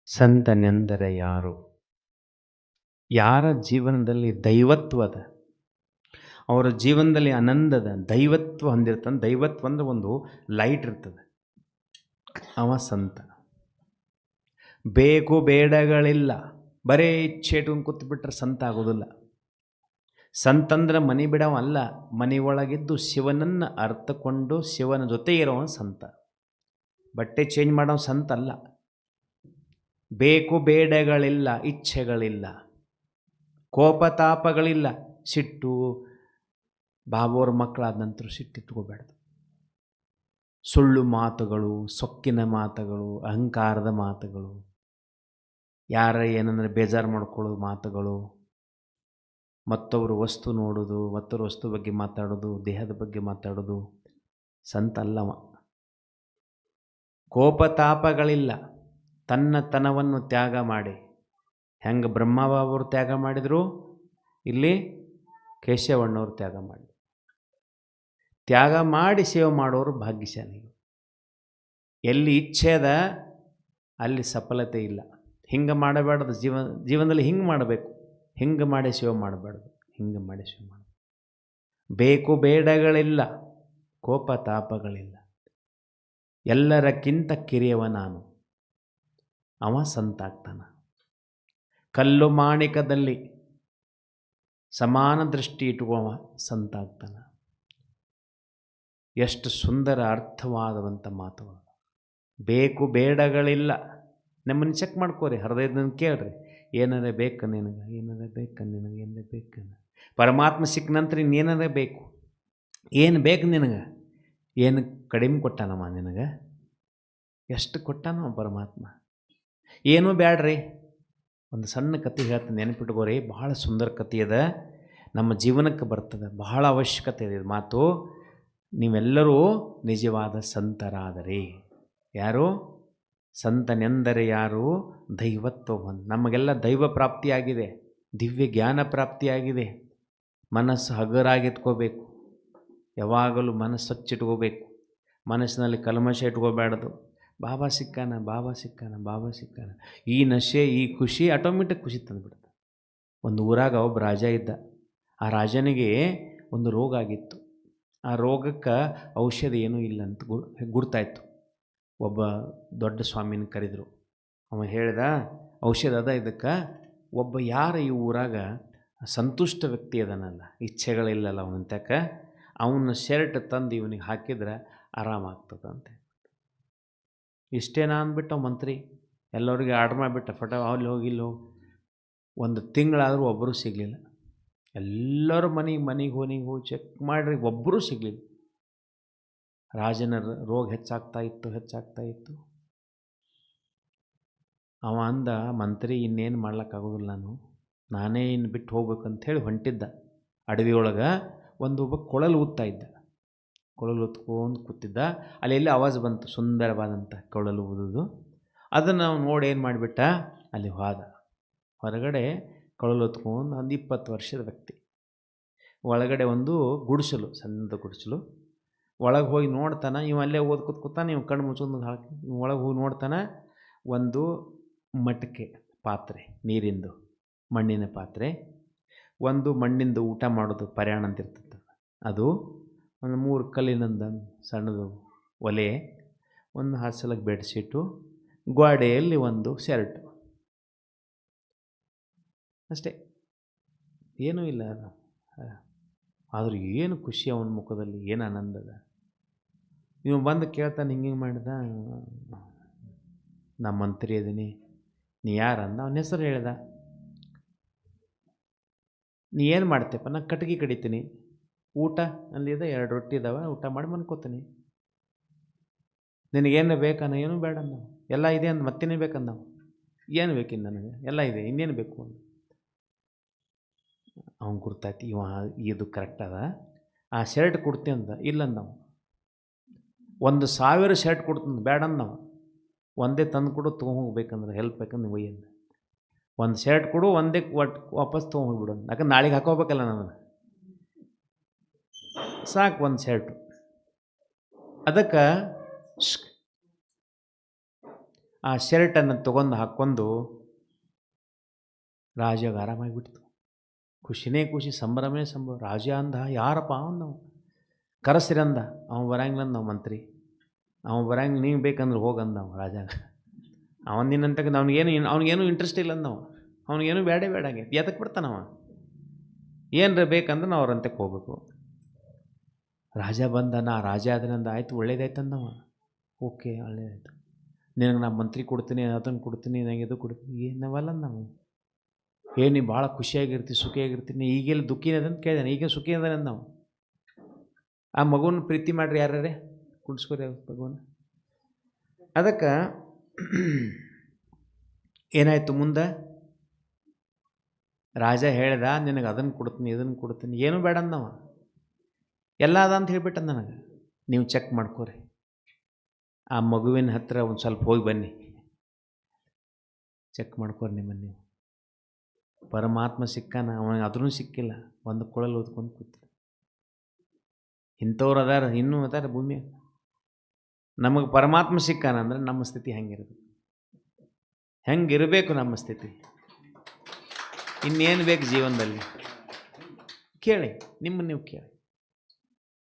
Speaker 2: ಸಂತನೆಂದರೆ ಯಾರು? ಯಾರ ಜೀವನದಲ್ಲಿ ದೈವತ್ವದ, ಅವರ ಜೀವನದಲ್ಲಿ ಆನಂದದ ದೈವತ್ವ ಹೊಂದಿರ್ತಾನೆ. ದೈವತ್ವ ಅಂದರೆ ಒಂದು ಲೈಟ್ ಇರ್ತದೆ, ಅವ ಸಂತ. ಬೇಕು ಬೇಡಗಳಿಲ್ಲ, ಬರೇ ಇಚ್ಛೆ ಇಟ್ಕೊಂಡು ಕೂತ್ಬಿಟ್ರೆ ಸಂತ ಆಗೋದಿಲ್ಲ. ಸಂತಂದ್ರೆ ಮನೆ ಬಿಡವಲ್ಲ, ಮನೆ ಒಳಗಿದ್ದು ಶಿವನನ್ನು ಅರ್ಥಕೊಂಡು ಶಿವನ ಜೊತೆ ಇರೋವ ಸಂತ. ಬಟ್ಟೆ ಚೇಂಜ್ ಮಾಡೋ ಸಂತ ಅಲ್ಲ. ಬೇಕು ಬೇಡಗಳಿಲ್ಲ, ಇಚ್ಛೆಗಳಿಲ್ಲ, ಕೋಪತಾಪಗಳಿಲ್ಲ. ಸಿಟ್ಟು, ಬಾಬೋರ ಮಕ್ಕಳಾದ ನಂತರ ಸಿಟ್ಟಿಟ್ಕೋಬೇಡ್ದು. ಸುಳ್ಳು ಮಾತುಗಳು, ಸೊಕ್ಕಿನ ಮಾತುಗಳು, ಅಹಂಕಾರದ ಮಾತುಗಳು, ಯಾರ ಏನಂದರೆ ಬೇಜಾರು ಮಾಡ್ಕೊಳ್ಳೋ ಮಾತುಗಳು, ಮತ್ತೊಬ್ಬರು ವಸ್ತು ನೋಡೋದು, ಮತ್ತೊಬ್ಬರ ವಸ್ತು ಬಗ್ಗೆ ಮಾತಾಡೋದು, ದೇಹದ ಬಗ್ಗೆ ಮಾತಾಡೋದು ಸಂತ ಅಲ್ಲವ. ಕೋಪತಾಪಗಳಿಲ್ಲ, ತನ್ನತನವನ್ನು ತ್ಯಾಗ ಮಾಡಿ, ಹೆಂಗೆ ಬ್ರಹ್ಮಬಾಬರು ತ್ಯಾಗ ಮಾಡಿದರು, ಇಲ್ಲಿ ಕೇಶವಣ್ಣವರು ತ್ಯಾಗ ಮಾಡಿ, ತ್ಯಾಗ ಮಾಡಿ ಸೇವೆ ಮಾಡೋರು ಭಾಗ್ಯಶಾಲಿಗಳು. ಎಲ್ಲಿ ಇಚ್ಛೆ ಅದ ಅಲ್ಲಿ ಸಫಲತೆ ಇಲ್ಲ. ಹಿಂಗೆ ಮಾಡಬೇಡದು. ಜೀವನದಲ್ಲಿ ಹಿಂಗೆ ಮಾಡಬೇಕು, ಹಿಂಗೆ ಮಾಡಿ ಸೇವೆ ಮಾಡಬಾರ್ದು, ಹಿಂಗೆ ಮಾಡಿ ಸೇವೆ ಮಾಡಬೇಕು. ಬೇಕು ಬೇಡಗಳಿಲ್ಲ, ಕೋಪತಾಪಗಳಿಲ್ಲ, ಎಲ್ಲರಕ್ಕಿಂತ ಕಿರಿಯವ ನಾನು, ಅವ ಸಂತ ಆಗ್ತಾನ. ಕಲ್ಲು ಮಾಣಿಕದಲ್ಲಿ ಸಮಾನ ದೃಷ್ಟಿ ಇಟ್ಕೊಳ್ಳುವ ಸಂತ ಆಗ್ತಾನೆ. ಎಷ್ಟು ಸುಂದರ ಅರ್ಥವಾದಂಥ ಮಾತುಗಳು. ಬೇಕು ಬೇಡಗಳಿಲ್ಲ. ನಮ್ಮನ್ನು ಚೆಕ್ ಮಾಡ್ಕೋರಿ, ಹೃದಯದಿಂದ ಕೇಳ್ರಿ. ಏನಾರೇ ಬೇಕು ನಿನಗೆ, ಏನಾರೇ ಬೇಕು ನಿನಗೆ, ಏನಾರೇ ಬೇಕು. ಪರಮಾತ್ಮ ಸಿಕ್ಕ ನಂತರ ಇನ್ನೇನಾರೇ ಬೇಕು. ಏನು ಬೇಕು ನಿನಗೆ? ಏನು ಕಡಿಮೆ ಕೊಟ್ಟಾನಮ್ಮ ನಿನಗೆ? ಎಷ್ಟು ಕೊಟ್ಟಾನವ ಪರಮಾತ್ಮ? ಏನೂ ಬ್ಯಾಡ್ರಿ. ಒಂದು ಸಣ್ಣ ಕತೆ ಹೇಳ್ತೀನಿ, ನೆನಪಿಟ್ಕೋರಿ. ಬಹಳ ಸುಂದರ ಕತೆ ಅದ, ನಮ್ಮ ಜೀವನಕ್ಕೆ ಬರ್ತದೆ, ಬಹಳ ಅವಶ್ಯಕತೆ ಇದೆ ಇದು ಮಾತು. ನೀವೆಲ್ಲರೂ ನಿಜವಾದ ಸಂತರಾದರೆ. ಯಾರು? ಸಂತನೆಂದರೆ ಯಾರು? ದೈವತ್ವವನ್ನು. ನಮಗೆಲ್ಲ ದೈವ ಪ್ರಾಪ್ತಿಯಾಗಿದೆ, ದಿವ್ಯ ಜ್ಞಾನ ಪ್ರಾಪ್ತಿಯಾಗಿದೆ. ಮನಸ್ಸು ಹಗರಾಗಿಟ್ಕೋಬೇಕು, ಯಾವಾಗಲೂ ಮನಸ್ಸು ಸ್ವಚ್ಛಿಟ್ಕೋಬೇಕು, ಮನಸ್ಸಿನಲ್ಲಿ ಕಲ್ಮಶ ಇಟ್ಕೋಬೇಡದು. ಬಾಬಾ ಸಿಕ್ಕಾನ, ಬಾಬಾ ಸಿಕ್ಕಾನ, ಬಾಬಾ ಸಿಕ್ಕಾನ. ಈ ನಶೆ, ಈ ಖುಷಿ ಆಟೋಮೆಟಿಕ್ ಖುಷಿ ತಂದುಬಿಡುತ್ತೆ. ಒಂದು ಊರಾಗ ಒಬ್ಬ ರಾಜ ಇದ್ದ. ಆ ರಾಜನಿಗೆ ಒಂದು ರೋಗ ಆಗಿತ್ತು. ಆ ರೋಗಕ್ಕೆ ಔಷಧಿ ಏನೂ ಇಲ್ಲ ಅಂತ ಗುರ್ತಾಯಿತು. ಒಬ್ಬ ದೊಡ್ಡ ಸ್ವಾಮಿನ ಕರೆದರು. ಅವ ಹೇಳಿದ, ಔಷಧ ಅದ ಇದಕ್ಕೆ. ಒಬ್ಬ ಯಾರು ಈ ಊರಾಗ ಸಂತುಷ್ಟ ವ್ಯಕ್ತಿ ಅದನಲ್ಲ, ಇಚ್ಛೆಗಳಿಲ್ಲಲ್ಲ ಅವನಂತಕ, ಅವನ ಶರ್ಟ್ ತಂದು ಇವನಿಗೆ ಹಾಕಿದ್ರೆ ಆರಾಮಾಗ್ತದಂತೆ. ಇಷ್ಟೇನಾ ಅಂದ್ಬಿಟ್ಟು ಮಂತ್ರಿ ಎಲ್ಲರಿಗೆ ಆರ್ಡ್ರ್ ಮಾಡಿಬಿಟ್ಟ. ಅಲ್ಲಿ ಹೋಗಿ ಇಲ್ಲಿ ಹೋಗಿ. ಒಂದು ತಿಂಗಳಾದರೂ ಒಬ್ಬರೂ ಸಿಗಲಿಲ್ಲ. ಎಲ್ಲರೂ ಮನೆಗೆ ಹೋಗಿ ಚೆಕ್ ಮಾಡಿರಿ, ಒಬ್ಬರೂ ಸಿಗಲಿಲ್ಲ. ರಾಜನ ರೋಗ ಹೆಚ್ಚಾಗ್ತಾ ಇತ್ತು. ಅವ ಅಂದ, ಮಂತ್ರಿ ಇನ್ನೇನು ಮಾಡ್ಲಿಕ್ಕಾಗೋದಿಲ್ಲ, ನಾನೇ ಇನ್ನು ಬಿಟ್ಟು ಹೋಗ್ಬೇಕಂಥೇಳಿ ಹೊಂಟಿದ್ದ. ಅಡವಿಯೊಳಗೆ ಒಬ್ಬ ಕೊಳಲು ಊದ್ತಾ ಇದ್ದ. ಕೊಳಲು ಊದ್ಕೊಂಡು ಕೂತಿದ್ದ. ಅಲ್ಲಿ ಆವಾಜ್ ಬಂತು, ಸುಂದರವಾದಂಥ ಕೊಳಲು ಊದೋದು. ಅದನ್ನು ನಾವು ನೋಡಿ ಏನು ಮಾಡಿಬಿಟ್ಟ, ಅಲ್ಲಿ ಹೋದ. ಹೊರಗಡೆ ಕೊಳಲು ಹೊತ್ಕೊಂಡು ಒಂದು 20 ವರ್ಷದ ವ್ಯಕ್ತಿ. ಒಳಗಡೆ ಒಂದು ಗುಡಿಸಲು, ಸಣ್ಣದ ಗುಡಿಸಲು. ಒಳಗೆ ಹೋಗಿ ನೋಡ್ತಾನೆ. ಇವ ಅಲ್ಲೇ ಕೂತಾನೆ. ಇವು ಕಣ್ಣು ಮುಚ್ಕೊಂಡು ಹಾಕಿ ಒಳಗೆ ಹೋಗಿ ನೋಡ್ತಾನೆ. ಒಂದು ಮಟಕೆ ಪಾತ್ರೆ, ನೀರಿಂದು ಮಣ್ಣಿನ ಪಾತ್ರೆ. ಒಂದು ಮಣ್ಣಿಂದು ಊಟ ಮಾಡೋದು ಪರ್ಯಾಣ ಅಂತ ಇರ್ತದೆ ಅದು. ಒಂದು 3 ಕಲ್ಲಿನಂದ ಸಣ್ಣದು ಒಲೆ, ಒಂದು ಹಾಸಲಕ್ಕೆ ಬೆಡ್ಶೀಟು, ಗೋಡೆಯಲ್ಲಿ ಒಂದು ಶರ್ಟು, ಅಷ್ಟೇ, ಏನೂ ಇಲ್ಲ. ಆದರೂ ಏನು ಖುಷಿ ಅವನ ಮುಖದಲ್ಲಿ, ಏನು ಆನಂದದ. ಇವ ಬಂದು ಕೇಳ್ತಾನೆ, ಹಿಂಗೆ ಮಾಡಿದ. ನಾ ಮಂತ್ರಿ ಅದೀನಿ, ನೀ ಯಾರಂದ. ಅವನ ಹೆಸರು ಹೇಳ್ದ. ನೀ ಏನು ಮಾಡ್ತೇಪ್ಪ? ನಾನು ಕಟ್ಗೆ ಕಡಿತೀನಿ, ಊಟ ಅಲ್ಲಿದೆ, 2 ರೊಟ್ಟಿ ಇದ್ದಾವೆ, ಊಟ ಮಾಡಿ ಮನ್ಕೋತೀನಿ. ನಿನಗೇನು ಬೇಕನ್ನ? ಏನೂ ಬೇಡ ನಾವು, ಎಲ್ಲ ಇದೆ ಅಂದ. ಮತ್ತೇನೇ ಬೇಕಂದ ನಾವು? ಏನು ಬೇಕಿನ್ನು ನನಗೆ? ಎಲ್ಲ ಇದೆ, ಇನ್ನೇನು ಬೇಕು ಅಂದ. ಅವ್ನು ಗುರ್ತಾಯ್ತು, ಇವ ಇದು ಕರೆಕ್ಟ್ ಅದ. ಆ ಶರ್ಟ್ ಕೊಡ್ತೀನಿ ಅಂದ. ಇಲ್ಲಂದ ನಾವು. 1000 ಶರ್ಟ್ ಕೊಡ್ತೀನಿ, ಬೇಡಂದ ನಾವು. ಒಂದೇ ತಂದು ಕೊಡು, ತೊಗೊಂಡೋಗ್ಬೇಕಂದ್ರೆ ಹೆಲ್ಪ್ ಬೇಕಂದ್ರೆ ಒಯ್ಯಂದ. 1 ಶರ್ಟ್ ಕೊಡು, ಒಂದೇ ವಾಪಸ್ ತೊಗೊಂಡೋಗ್ಬಿಡು. ಯಾಕಂದ್ರೆ ನಾಳೆಗೆ ಹಾಕೋಬೇಕಲ್ಲ ನಾನು, ಸಾಕು 1 ಶರ್ಟು. ಅದಕ್ಕೆ ಆ ಶರ್ಟನ್ನು ತೊಗೊಂಡು ಹಾಕ್ಕೊಂಡು ರಾಜಗೆ ಆರಾಮಾಗಿಬಿಡ್ತು. ಖುಷಿನೇ ಖುಷಿ, ಸಂಭ್ರಮೇ ಸಂಭ್ರಮ. ರಾಜ ಅಂದ, ಯಾರಪ್ಪ ನಾವು ಕರೆಸಿರಂದ. ಅವ ಬರಂಗಿಲ್ಲ ನಾವು ಮಂತ್ರಿ, ಅವ ಬರಂಗಿಲ್ಲ, ನೀವು ಬೇಕಂದ್ರೆ ಹೋಗಂದ ಅವ ರಾಜಾಗ. ಅವನಿನಂತಕ್ಕೆ ಅವ್ನಿಗೇನು ಇಂಟ್ರೆಸ್ಟ್ ಇಲ್ಲ ಅಂದವ, ಅವ್ನಿಗೇನು ಬೇಡೇ ಆಗೈತಿ. ಎದಕ್ಕೆ ಬಿಡ್ತಾನವ? ಏನರ ಬೇಕಂದ್ರೆ ನಾವು ಅವ್ರಂತಕ್ಕೆ ಹೋಗ್ಬೇಕು. ರಾಜ ಬಂದ, ನಾ ರಾಜ ಅದನಂದ, ಆಯಿತು ಒಳ್ಳೇದಾಯ್ತು ಅಂದವ. ಓಕೆ ಒಳ್ಳೇದಾಯ್ತು, ನಿನಗೆ ನಾ ಮಂತ್ರಿ ಕೊಡ್ತೀನಿ, ಅದನ್ನು ಕೊಡ್ತೀನಿ, ನನಗೆ ಇದು ಕೊಡ್ತೀನಿ. ಏನವಲ್ಲ ನಾವು ನೀ ಭಾಳ ಖುಷಿಯಾಗಿರ್ತೀವಿ, ಸುಖಿಯಾಗಿರ್ತೀನಿ. ಈಗೆಲ್ಲ ದುಃಖಿನದಂತ ಕೇಳಿದಾನೆ, ಈಗ ಸುಖಿ ಅದಾನೆ ನಾವು. ಆ ಮಗುನ ಪ್ರೀತಿ ಮಾಡ್ರಿ, ಯಾರೇ ಕುಡಿಸ್ಕೊರಿ ಮಗುನ. ಅದಕ್ಕೆ ಏನಾಯಿತು ಮುಂದೆ? ರಾಜ ಹೇಳ್ದ, ನಿನಗೆ ಅದನ್ನು ಕೊಡ್ತೀನಿ, ಇದನ್ನು ಕೊಡ್ತೀನಿ. ಏನೂ ಬೇಡ ಅಂದವ, ಎಲ್ಲ ಅದ ಅಂತ ಹೇಳ್ಬಿಟ್ಟ ನನಗೆ. ನೀವು ಚೆಕ್ ಮಾಡ್ಕೋರಿ, ಆ ಮಗುವಿನ ಹತ್ರ ಒಂದು ಸ್ವಲ್ಪ ಹೋಗಿ ಬನ್ನಿ, ಚೆಕ್ ಮಾಡ್ಕೋರಿ ನಿಮ್ಮನ್ನು ನೀವು. ಪರಮಾತ್ಮ ಸಿಕ್ಕಾನ, ಅವನಿಗೆ ಅದೂ ಸಿಕ್ಕಿಲ್ಲ, ಒಂದು ಕೊಳಲು ಓದ್ಕೊಂಡು ಕೂತ. ಇಂಥವ್ರು ಅದಾರ, ಇನ್ನೂ ಅದಾರ ಭೂಮಿ. ನಮಗೆ ಪರಮಾತ್ಮ ಸಿಕ್ಕಾನ ಅಂದ್ರೆ ನಮ್ಮ ಸ್ಥಿತಿ ಹೆಂಗಿರಬೇಕು, ಹೆಂಗಿರಬೇಕು ನಮ್ಮ ಸ್ಥಿತಿ? ಇನ್ನೇನು ಬೇಕು ಜೀವನದಲ್ಲಿ? ಕೇಳಿ, ನಿಮ್ಮನ್ನು ನೀವು ಕೇಳಿ.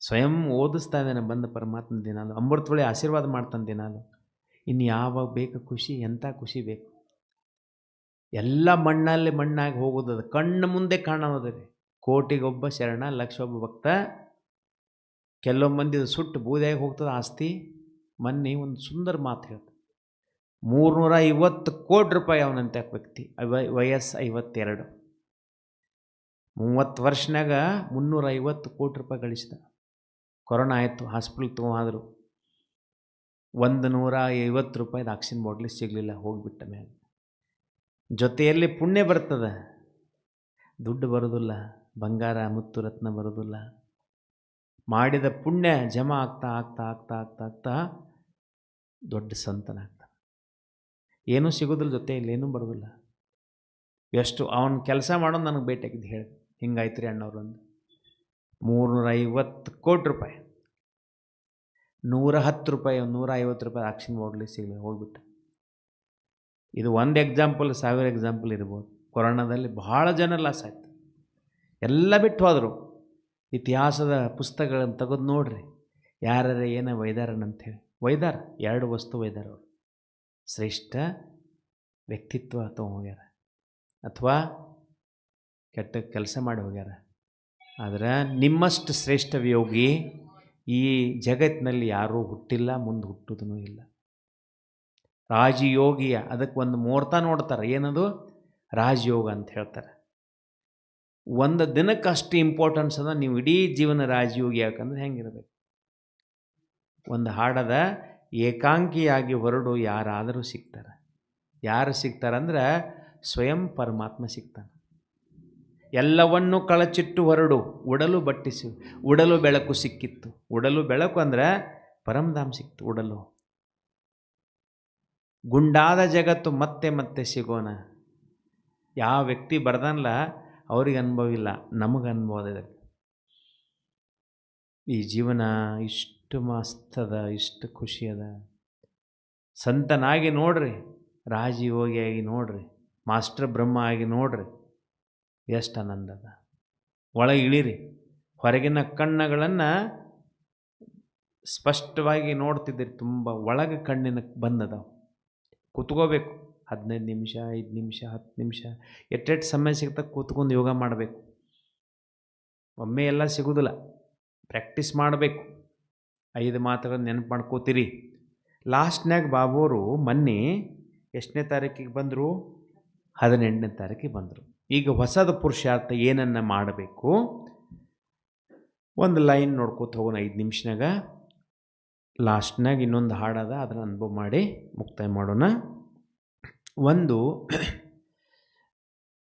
Speaker 2: ಸ್ವಯಂ ಓದಿಸ್ತಾ ಇದ್ದಾನೆ ಬಂದ ಪರಮಾತ್ಮ ದಿನಾಲು, ಅಮೃತವಳಿ ಆಶೀರ್ವಾದ ಮಾಡ್ತಾನೆ ದಿನಾಲು. ಇನ್ನು ಯಾವಾಗ ಬೇಕು ಖುಷಿ? ಎಂಥ ಖುಷಿ ಬೇಕು? ಎಲ್ಲ ಮಣ್ಣಲ್ಲಿ ಮಣ್ಣಾಗಿ ಹೋಗೋದದು, ಕಣ್ಣು ಮುಂದೆ ಕಾಣೋದು ರೀ. ಕೋಟಿಗೊಬ್ಬ ಶರಣ, ಲಕ್ಷೊಬ್ಬ ಭಕ್ತ. ಕೆಲವೊಂದು ಮಂದಿ ಸುಟ್ಟು ಬೂದಿಯಾಗಿ ಹೋಗ್ತದೆ ಆಸ್ತಿ. ಮೊನ್ನೆ ಒಂದು ಸುಂದರ ಮಾತು ಹೇಳ್ತಾರೆ, 350 ಕೋಟಿ ರೂಪಾಯಿ ಅವನಂತ ವ್ಯಕ್ತಿ, ವಯಸ್ಸು 52, 30 ವರ್ಷನಾಗ 350 ಕೋಟಿ ರೂಪಾಯಿ ಗಳಿಸಿದ. ಕೊರೋನಾ ಆಯಿತು, ಹಾಸ್ಪಿಟ್ಲ್ ತೊಗೊಂಡ್ರು. 150 ರೂಪಾಯಿದು ಆಕ್ಸಿಜನ್ ಬಾಟ್ಲಿ ಸಿಗಲಿಲ್ಲ, ಹೋಗಿಬಿಟ್ಟ ಮೇಲೆ. ಜೊತೆಯಲ್ಲಿ ಪುಣ್ಯ ಬರ್ತದೆ, ದುಡ್ಡು ಬರೋದಿಲ್ಲ, ಬಂಗಾರ ಮುತ್ತು ರತ್ನ ಬರೋದಿಲ್ಲ. ಮಾಡಿದ ಪುಣ್ಯ ಜಮಾ ಆಗ್ತಾ ಆಗ್ತಾ ಆಗ್ತಾ ಆಗ್ತಾ ಆಗ್ತಾ ದೊಡ್ಡ ಸಂತನಾಗ್ತಾನೆ. ಏನೂ ಸಿಗೋದಿಲ್ಲ, ಜೊತೆಯಲ್ಲಿ ಏನೂ ಬರೋದಿಲ್ಲ. ಎಷ್ಟು ಅವನ ಕೆಲಸ ಮಾಡೋದು ನನಗೆ ಭೇಟಿಯಾಗಿದ್ದು ಹೇಳಿ, ಹಿಂಗಾಯ್ತು ರೀ ಅಣ್ಣವ್ರು ಒಂದು 350 ಕೋಟಿ ರೂಪಾಯಿ, 110 ರೂಪಾಯಿ 150 ರೂಪಾಯಿ ಆಕ್ಸಿಜನ್ ಬಾಟ್ಲಿ ಸಿಗಲಿ, ಹೋಗ್ಬಿಟ್ಟ. ಇದು ಒಂದು ಎಕ್ಸಾಂಪಲ್, 1000 ಎಕ್ಸಾಂಪಲ್ ಇರ್ಬೋದು. ಕೊರೋನಾದಲ್ಲಿ ಭಾಳ ಜನ ಲಾಸ್ ಆಯ್ತು, ಎಲ್ಲ ಬಿಟ್ಟು ಹೋದರು. ಇತಿಹಾಸದ ಪುಸ್ತಕಗಳನ್ನು ತೆಗೆದು ನೋಡ್ರಿ, ಯಾರ್ಯಾರು ಏನೋ ಒಯ್ದಾರನಂಥೇಳಿ. ಒಯ್ದಾರ, 2 ವಸ್ತು ಒಯ್ದಾರ ಅವರು. ಶ್ರೇಷ್ಠ ವ್ಯಕ್ತಿತ್ವ ತೊಗೊಂಡೋಗ್ಯಾರ, ಅಥವಾ ಕೆಟ್ಟ ಕೆಲಸ ಮಾಡಿ ಹೋಗ್ಯಾರ. ಆದರೆ ನಿಮ್ಮಷ್ಟು ಶ್ರೇಷ್ಠ ಯೋಗಿ ಈ ಜಗತ್ತಿನಲ್ಲಿ ಯಾರೂ ಹುಟ್ಟಿಲ್ಲ, ಮುಂದೆ ಹುಟ್ಟುವುದೂ ಇಲ್ಲ. ರಾಜಯೋಗಿಯ, ಅದಕ್ಕೆ ಒಂದು ಮುಹೂರ್ತ ನೋಡ್ತಾರೆ, ಏನದು ರಾಜಯೋಗ ಅಂತ ಹೇಳ್ತಾರೆ. ಒಂದು ದಿನಕ್ಕೆ ಅಷ್ಟು ಇಂಪಾರ್ಟೆನ್ಸ್ ಅದ. ನೀವು ಇಡೀ ಜೀವನ ರಾಜಯೋಗಿ ಯಾಕಂದ್ರೆ ಹೆಂಗಿರಬೇಕು? ಒಂದು ಹಾಡದ, ಏಕಾಂಗಿಯಾಗಿ ಹೊರಡು ಯಾರಾದರೂ ಸಿಗ್ತಾರೆ. ಯಾರು ಸಿಗ್ತಾರಂದ್ರೆ ಸ್ವಯಂ ಪರಮಾತ್ಮ ಸಿಗ್ತಾನೆ. ಎಲ್ಲವನ್ನೂ ಕಳಚಿಟ್ಟು ಹೊರಡು, ಉಡಲು ಬಟ್ಟಿಸು, ಉಡಲು ಬೆಳಕು ಸಿಕ್ಕಿತ್ತು. ಉಡಲು ಬೆಳಕು ಅಂದ್ರೆ ಪರಮಧಾಮ ಸಿಕ್ತು. ಉಡಲು ಗುಂಡಾದ ಜಗತ್ತು ಮತ್ತೆ ಮತ್ತೆ ಸಿಗೋಣ. ಯಾವ ವ್ಯಕ್ತಿ ಬರ್ದನಲ್ಲ ಅವ್ರಿಗೆ ಅನುಭವ ಇಲ್ಲ, ನಮಗೆ ಅನುಭವ ಇದೆ. ಈ ಜೀವನ ಇಷ್ಟು ಮಸ್ತದ, ಇಷ್ಟು ಖುಷಿ ಅದ. ಸಂತನಾಗಿ ನೋಡ್ರಿ, ರಾಜಯೋಗಿಯಾಗಿ ನೋಡ್ರಿ, ಮಾಸ್ಟರ್ ಬ್ರಹ್ಮ ಆಗಿ ನೋಡ್ರಿ, ಎಷ್ಟು ಆನಂದ ಅದ. ಒಳಗೆ ಇಳಿರಿ, ಹೊರಗಿನ ಕಣ್ಣುಗಳನ್ನು ಸ್ಪಷ್ಟವಾಗಿ ನೋಡ್ತಿದ್ದೀರಿ, ತುಂಬ ಒಳಗೆ ಕಣ್ಣಿನ ಬಂದದ. ಕೂತ್ಕೋಬೇಕು 15 ನಿಮಿಷ, 5 ನಿಮಿಷ, 10 ನಿಮಿಷ, ಎಟ್ಟೆಟ್ಟು ಸಮಯ ಸಿಗ್ತಾ ಕೂತ್ಕೊಂಡು ಯೋಗ ಮಾಡಬೇಕು. ಒಮ್ಮೆ ಎಲ್ಲ ಸಿಗೋದಿಲ್ಲ, ಪ್ರಾಕ್ಟೀಸ್ ಮಾಡಬೇಕು. 5 ಮಾತುಗಳನ್ನು ನೆನಪು ಮಾಡ್ಕೋತೀರಿ. ಲಾಸ್ಟ್ನಾಗ ಬಾಬೋರು ಮೊನ್ನೆ ಎಷ್ಟನೇ ತಾರೀಕಿಗೆ ಬಂದರು? 18ನೇ ತಾರೀಕಿಗೆ ಬಂದರು. ಈಗ ಹೊಸದ ಪುರುಷಾರ್ಥ ಏನನ್ನ ಮಾಡಬೇಕು? ಒಂದು ಲೈನ್ ನೋಡ್ಕೋತ ಹೋಗೋಣ 5 ನಿಮಿಷನಾಗ. ಲಾಸ್ಟ್ನಾಗ ಇನ್ನೊಂದು ಹಾಡದ, ಅದನ್ನು ಅನುಭವ ಮಾಡಿ ಮುಕ್ತಾಯ ಮಾಡೋಣ. ಒಂದು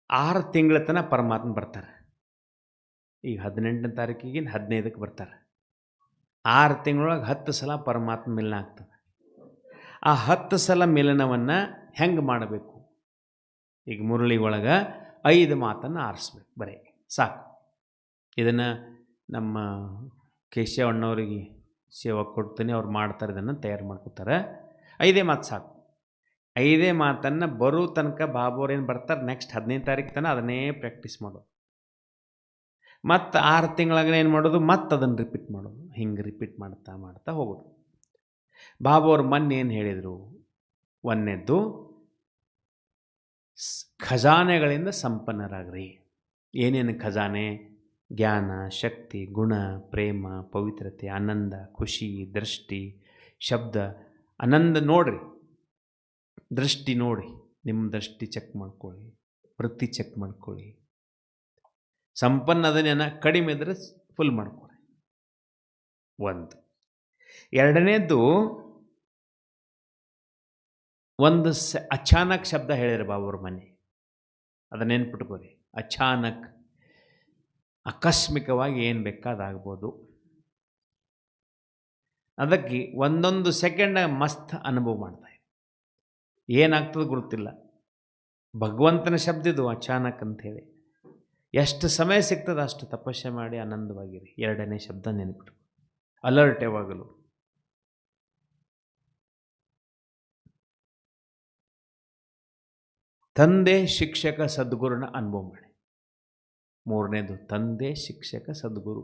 Speaker 2: 6 ತಿಂಗಳ ತನಕ ಪರಮಾತ್ಮ ಬರ್ತಾರೆ. ಈಗ 18ನೇ ತಾರೀಕಿಗೆ 15ಕ್ಕೆ ಬರ್ತಾರೆ. 6 ತಿಂಗಳೊಳಗೆ 10 ಸಲ ಪರಮಾತ್ಮ ಮಿಲನ ಆಗ್ತದೆ. ಆ 10 ಸಲ ಮಿಲನವನ್ನು ಹೆಂಗೆ ಮಾಡಬೇಕು? ಈಗ ಮುರಳಿ ಒಳಗೆ 5 ಮಾತನ್ನು ಆರಿಸ್ಬೇಕು, ಬರೀ ಸಾಕು. ಇದನ್ನು ನಮ್ಮ ಕೇಶವಣ್ಣವರಿಗೆ ಸೇವಾ ಕೊಡ್ತೀನಿ, ಅವ್ರು ಮಾಡ್ತಾರೆ, ಇದನ್ನು ತಯಾರು ಮಾಡ್ಕೋತಾರೆ. 5 ಮಾತು ಸಾಕು. ಐದೇ ಮಾತನ್ನು ಬರೋ ತನಕ ಬಾಬೋರು ಏನು ಬರ್ತಾರೆ ನೆಕ್ಸ್ಟ್ 15ನೇ ತಾರೀಕು ತನಕ ಅದನ್ನೇ ಪ್ರಾಕ್ಟೀಸ್ ಮಾಡೋದು. ಮತ್ತು 6 ತಿಂಗಳಾಗ ಏನು ಮಾಡೋದು, ಮತ್ತು ಅದನ್ನು ರಿಪೀಟ್ ಮಾಡೋದು. ಹಿಂಗೆ ರಿಪೀಟ್ ಮಾಡ್ತಾ ಮಾಡ್ತಾ ಹೋಗೋದು. ಬಾಬೋರು ಮೊನ್ನೆ ಏನು ಹೇಳಿದರು, ಒಂದನೇದ್ದು ಖಜಾನೆಗಳಿಂದ ಸಂಪನ್ನರಾಗ್ರಿ. ಏನೇನು ಖಜಾನೆ? ಜ್ಞಾನ, ಶಕ್ತಿ, ಗುಣ, ಪ್ರೇಮ, ಪವಿತ್ರತೆ, ಆನಂದ, ಖುಷಿ, ದೃಷ್ಟಿ, ಶಬ್ದ, ಆನಂದ. ನೋಡ್ರಿ, ದೃಷ್ಟಿ ನೋಡಿ, ನಿಮ್ಮ ದೃಷ್ಟಿ ಚೆಕ್ ಮಾಡ್ಕೊಳ್ಳಿ, ವೃತ್ತಿ ಚೆಕ್ ಮಾಡ್ಕೊಳ್ಳಿ. ಸಂಪನ್ನ ಅದನ್ನೇನ, ಕಡಿಮೆ ಇದ್ರೆ ಫುಲ್ ಮಾಡ್ಕೊಳ್ಳಿ. ಒಂದು. ಎರಡನೇದ್ದು ಒಂದು ಅಚಾನಕ್ ಶಬ್ದ ಹೇಳಿದ್ರು ಬಾಬುರ ಮನೆ, ಅದನ್ನ ನೆನ್ಪಿಟ್ಕೋರಿ. ಅಚಾನಕ್, ಆಕಸ್ಮಿಕವಾಗಿ ಏನು ಬೇಕಾದಾಗ್ಬೋದು. ಅದಕ್ಕೆ ಒಂದೊಂದು ಸೆಕೆಂಡ್ ಮಸ್ತ್ ಅನುಭವ ಮಾಡ್ತಾ ಇದೆ. ಏನಾಗ್ತದೆ ಗೊತ್ತಿಲ್ಲ. ಭಗವಂತನ ಶಬ್ದ ಇದು ಅಚಾನಕ್ ಅಂಥೇಳಿ. ಎಷ್ಟು ಸಮಯ ಸಿಗ್ತದೆ ಅಷ್ಟು ತಪಸ್ಸೆ ಮಾಡಿ ಆನಂದವಾಗಿರಿ. ಎರಡನೇ ಶಬ್ದ ನೆನಪಿಟ್ಟು, ಅಲರ್ಟ್ ಯಾವಾಗಲೂ. ತಂದೆ ಶಿಕ್ಷಕ ಸದ್ಗುರುನ ಅನುಭವ ಮಾಡಿ. ಮೂರನೇದು ತಂದೆ ಶಿಕ್ಷಕ ಸದ್ಗುರು.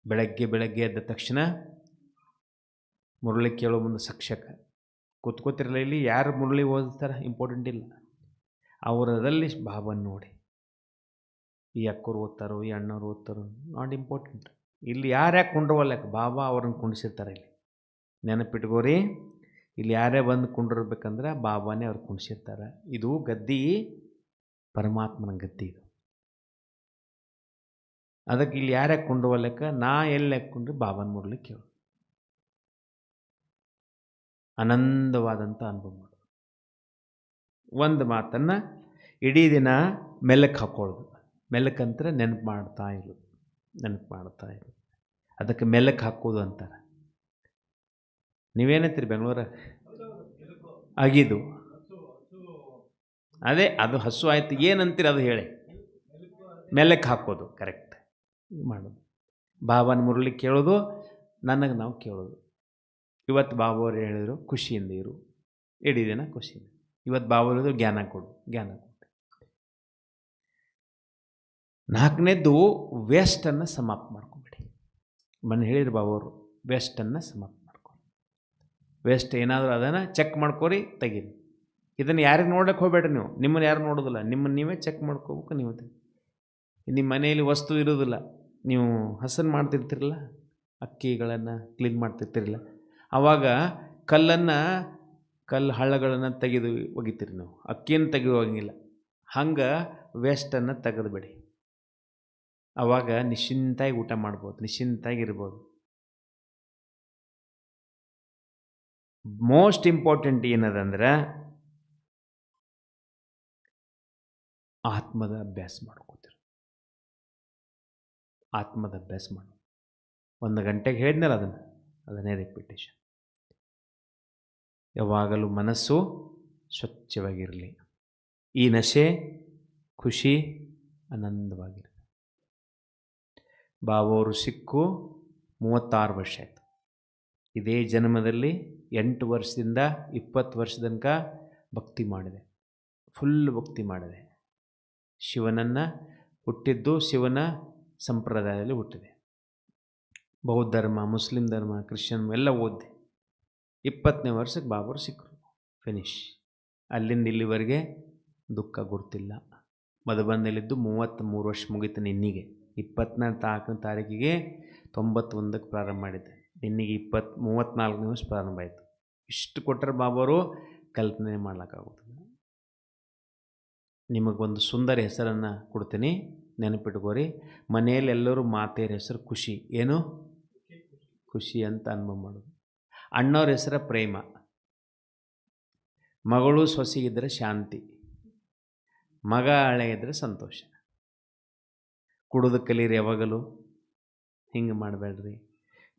Speaker 2: ಬೆಳಗ್ಗೆ ಎದ್ದ ತಕ್ಷಣ ಮುರಳಿ ಕೇಳೋ ಮುಂದೆ ಶಿಕ್ಷಕ ಕೂತ್ಕೋತಿರಲಿಲ್ಲ. ಇಲ್ಲಿ ಯಾರು ಮುರಳಿ ಓದಿಸ್ತಾರೆ ಇಂಪಾರ್ಟೆಂಟ್ ಇಲ್ಲ, ಅವರದಲ್ಲಿ ಬಾಬನ್ ನೋಡಿ. ಈ ಅಕ್ಕರು ಓದ್ತಾರೋ, ಈ ಅಣ್ಣವ್ರು ಓದ್ತಾರೋ, ನಾಟ್ ಇಂಪಾರ್ಟೆಂಟ್. ಇಲ್ಲಿ ಯಾರ್ಯಾಕೆ ಕುಂಡ್ರವಲ್ಲಕ್ಕೆ ಬಾಬಾ ಅವ್ರನ್ನ ಕುಂಡಿಸಿರ್ತಾರೆ. ಇಲ್ಲಿ ನೆನಪಿಟ್ಕೋರಿ, ಇಲ್ಲಿ ಯಾರೇ ಬಂದು ಕುಂಡಿರ್ಬೇಕಂದ್ರೆ ಬಾಬಾನೇ ಅವ್ರು ಕುಣಿಸಿರ್ತಾರೆ. ಇದು ಗದ್ದಿ ಪರಮಾತ್ಮನ ಗದ್ದಿ ಇದು. ಅದಕ್ಕೆ ಇಲ್ಲಿ ಯಾರ್ಯಾಕೆ ಕುಂಡ್ರವಲ್ಲಕ್ಕೆ, ನಾ ಎಲ್ಲಿ ಹಾಕ್ಕೊಂಡ್ರೆ ಬಾಬನ ಮುರಳಿ ಕೇಳು. ಆನಂದವಾದಂಥ ಅನುಭವ ಮಾಡೋದು. ಒಂದು ಮಾತನ್ನು ಇಡೀ ದಿನ ಮೆಲ್ಲಕ್ಕೆ ಹಾಕ್ಕೊಳ್ಳೋದು. ಮೆಲ್ಲಕ್ಕಂದ್ರೆ ನೆನಪು ಮಾಡ್ತಾ ಇರೋದು. ಅದಕ್ಕೆ ಮೆಲ್ಲಕ್ಕೆ ಹಾಕೋದು ಅಂತಾರೆ. ನೀವೇನಂತೀರಿ ಬೆಂಗಳೂರಾಗ? ಅಗಿದು, ಅದೇ ಅದು ಹಸು ಆಯ್ತು. ಏನಂತೀರಿ ಅದು ಹೇಳಿ. ಮೆಲ್ಲಕ್ಕೆ ಹಾಕೋದು, ಕರೆಕ್ಟ್ ಮಾಡೋದು. ಬಾಬನ ಮುರಳಿ ಕೇಳೋದು, ನನಗೆ ನಾವು ಕೇಳೋದು. ಇವತ್ತು ಬಾಬಾವ್ರು ಹೇಳಿದರು ಖುಷಿಯಿಂದ ಇರು, ಇಡೀ ದಿನ ಖುಷಿಯಿಂದ. ಇವತ್ತು ಬಾಬಾವ್ರು ಹೇಳಿದ್ರು ಜ್ಞಾನ ಕೊಡು. ನಾಲ್ಕನೇದ್ದು ವೇಸ್ಟನ್ನು ಸಮಾಪ್ತ ಮಾಡ್ಕೊಂಬಿಡಿ. ಮೊನ್ನೆ ಹೇಳಿದ್ರು ಬಾಬಾವರು, ವೇಸ್ಟನ್ನು ಸಮಾಪ್ತ ಮಾಡ್ಕೊಂಡು. ವೇಸ್ಟ್ ಏನಾದರೂ ಅದನ್ನು ಚೆಕ್ ಮಾಡ್ಕೊರಿ, ತೆಗೀರಿ. ಇದನ್ನು ಯಾರಿಗೆ ನೋಡಕ್ಕೆ ಹೋಗ್ಬೇಡ್ರಿ ನೀವು. ನಿಮ್ಮನ್ನು ಯಾರು ನೋಡೋದಿಲ್ಲ, ನಿಮ್ಮನ್ನು ನೀವೇ ಚೆಕ್ ಮಾಡ್ಕೋಬೇಕು. ನೀವು ನಿಮ್ಮ ಮನೆಯಲ್ಲಿ ವಸ್ತು ಇರೋದಿಲ್ಲ, ನೀವು ಹಸನ್ ಮಾಡ್ತಿರ್ತಿರಲ್ಲ, ಅಕ್ಕಿಗಳನ್ನು ಕ್ಲೀನ್ ಮಾಡ್ತಿರ್ತಿರಲ್ಲ, ಆವಾಗ ಕಲ್ಲು ಹಳ್ಳಗಳನ್ನು ತೆಗೆದು ಒಗಿತೀರಿ ನೀವು. ಅಕ್ಕಿಯನ್ನು ತೆಗೆಯುವಂಗಿಲ್ಲ. ಹಂಗೆ ವೇಸ್ಟನ್ನು ತೆಗೆದುಬಿಡಿ. ಆವಾಗ ನಿಶ್ಚಿಂತಾಗಿ ಊಟ ಮಾಡ್ಬೋದು, ನಿಶ್ಚಿಂತಾಗಿರ್ಬೋದು. ಮೋಸ್ಟ್ ಇಂಪಾರ್ಟೆಂಟ್ ಏನದಂದ್ರೆ ಆತ್ಮದ ಅಭ್ಯಾಸ ಮಾಡ್ಕೋತೀರಿ. ಆತ್ಮದ ಅಭ್ಯಾಸ ಮಾಡು. 1 ಗಂಟೆಗೆ ಹೇಳಿದ್ನಲ್ಲ ಅದನ್ನೇ ರಿಪಿಟೇಷನ್. ಯಾವಾಗಲೂ ಮನಸ್ಸು ಸ್ವಚ್ಛವಾಗಿರಲಿ. ಈ ನಶೆ, ಖುಷಿ, ಆನಂದವಾಗಿರಲಿ. ಬಾಬಾವರು ಸಿಕ್ಕು 36 ವರ್ಷ ಆಯಿತು. ಇದೇ ಜನ್ಮದಲ್ಲಿ 8 ವರ್ಷದಿಂದ 20 ವರ್ಷದ ತನಕ ಭಕ್ತಿ ಮಾಡಿದೆ, ಫುಲ್ ಭಕ್ತಿ ಮಾಡಿದೆ. ಶಿವನನ್ನು ಹುಟ್ಟಿದ್ದು ಶಿವನ ಸಂಪ್ರದಾಯದಲ್ಲಿ ಹುಟ್ಟಿದೆ. ಬೌದ್ಧ ಧರ್ಮ, ಮುಸ್ಲಿಂ ಧರ್ಮ, ಕ್ರಿಶ್ಚಿಯನ್ ಎಲ್ಲ ಓದಿದೆ. 20ನೇ ವರ್ಷಕ್ಕೆ ಬಾಬಾರು ಸಿಕ್ಕರು, ಫಿನಿಶ್. ಅಲ್ಲಿಂದ ಇಲ್ಲಿವರೆಗೆ ದುಃಖ ಗುರ್ತಿಲ್ಲ. ಮಧುಬನದಲ್ಲಿದ್ದು 33 ವರ್ಷ ಮುಗಿತು. ನಿನ್ನಿಗೆ 24ನೇ ತಾರೀಕಿಗೆ 91ಕ್ಕೆ ಪ್ರಾರಂಭ ಮಾಡಿದ್ದೆ. ನಿನ್ನಿಗೆ 34ನೇ ವರ್ಷ ಪ್ರಾರಂಭ ಆಯಿತು. ಇಷ್ಟು ಕೊಟ್ಟರೆ ಬಾಬಾರು ಕಲ್ಪನೆ ಮಾಡ್ಲಿಕ್ಕಾಗೋದಿಲ್ಲ. ನಿಮಗೊಂದು ಸುಂದರ ಹೆಸರನ್ನು ಕೊಡ್ತೀನಿ, ನೆನಪಿಟ್ಕೋರಿ. ಮನೆಯಲ್ಲಿ ಎಲ್ಲರೂ ಮಾತೆಯರ ಹೆಸರು ಖುಷಿ. ಏನು? ಖುಷಿ ಅಂತ ಅನುಭವ ಮಾಡೋದು. ಅಣ್ಣವ್ರ ಹೆಸರ ಪ್ರೇಮ, ಮಗಳು ಸೊಸೆಗಿದ್ದರೆ ಶಾಂತಿ, ಮಗ ಹಳೆ ಇದ್ದರೆ ಸಂತೋಷ. ಕುಡಿದು ಕಲೀರಿ ಯಾವಾಗಲೂ. ಹಿಂಗೆ ಮಾಡಬೇಡ್ರಿ.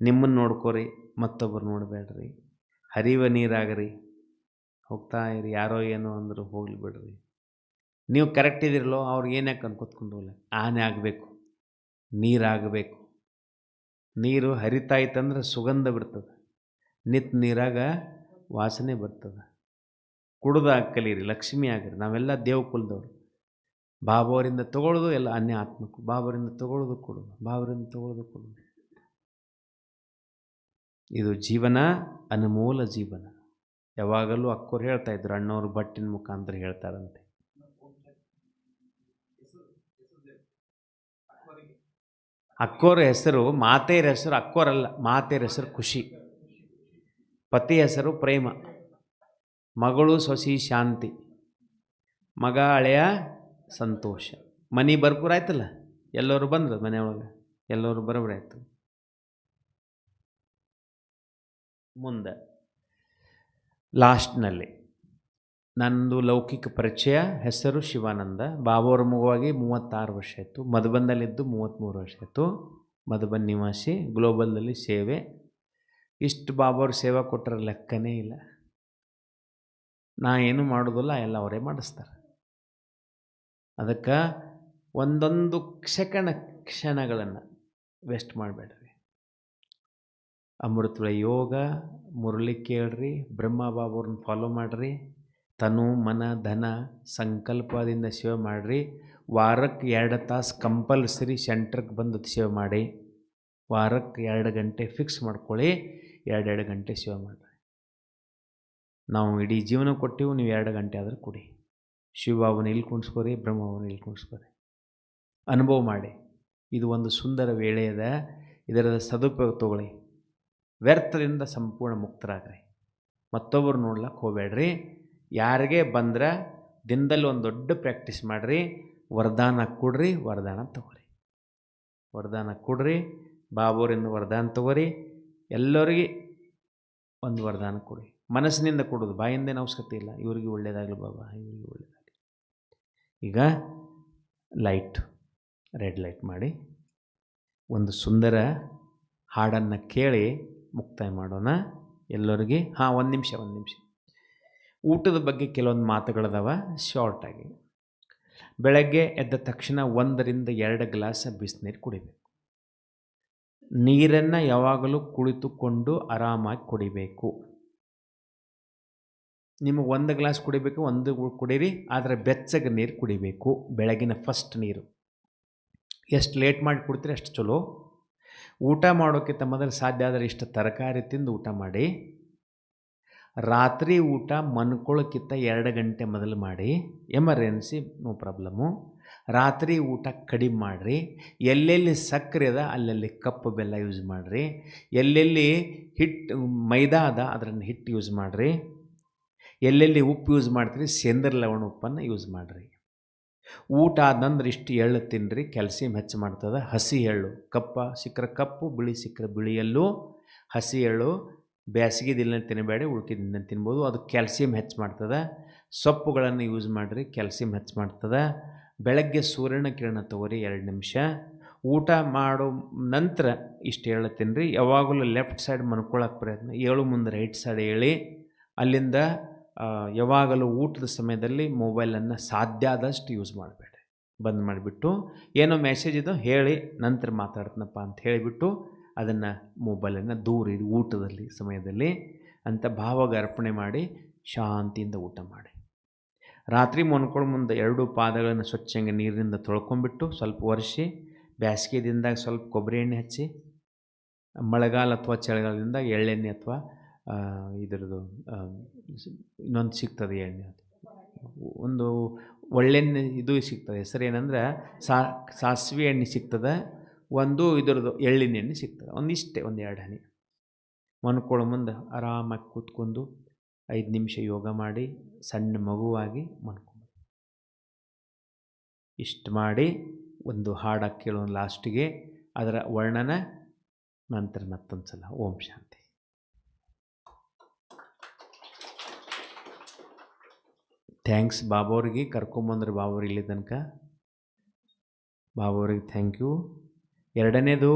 Speaker 2: ನಿಮ್ಮನ್ನು ನೋಡ್ಕೋರಿ, ಮತ್ತೊಬ್ಬರು ನೋಡಬೇಡ್ರಿ. ಹರಿವ ನೀರಾಗ್ರಿ, ಹೋಗ್ತಾ ಇರಿ. ಯಾರೋ ಏನೋ ಅಂದರು ಹೋಗ್ಲಿ ಬಿಡ್ರಿ. ನೀವು ಕರೆಕ್ಟ್ ಇದಿರಲ್ಲೋ, ಅವ್ರಿಗೆ ಏನ್ಯಾಕೆ ಅನ್ಕೊತ್ಕೊಂಡು ಹೋಗಲ್ಲ. ಆನೆ ಆಗಬೇಕು, ನೀರಾಗಬೇಕು. ನೀರು ಹರಿತಾ ಇತ್ತಂದ್ರೆ ಸುಗಂಧ ಬಿಡ್ತದೆ. ನೀರಾಗ ವಾಸನೆ ಬರ್ತದೆ. ಕುಡ್ದಾಗ ಕಲೀರಿ, ಲಕ್ಷ್ಮಿ ಆಗಿರಿ. ನಾವೆಲ್ಲ ದೇವಕುಲದವ್ರು. ಬಾಬಾವರಿಂದ ತಗೊಳ್ಳೋದು ಎಲ್ಲ ಅನ್ಯ ಆತ್ಮಕ್ಕೂ, ಬಾಬರಿಂದ ತಗೊಳ್ಳೋದು ಕೊಡೋದು, ಬಾಬರಿಂದ ತಗೊಳ್ಳೋದು ಕೊಡೋದು. ಇದು ಜೀವನ ಅನುಮೂಲ ಜೀವನ. ಯಾವಾಗಲೂ ಅಕ್ಕೋರು ಹೇಳ್ತಾ ಇದ್ರು, ಅಣ್ಣವರು ಬಟ್ಟಿನ ಮುಖಾಂತರ ಹೇಳ್ತಾರಂತೆ. ಅಕ್ಕೋರ ಹೆಸರು, ಮಾತೆಯರ ಹೆಸರು ಅಕ್ಕೋರಲ್ಲ, ಮಾತೆಯರ ಹೆಸರು ಖುಷಿ, ಪತಿ ಹೆಸರು ಪ್ರೇಮ, ಮಗಳು ಸೊಸಿ ಶಾಂತಿ, ಮಗ ಹಳೆಯ ಸಂತೋಷ. ಮನೆ ಬರ್ಪೂರ ಆಯ್ತಲ್ಲ, ಎಲ್ಲರೂ ಬಂದ್ರು ಮನೆಯೊಳಗೆ, ಎಲ್ಲರೂ ಬರೋಬ್ರಾಯ್ತು. ಮುಂದೆ ಲಾಸ್ಟ್ನಲ್ಲಿ ನಂದು ಲೌಕಿಕ ಪರಿಚಯ. ಹೆಸರು ಶಿವಾನಂದ. ಬಾಬೋರ ಮಗುವಾಗಿ 36 ವರ್ಷ ಆಯಿತು. ಮಧುಬನ್ನಲ್ಲಿದ್ದು 33 ವರ್ಷ ಆಯಿತು. ಮಧುಬನ್ ನಿವಾಸಿ, ಗ್ಲೋಬಲ್ನಲ್ಲಿ ಸೇವೆ. ಇಷ್ಟು ಬಾಬೋರ್ ಸೇವಾ ಕೊಟ್ಟರೆ ಲೆಕ್ಕನೇ ಇಲ್ಲ. ನಾ ಏನು ಮಾಡೋದಿಲ್ಲ, ಎಲ್ಲ ಅವರೇ ಮಾಡಿಸ್ತಾರೆ. ಅದಕ್ಕೆ ಒಂದೊಂದು ಕ್ಷಣಗಳನ್ನು ವೇಸ್ಟ್ ಮಾಡಬೇಡ್ರಿ. ಅಮೃತಳ ಯೋಗ ಮುರಳಿ ಕೇಳ್ರಿ, ಬ್ರಹ್ಮ ಬಾಬೋರನ್ನ ಫಾಲೋ ಮಾಡಿರಿ, ತನು ಮನ ಧನ ಸಂಕಲ್ಪದಿಂದ ಸೇವೆ ಮಾಡಿರಿ. ವಾರಕ್ಕೆ 2 ತಾಸು ಕಂಪಲ್ಸರಿ ಸೆಂಟ್ರಿಗೆ ಬಂದು ಸೇವೆ ಮಾಡಿ. ವಾರಕ್ಕೆ 2 ಗಂಟೆ ಫಿಕ್ಸ್ ಮಾಡ್ಕೊಳ್ಳಿ, 2 ಗಂಟೆ ಸೇವೆ ಮಾಡಿರಿ. ನಾವು ಇಡೀ ಜೀವನ ಕೊಟ್ಟಿವು, ನೀವು 2 ಗಂಟೆ ಆದರೂ ಕೊಡಿ. ಶಿವಬಾಬನ ಇಲ್ಲಿ ಕುಣಿಸ್ಕೋರಿ, ಬ್ರಹ್ಮಬಾಬನ ಇಲ್ಲಿ ಕುಣಿಸ್ಕೋರಿ, ಅನುಭವ ಮಾಡಿ. ಇದು ಒಂದು ಸುಂದರ ವೇಳೆ ಅದ, ಇದರ ಸದುಪಯೋಗ ತಗೊಳ್ಳಿ. ವ್ಯರ್ಥದಿಂದ ಸಂಪೂರ್ಣ ಮುಕ್ತರಾಗ್ರಿ. ಮತ್ತೊಬ್ಬರು ನೋಡ್ಲಕ್ಕೆ ಹೋಗಬೇಡ್ರಿ. ಯಾರಿಗೆ ಬಂದ್ರೆ ದಿನದಲ್ಲಿ ಒಂದು ದೊಡ್ಡ ಪ್ರಾಕ್ಟೀಸ್ ಮಾಡಿರಿ. ವರದಾನ ಕೊಡ್ರಿ, ವರದಾನ ತಗೋರಿ. ವರದಾನ ಕೊಡ್ರಿ, ಬಾಬೋರಿಂದ ವರದಾನ ತಗೋರಿ. ಎಲ್ಲರಿಗೆ ಒಂದು ವರದಾನ ಕೊಡಿ. ಮನಸ್ಸಿನಿಂದ ಕೊಡೋದು, ಬಾಯಿಂದೇನು ಅವಶ್ಯಕತೆ ಇಲ್ಲ. ಇವ್ರಿಗೆ ಒಳ್ಳೇದಾಗಲಿ ಬಾಬಾ, ಇವ್ರಿಗೆ ಒಳ್ಳೇದಾಗಲಿ. ಈಗ ಲೈಟ್, ರೆಡ್ ಲೈಟ್ ಮಾಡಿ ಒಂದು ಸುಂದರ ಹಾಡನ್ನು ಕೇಳಿ ಮುಕ್ತಾಯ ಮಾಡೋಣ ಎಲ್ಲರಿಗೆ. ಒಂದು ನಿಮಿಷ. ಊಟದ ಬಗ್ಗೆ ಕೆಲವೊಂದು ಮಾತುಗಳದಾವ, ಶಾರ್ಟಾಗಿ. ಬೆಳಗ್ಗೆ ಎದ್ದ ತಕ್ಷಣ 1 ರಿಂದ 2 ಗ್ಲಾಸ್ ಬಿಸಿನೀರು ಕುಡಿಬೇಕು. ನೀರನ್ನು ಯಾವಾಗಲೂ ಕುಳಿತುಕೊಂಡು ಆರಾಮಾಗಿ ಕುಡಿಬೇಕು. ನಿಮಗೆ 1 ಗ್ಲಾಸ್ ಕುಡಿಬೇಕು, 1 ಕುಡೀರಿ, ಆದರೆ ಬೆಚ್ಚಗೆ ನೀರು ಕುಡಿಬೇಕು. ಬೆಳಗಿನ ಫಸ್ಟ್ ನೀರು. ಎಷ್ಟು ಲೇಟ್ ಮಾಡಿ ಕುಡ್ತೀರಿ ಅಷ್ಟು ಚಲೋ. ಊಟ ಮಾಡೋಕ್ಕಿಂತ ಮೊದಲು ಸಾಧ್ಯ ಆದರೆ ಇಷ್ಟು ತರಕಾರಿ ತಿಂದು ಊಟ ಮಾಡಿ. ರಾತ್ರಿ ಊಟ ಮನ್ಕೊಳ್ಳೋಕ್ಕಿಂತ 2 ಗಂಟೆ ಮೊದಲು ಮಾಡಿ. Emergency no problem. ರಾತ್ರಿ ಊಟ ಕಡಿಮೆ ಮಾಡಿರಿ. ಎಲ್ಲೆಲ್ಲಿ ಸಕ್ಕರೆ ಅದ ಅಲ್ಲೆಲ್ಲಿ ಕಪ್ಪು ಬೆಲ್ಲ ಯೂಸ್ ಮಾಡಿರಿ. ಎಲ್ಲೆಲ್ಲಿ ಹಿಟ್ಟು ಮೈದಾ ಅದ ಅದನ್ನು ಹಿಟ್ಟು ಯೂಸ್ ಮಾಡಿರಿ. ಎಲ್ಲೆಲ್ಲಿ ಉಪ್ಪು ಯೂಸ್ ಮಾಡ್ತೀರಿ ಸೇಂದ್ರ ಲವಣ ಉಪ್ಪನ್ನು ಯೂಸ್ ಮಾಡಿರಿ. ಊಟ ಆದಂದ್ರೆ ಇಷ್ಟು ಎಳ್ಳು ತಿನ್ನಿರಿ, ಕ್ಯಾಲ್ಸಿಯಂ ಹೆಚ್ಚು ಮಾಡ್ತದೆ. ಹಸಿ ಎಳ್ಳು, ಕಪ್ಪ ಸಿಕ್ಕರೆ ಕಪ್ಪು, ಬಿಳಿ ಸಿಕ್ಕರೆ ಬಿಳಿಯಲ್ಲೂ. ಹಸಿ ಎಳ್ಳು ಬೇಸಿಗೆ ದಿನ ತಿನ್ನಬೇಡಿ, ಉಳ್ಕಿದ ದಿನ ತಿನ್ಬೋದು. ಅದು ಕ್ಯಾಲ್ಸಿಯಂ ಹೆಚ್ಚು ಮಾಡ್ತದೆ. ಸೊಪ್ಪುಗಳನ್ನು ಯೂಸ್ ಮಾಡಿರಿ, ಕ್ಯಾಲ್ಸಿಯಂ ಹೆಚ್ಚು ಮಾಡ್ತದೆ. ಬೆಳಗ್ಗೆ ಸೂರ್ಯನ ಕಿರಣ ತಗೋರಿ 2 ನಿಮಿಷ. ಊಟ ಮಾಡೋ ನಂತರ ಇಷ್ಟು ಎಳ್ಳು ತಿನ್ನಿರಿ. ಯಾವಾಗಲೂ ಲೆಫ್ಟ್ ಸೈಡ್ ಮನ್ಕೊಳ್ಳೋಕೆ ಪ್ರಯತ್ನ, ಏಳು ಮುಂದೆ ರೈಟ್ ಸೈಡ್ ಹೇಳಿ. ಅಲ್ಲಿಂದ ಯಾವಾಗಲೂ ಊಟದ ಸಮಯದಲ್ಲಿ ಮೊಬೈಲನ್ನು ಸಾಧ್ಯ ಆದಷ್ಟು ಯೂಸ್ ಮಾಡಬೇಡಿ. ಬಂದ್ ಮಾಡಿಬಿಟ್ಟು ಏನೋ ಮೆಸೇಜ್ ಇದೋ ಹೇಳಿ ನಂತರ ಮಾತಾಡ್ತೀನಪ್ಪ ಅಂತ ಹೇಳಿಬಿಟ್ಟು ಅದನ್ನು ಮೊಬೈಲನ್ನು ದೂರ ಇಡಿ ಊಟದಲ್ಲಿ ಸಮಯದಲ್ಲಿ ಅಂತ ಭಾವಾಗ ಅರ್ಪಣೆ ಮಾಡಿ ಶಾಂತಿಯಿಂದ ಊಟ ಮಾಡಿ. ರಾತ್ರಿ ಮನ್ಕೊಳ್ಳೋ ಮುಂದೆ 2 ಪಾದಗಳನ್ನು ಸ್ವಚ್ಛಂಗೆ ನೀರಿನಿಂದ ತೊಳ್ಕೊಂಬಿಟ್ಟು ಸ್ವಲ್ಪ ಒರೆಸಿ, ಬೇಸಿಗೆ ದಿನದಾಗ ಸ್ವಲ್ಪ ಕೊಬ್ಬರಿ ಎಣ್ಣೆ ಹಚ್ಚಿ, ಮಳೆಗಾಲ ಅಥವಾ ಚಳಿಗಾಲದಿಂದ ಎಳ್ಳೆಣ್ಣೆ ಅಥವಾ ಇದರದ್ದು ಇನ್ನೊಂದು ಸಿಗ್ತದೆ ಎಣ್ಣೆ, ಒಂದು ಒಳ್ಳೆಣ್ಣೆ ಇದು ಸಿಗ್ತದೆ. ಹೆಸರು ಏನಂದ್ರೆ ಸಾಸಿವೆ ಎಣ್ಣೆ ಸಿಗ್ತದೆ. ಒಂದು ಇದರದ್ದು ಎಳ್ಳಿನ ಎಣ್ಣೆ ಸಿಗ್ತದೆ. ಒಂದಿಷ್ಟೇ, 1-2 ಹನಿ. ಮನ್ಕೊಳ್ಳೋ ಮುಂದೆ ಆರಾಮಾಗಿ ಕೂತ್ಕೊಂಡು 5 ನಿಮಿಷ ಯೋಗ ಮಾಡಿ ಸಣ್ಣ ಮಗುವಾಗಿ ಮನ್ಕೊಂಡು ಇಷ್ಟು ಮಾಡಿ ಒಂದು ಹಾಡು ಕೇಳೋಣ ಲಾಸ್ಟಿಗೆ. ಅದರ ವರ್ಣನ ನಂತರ ಮತ್ತೊಂದು ಸಲ. ಓಂ ಶಾಂತಿ. ಥ್ಯಾಂಕ್ಸ್ ಬಾಬಾವ್ರಿಗೆ, ಕರ್ಕೊಂಬಂದ್ರೆ ಬಾಬಾವ್ರಿಗೆ ಇಲ್ಲಿ ತನಕ. ಬಾಬಾವ್ರಿಗೆ ಥ್ಯಾಂಕ್ ಯು. 2ನೇದು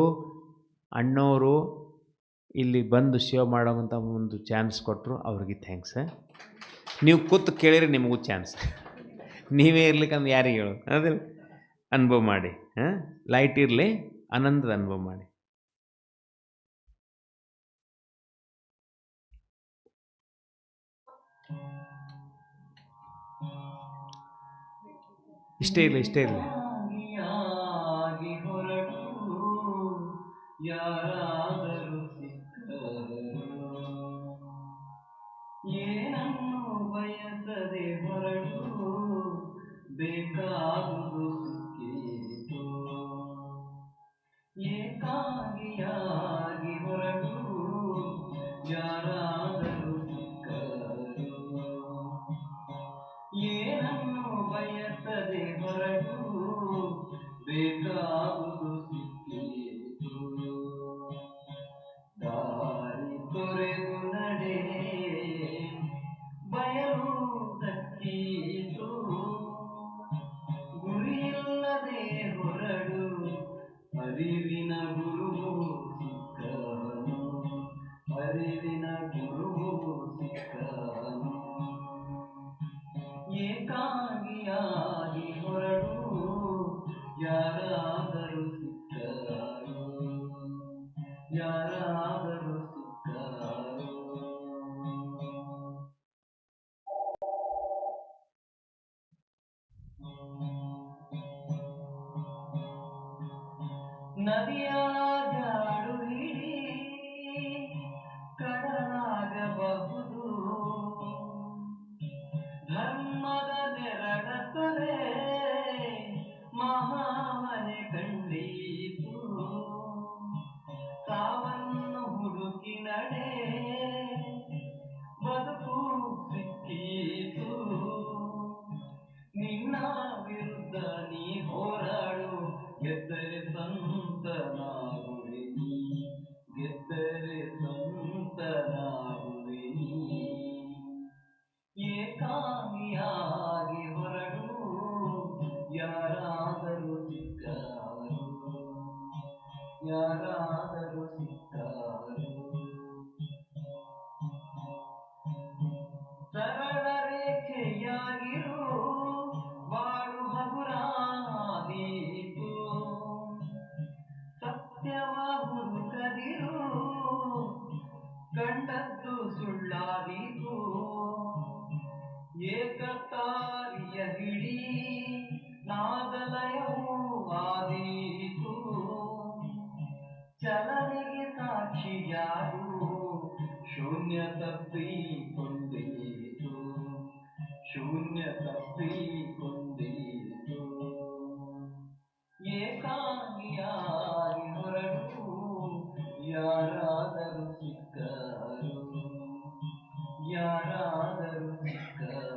Speaker 2: ಅಣ್ಣವರು ಇಲ್ಲಿ ಬಂದು ಸೇವೆ ಮಾಡೋವಂಥ ಒಂದು ಚಾನ್ಸ್ ಕೊಟ್ಟರು, ಅವ್ರಿಗೆ ಥ್ಯಾಂಕ್ಸ್. ನೀವು ಕೂತು ಕೇಳಿರಿ ನಿಮಗೂ ಚಾನ್ಸ್. ನೀವೇ ಇರ್ಲಿಕ್ಕಂದ್ರೆ ಯಾರಿಗೆ ಹೇಳೋದು? ಅದೇ ಅನುಭವ ಮಾಡಿ. ಲೈಟ್ ಇರಲಿ, ಆನಂದದ ಅನುಭವ ಮಾಡಿ. ಇಷ್ಟೇ ಇಲ್ಲ ಇಷ್ಟೇ ಇಲ್ಲ.
Speaker 4: ಆಗಿ ಹೊರಟು ಯಾರಾದರೂ ಸಿಕ್ಕರು, ಏನನ್ನು ಬಯಸದೆ ಹೊರಟು ಬೇಕಾದುದು ಸಿಕ್ಕಿತು. ಏಕಾಂಗಿಯಾಗಿ ಹೊರಟು ಯಾರಾದರೂ ಸಿಕ್ಕರು, ಏನನ್ನು ಬಯಸದೆ ಹೊರಟು ಬೇಕಾದುದು ಸಿಕ್ಕಿತು. ದಾರಿ ತೊರೆದು ನಡೆ ಬಯಲು ದಕ್ಕಿತು, ಗುರಿಯಿಲ್ಲದೆ ಹೊರಡು ಅರಿವಿನ ಗುರುವು ಸಿಕ್ಕನು, ಅರಿವಿನ ಗುರುವು ಸಿಕ್ಕನು. ಏಕಾಂಗಿಯಾಗಿ ಹೊರಡು ಯಾರಾದರೂ ಸಿಕ್ಕರು, ಯಾರಾದರೂ ಸಿಕ್ಕರು. ನದಿಯ ಜಾಡು ಹಿಡಿ ಕಡಲಾಗಬಹುದು, ಧರ್ಮದ ನೆರಳತ್ತರೆ ಮಹಾಮನೆ ಕಂಡೀತು. ಸಾವನ್ನು ಹುಡುಕಿ ನಡೆ ಬದುಕು ಸಿಕ್ಕೀತು. ನಿನ್ನ ವಿರುದ್ಧ ನೀ ಹೋರಾಡು, ಗೆದ್ದರೆ ಸಂತನಾಗುವೆ ನೀ, ಗೆದ್ದರೆ ಸಂತನಾಗುವೆ ನೀ. ಏಕಾಂಗಿಯಾಗಿ ಹೊರಡು ಯಾರಾದರೂ ಸಿಕ್ಕರು, ಯಾರಾದರೂ ಸಿಕ್ಕರು. ಸರಳ ರೇಖೆಯಾಗಿರು ಬಾಳು ಹಗುರಾದೀತು, ಸತ್ಯವ ಹುಡುಕದಿರು ಕಂಡದ್ದು ಸುಳ್ಳಾದೀತು. ಏಕತಾರಿಯ ಹಿಡಿ ನಾದಲಯವೂ ಆದೀತು, ಚಲನೆಗೆ ಸಾಕ್ಷಿಯಾರು ಶೂನ್ಯ ತಪ್ಪಿಕೊಂಡೀತು, ಶೂನ್ಯ ತಪ್ಪಿಕೊಂಡೀತು. ಏಕಾಂಗಿಯಾಗಿ ಹೊರಟು ಯಾರಾದರೂ ಸಿಕ್ಕರು, ಯಾರಾದರೂ ಸಿಕ್ಕರು.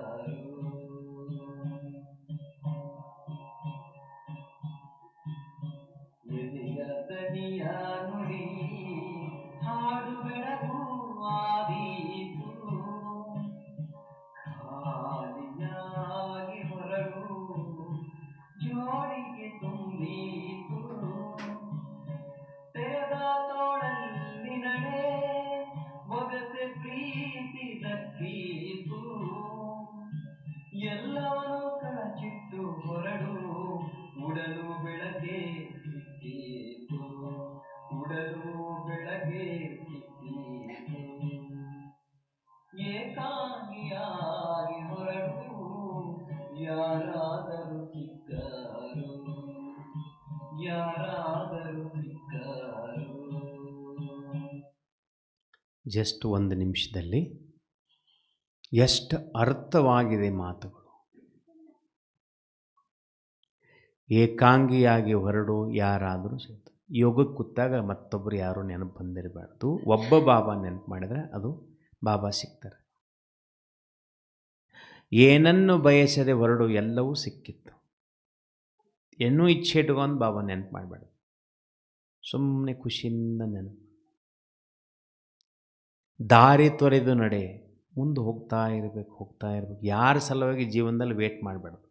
Speaker 4: ಎದೆಯ ದನಿಯ ನುಡಿ ಹಾಡು ಬೆಳಗು ಆದೀತು, ಖಾಲಿಯಾಗಿ ಹೊರಡು ಜೋಡಿಗೆ ತುಂಬೀತು. ತೆರೆದ ತೋಳಲ್ಲಿ ನಡೆ ಒಗಸೆ ಪ್ರೀತಿ ದಕ್ಕೀತು. ಎಲ್ಲವನ್ನೂ ಕಳಚಿಟ್ಟು ಹೊರಡು ಉಡಲು ಬೆಳಗ್ಗೆ ಸಿಕ್ಕೀತು, ಉಡಲು ಬೆಳಗ್ಗೆ ಸಿಕ್ಕೀತು. ಏಕಾಂಗಿಯಾಗಿ ಹೊರಡು ಯಾರಾದರೂ ಸಿಕ್ಕರು, ಯಾರಾದರೂ ಸಿಕ್ಕರು.
Speaker 2: ಜಸ್ಟ್ ಒಂದು ನಿಮಿಷದಲ್ಲಿ ಎಷ್ಟು ಅರ್ಥವಾಗಿದೆ ಮಾತುಗಳು. ಏಕಾಂಗಿಯಾಗಿ ಹೊರಡು ಯಾರಾದರೂ ಸಿಗ್ತಾರೆ. ಯೋಗಕ್ಕೆ ಕೂತಾಗ ಮತ್ತೊಬ್ಬರು ಯಾರೂ ನೆನಪು ಬಂದಿರಬಾರ್ದು. ಒಬ್ಬ ಬಾಬಾ ನೆನಪು ಮಾಡಿದರೆ ಅದು ಬಾಬಾ ಸಿಗ್ತಾರೆ. ಏನನ್ನು ಬಯಸದೆ ಹೊರಡು ಎಲ್ಲವೂ ಸಿಕ್ಕಿತ್ತು. ಏನೂ ಇಚ್ಛೆ ಇಟ್ಕೊಂಡು ಬಾಬಾ ನೆನಪು ಮಾಡಬೇಡ, ಸುಮ್ಮನೆ ಖುಷಿಯಿಂದ ನೆನಪು. ದಾರಿ ತೊರೆದು ನಡೆ, ಮುಂದೆ ಹೋಗ್ತಾ ಇರಬೇಕು. ಯಾರ ಸಲುವಾಗಿ ಜೀವನದಲ್ಲಿ ವೇಟ್ ಮಾಡಬೇಡ್ದು.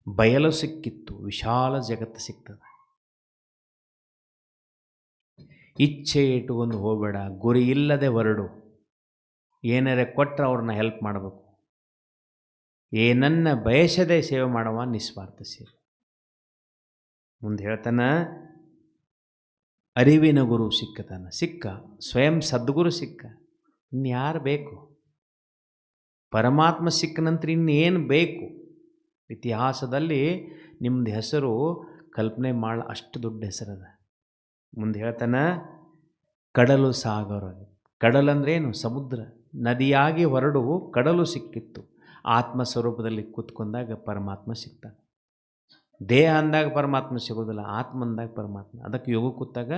Speaker 2: ಬಯಲು ಸಿಕ್ಕಿತ್ತು, ವಿಶಾಲ ಜಗತ್ತು ಸಿಗ್ತದೆ. ಇಚ್ಛೆ ಇಟ್ಟುಕೊಂಡು ಹೋಗಬೇಡ, ಗುರಿ ಇಲ್ಲದೆ ಹೊರಡು. ಏನಾರೆ ಕೊಟ್ಟರೆ ಅವ್ರನ್ನ ಹೆಲ್ಪ್ ಮಾಡಬೇಕು. ಏನನ್ನ ಬಯಸದೆ ಸೇವೆ ಮಾಡುವ ನಿಸ್ವಾರ್ಥ ಸೇವೆ. ಮುಂದೆ ಹೇಳ್ತಾನೆ, ಅರಿವಿನ ಗುರು ಸಿಕ್ಕತಾನ. ಸಿಕ್ಕ ಸ್ವಯಂ ಸದ್ಗುರು ಸಿಕ್ಕ, ಇನ್ಯಾರು ಬೇಕು? ಪರಮಾತ್ಮ ಸಿಕ್ಕ ನಂತರ ಇನ್ನೇನು ಬೇಕು? ಇತಿಹಾಸದಲ್ಲಿ ನಿಮ್ಮದು ಹೆಸರು ಕಲ್ಪನೆ ಮಾಡ ಅಷ್ಟು ದೊಡ್ಡ ಹೆಸರದ. ಮುಂದೆ ಹೇಳ್ತಾನೆ, ಕಡಲು ಸಾಗರ. ಕಡಲಂದ್ರೇನು? ಸಮುದ್ರ. ನದಿಯಾಗಿ ಹೊರಡು ಕಡಲು ಸಿಕ್ಕಿತ್ತು. ಆತ್ಮ ಸ್ವರೂಪದಲ್ಲಿ ಕೂತ್ಕೊಂಡಾಗ ಪರಮಾತ್ಮ ಸಿಗ್ತಾನೆ. ದೇಹ ಅಂದಾಗ ಪರಮಾತ್ಮ ಸಿಗೋದಿಲ್ಲ, ಆತ್ಮ ಅಂದಾಗ ಪರಮಾತ್ಮ. ಅದಕ್ಕೆ ಯೋಗ ಕೂತಾಗ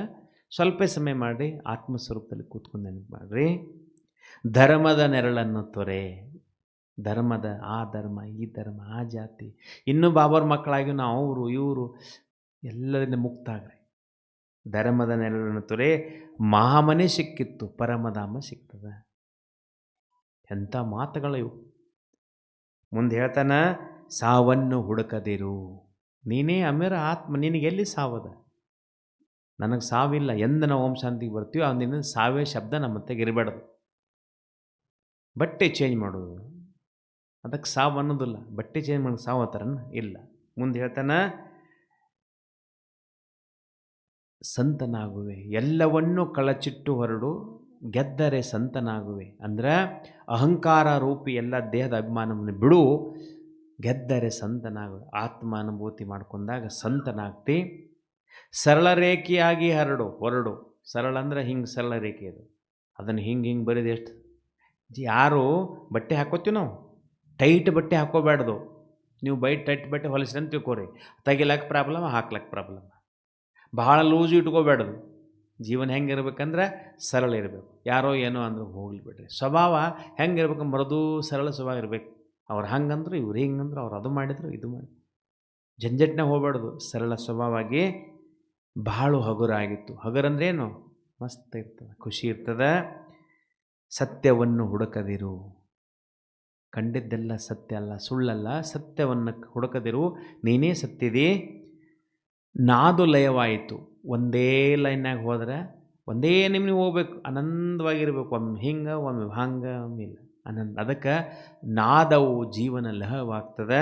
Speaker 2: ಸ್ವಲ್ಪ ಸಮಯ ಮಾಡಿ ಆತ್ಮ ಸ್ವರೂಪದಲ್ಲಿ ಕೂತ್ಕೊಂಡು ನೆನಪು ಮಾಡಿರಿ. ಧರ್ಮದ ನೆರಳನ್ನು ತೊರೆ. ಧರ್ಮದ ಆ ಧರ್ಮ, ಈ ಧರ್ಮ, ಆ ಜಾತಿ, ಇನ್ನೂ ಬಾಬಾರ ಮಕ್ಕಳಾಗಿ ನಾವು ಅವರು ಇವರು ಎಲ್ಲರಿಂದ ಮುಕ್ತ ಆಗ್ರಿ. ಧರ್ಮದ ನೆರಳನ್ನು ತೊರೆ. ಮಹಾಮನೆ ಸಿಕ್ಕಿತ್ತು, ಪರಮಧಾಮ ಸಿಗ್ತದೆ. ಎಂಥ ಮಾತುಗಳು ಇವು. ಮುಂದೆ ಹೇಳ್ತಾನ, ಸಾವನ್ನು ಹುಡುಕದಿರು. ನೀನೇ ಅಮರ ಆತ್ಮ, ನಿನಗೆಲ್ಲಿ ಸಾವದ? ನನಗೆ ಸಾವಿಲ್ಲ. ಎಂದು ನಾವು ಓಂ ಶಾಂತಿಗೆ ಬರ್ತೀವೋ ಅಂದಿನ ಸಾವೇ ಶಬ್ದ ನಮ್ಮ ಹತ್ತಿರ ಇರಬಾರ್ದು. ಬಟ್ಟೆ ಚೇಂಜ್ ಮಾಡೋದು, ಅದಕ್ಕೆ ಸಾವು ಅನ್ನೋದಿಲ್ಲ. ಬಟ್ಟೆ ಚೇಂಜ್ ಮಾಡೋದು ಸಾವು ಥರನ ಇಲ್ಲ. ಮುಂದೆ ಹೇಳ್ತಾನ, ಸಂತನಾಗುವೆ. ಎಲ್ಲವನ್ನೂ ಕಳಚಿಟ್ಟು ಹೊರಡು, ಗೆದ್ದರೆ ಸಂತನಾಗುವೆ. ಅಂದ್ರೆ ಅಹಂಕಾರ ರೂಪಿ ಎಲ್ಲ ದೇಹದ ಅಭಿಮಾನವನ್ನು ಬಿಡು, ಗೆದ್ದರೆ ಸಂತನಾಗುವೆ. ಆತ್ಮಾನುಭೂತಿ ಮಾಡ್ಕೊಂಡಾಗ ಸಂತನಾಗ್ತಿ. ಸರಳ ರೇಖೆಯಾಗಿ ಹೊರಡು. ಸರಳ ಅಂದ್ರೆ ಹಿಂಗೆ ಸರಳ ರೇಖೆ ಅದು. ಅದನ್ನು ಹಿಂಗೆ ಬರೀದು ಎಷ್ಟು. ಯಾರು ಬಟ್ಟೆ ಹಾಕೋತೀವಿ ನಾವು, ಟೈಟ್ ಬಟ್ಟೆ ಹಾಕೋಬೇಡ್ದು. ನೀವು ಟೈಟ್ ಬಟ್ಟೆ ಹೊಲಿಸ್ರಿ ಅಂತ ತಿಳ್ಕೊರಿ, ತೆಗಿಲಕ್ಕೆ ಪ್ರಾಬ್ಲಮ್, ಹಾಕ್ಲಕ್ಕೆ ಪ್ರಾಬ್ಲಮ್. ಭಾಳ ಲೂಸು ಇಟ್ಕೋಬೇಡ್ದು. ಜೀವನ ಹೆಂಗೆ ಇರ್ಬೇಕಂದ್ರೆ ಸರಳ ಇರಬೇಕು. ಯಾರೋ ಏನೋ ಅಂದ್ರೆ ಹೋಗ್ಲಿ ಬಿಡ್ರಿ. ಸ್ವಭಾವ ಹೆಂಗೆ ಇರ್ಬೇಕು? ಮೃದು ಸರಳ ಸ್ವಭಾವ ಇರಬೇಕು. ಅವ್ರು ಹಂಗಂದ್ರು, ಇವ್ರು ಹಿಂಗಂದ್ರು, ಅವ್ರು ಅದು ಮಾಡಿದ್ರು, ಇದು ಮಾಡಿ ಜಂಜಟ್ನಾಗ ಹೋಗ್ಬಾರ್ದು. ಸರಳ ಸ್ವಭಾವಾಗಿ ಭಾಳ ಹಗುರಾಗಿತ್ತು. ಹಗುರಂದ್ರೇನು? ಮಸ್ತ್ ಇರ್ತದೆ, ಖುಷಿ ಇರ್ತದೆ. ಸತ್ಯವನ್ನು ಹುಡುಕದಿರು. ಕಂಡಿದ್ದೆಲ್ಲ ಸತ್ಯ ಅಲ್ಲ, ಸುಳ್ಳಲ್ಲ. ಸತ್ಯವನ್ನು ಹುಡುಕದಿರು, ನೀನೇ ಸತ್ಯದಿ. ನಾದು ಲಯವಾಯಿತು. ಒಂದೇ ಲೈನ್ನಾಗ ಹೋದ್ರೆ ಒಂದೇ ನಿಮ್ಗೆ ಹೋಗ್ಬೇಕು, ಆನಂದವಾಗಿರ್ಬೇಕು. ಒಮ್ಮೆ ಹಿಂಗೆ, ಒಮ್ಮೆ ಹಂಗೆ, ಒಮ್ಮೆ ಇಲ್ಲ, ಆನಂದ. ಅದಕ್ಕೆ ನಾದವು ಜೀವನ ಲಹವಾಗ್ತದೆ.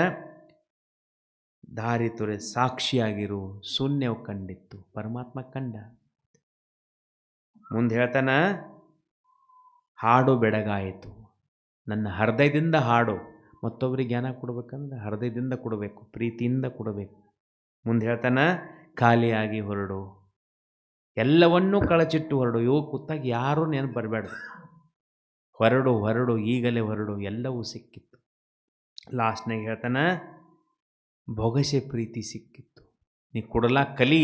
Speaker 2: ದಾರಿ ತೊರೆ ಸಾಕ್ಷಿಯಾಗಿರು. ಶೂನ್ಯವು ಕಂಡಿತ್ತು, ಪರಮಾತ್ಮ ಕಂಡ. ಮುಂದೆ ಹೇಳ್ತಾನ, ಹಾಡು ಬೆಳಗಾಯಿತು. ನನ್ನ ಹೃದಯದಿಂದ ಹಾಡು. ಮತ್ತೊಬ್ಬರಿಗೆ ಜ್ಞಾನ ಕೊಡಬೇಕಂದ್ರೆ ಹೃದಯದಿಂದ ಕೊಡಬೇಕು, ಪ್ರೀತಿಯಿಂದ ಕೊಡಬೇಕು. ಮುಂದೆ ಹೇಳ್ತಾನ, ಖಾಲಿಯಾಗಿ ಹೊರಡು. ಎಲ್ಲವನ್ನೂ ಕಳಚಿಟ್ಟು ಹೊರಡು. ಯೋಗ ಕೂತಾಗ ಯಾರೂ ನೆನಪು ಬರಬೇಡ್ದು. ಹೊರಡು, ಈಗಲೇ ಹೊರಡು. ಎಲ್ಲವೂ ಸಿಕ್ಕಿತ್ತು. ಲಾಸ್ಟ್ನಾಗ ಹೇಳ್ತಾನ, ಬೊಗಸೆ ಪ್ರೀತಿ ಸಿಕ್ಕಿತ್ತು. ನೀ ಕೊಡಲಾಕ ಕಲಿ,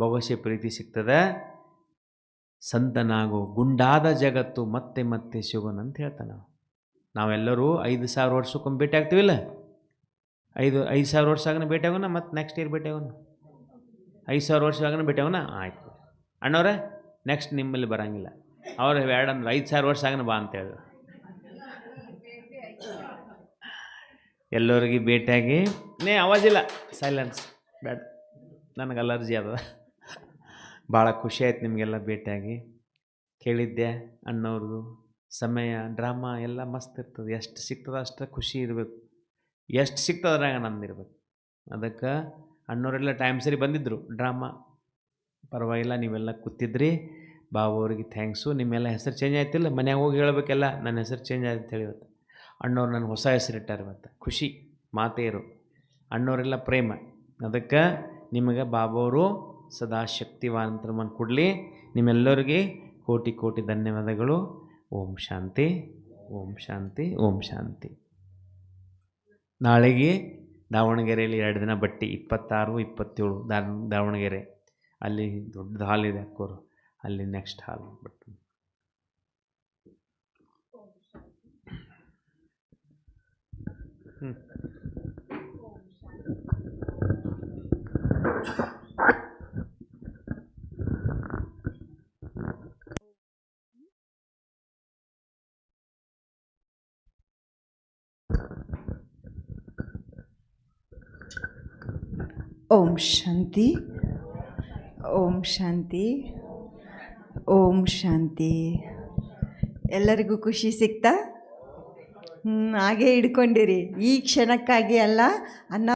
Speaker 2: ಬೊಗಸೆ ಪ್ರೀತಿ ಸಿಗ್ತದೆ. ಸಂತನಾಗು, ಗುಂಡಾದ ಜಗತ್ತು ಮತ್ತೆ ಮತ್ತೆ ಸಿಗೋನಂತ ಹೇಳ್ತಾನೆ. ನಾವೆಲ್ಲರೂ 5,000 ವರ್ಷಕ್ಕೊಮ್ಮೆ ಭೇಟಿ ಆಗ್ತೀವಿಲ್ಲ. 5,000 ವರ್ಷ ಆಗನ ಭೇಟಿ ಆಗೋಣ, ಮತ್ತು ನೆಕ್ಸ್ಟ್ ಇಯರ್ ಭೇಟಿ ಆಗೋಣ. 5,000 ವರ್ಷ ಆಗನ ಭೇಟಿ ಆಗೋಣ. ಆಯ್ತು ಅಣ್ಣವ್ರೆ, ನೆಕ್ಸ್ಟ್ ನಿಮ್ಮಲ್ಲಿ ಬರೋಂಗಿಲ್ಲ. ಅವ್ರು ಬೇಡಂದ್ರೆ 5,000 ವರ್ಷ ಆಗನ ಬಾ ಅಂತ ಹೇಳಿದ್ರು. ಎಲ್ಲರಿಗೆ ಭೇಟಿಯಾಗಿ ಆವಾಜಿಲ್ಲ, ಸೈಲೆನ್ಸ್ ಬೇಡ, ನನಗೆ ಅಲರ್ಜಿ ಅದ. ಭಾಳ ಖುಷಿ ಆಯ್ತು ನಿಮಗೆಲ್ಲ ಭೇಟಿಯಾಗಿ. ಕೇಳಿದ್ದೆ ಅಣ್ಣವ್ರದ್ದು ಸಮಯ, ಡ್ರಾಮಾ ಎಲ್ಲ ಮಸ್ತ್ ಇರ್ತದೆ. ಎಷ್ಟು ಸಿಗ್ತದೆ ಅಷ್ಟು ಖುಷಿ ಇರಬೇಕು, ಎಷ್ಟು ಸಿಗ್ತದೆ ಅದ್ರಾಗ ಆನಂದ ಇರಬೇಕು. ಅದಕ್ಕೆ ಅಣ್ಣವರೆಲ್ಲ ಟೈಮ್ ಸರಿ ಬಂದಿದ್ದರು. ಡ್ರಾಮಾ ಪರವಾಗಿಲ್ಲ, ನೀವೆಲ್ಲ ಕೂತಿದ್ರಿ. ಬಾಬು ಅವ್ರಿಗೆ ಥ್ಯಾಂಕ್ಸು. ನಿಮ್ಮೆಲ್ಲ ಹೆಸರು ಚೇಂಜ್ ಆಯ್ತಿಲ್ಲ, ಮನ್ಯಾಗ ಹೋಗಿ ಹೇಳಬೇಕೆಲ್ಲ ನನ್ನ ಹೆಸರು ಚೇಂಜ್ ಆಯ್ತು ಹೇಳಿ. ಇವತ್ತು ಅಣ್ಣವ್ರು ನನಗೆ ಹೊಸ ಹೆಸರು ಇಟ್ಟಾರೆ. ಇವತ್ತು ಖುಷಿ ಮಾತೇರು. ಅಣ್ಣವರೆಲ್ಲ ಪ್ರೇಮ. ಅದಕ್ಕೆ ನಿಮಗೆ ಬಾಬವರು ಸದಾ ಶಕ್ತಿವಂತರನ್ನು ಕೊಡಲಿ. ನಿಮ್ಮೆಲ್ಲರಿಗೆ ಕೋಟಿ ಕೋಟಿ ಧನ್ಯವಾದಗಳು. ಓಂ ಶಾಂತಿ, ಓಂ ಶಾಂತಿ, ಓಂ ಶಾಂತಿ. ನಾಳೆಗೆ ದಾವಣಗೆರೆಯಲ್ಲಿ 2 ದಿನ ಬಟ್ಟೆ, 26, 27 ದಾವಣಗೆರೆ. ಅಲ್ಲಿ ದೊಡ್ಡ ಹಾಲ್ ಇದೆ ಅಕ್ಕೋರು, ಅಲ್ಲಿ ನೆಕ್ಸ್ಟ್ ಹಾಲ್ ಬಟ್ಟು.
Speaker 1: ಓಂ ಶಾಂತಿ, ಓಂ ಶಾಂತಿ, ಓಂ ಶಾಂತಿ. ಎಲ್ಲರಿಗೂ ಖುಷಿ ಸಿಗ್ತಾ? ಹಾಗೆ ಹಿಡ್ಕೊಂಡಿರಿ. ಈ ಕ್ಷಣಕ್ಕಾಗಿ ಅಲ್ಲ, ಅನ್ನ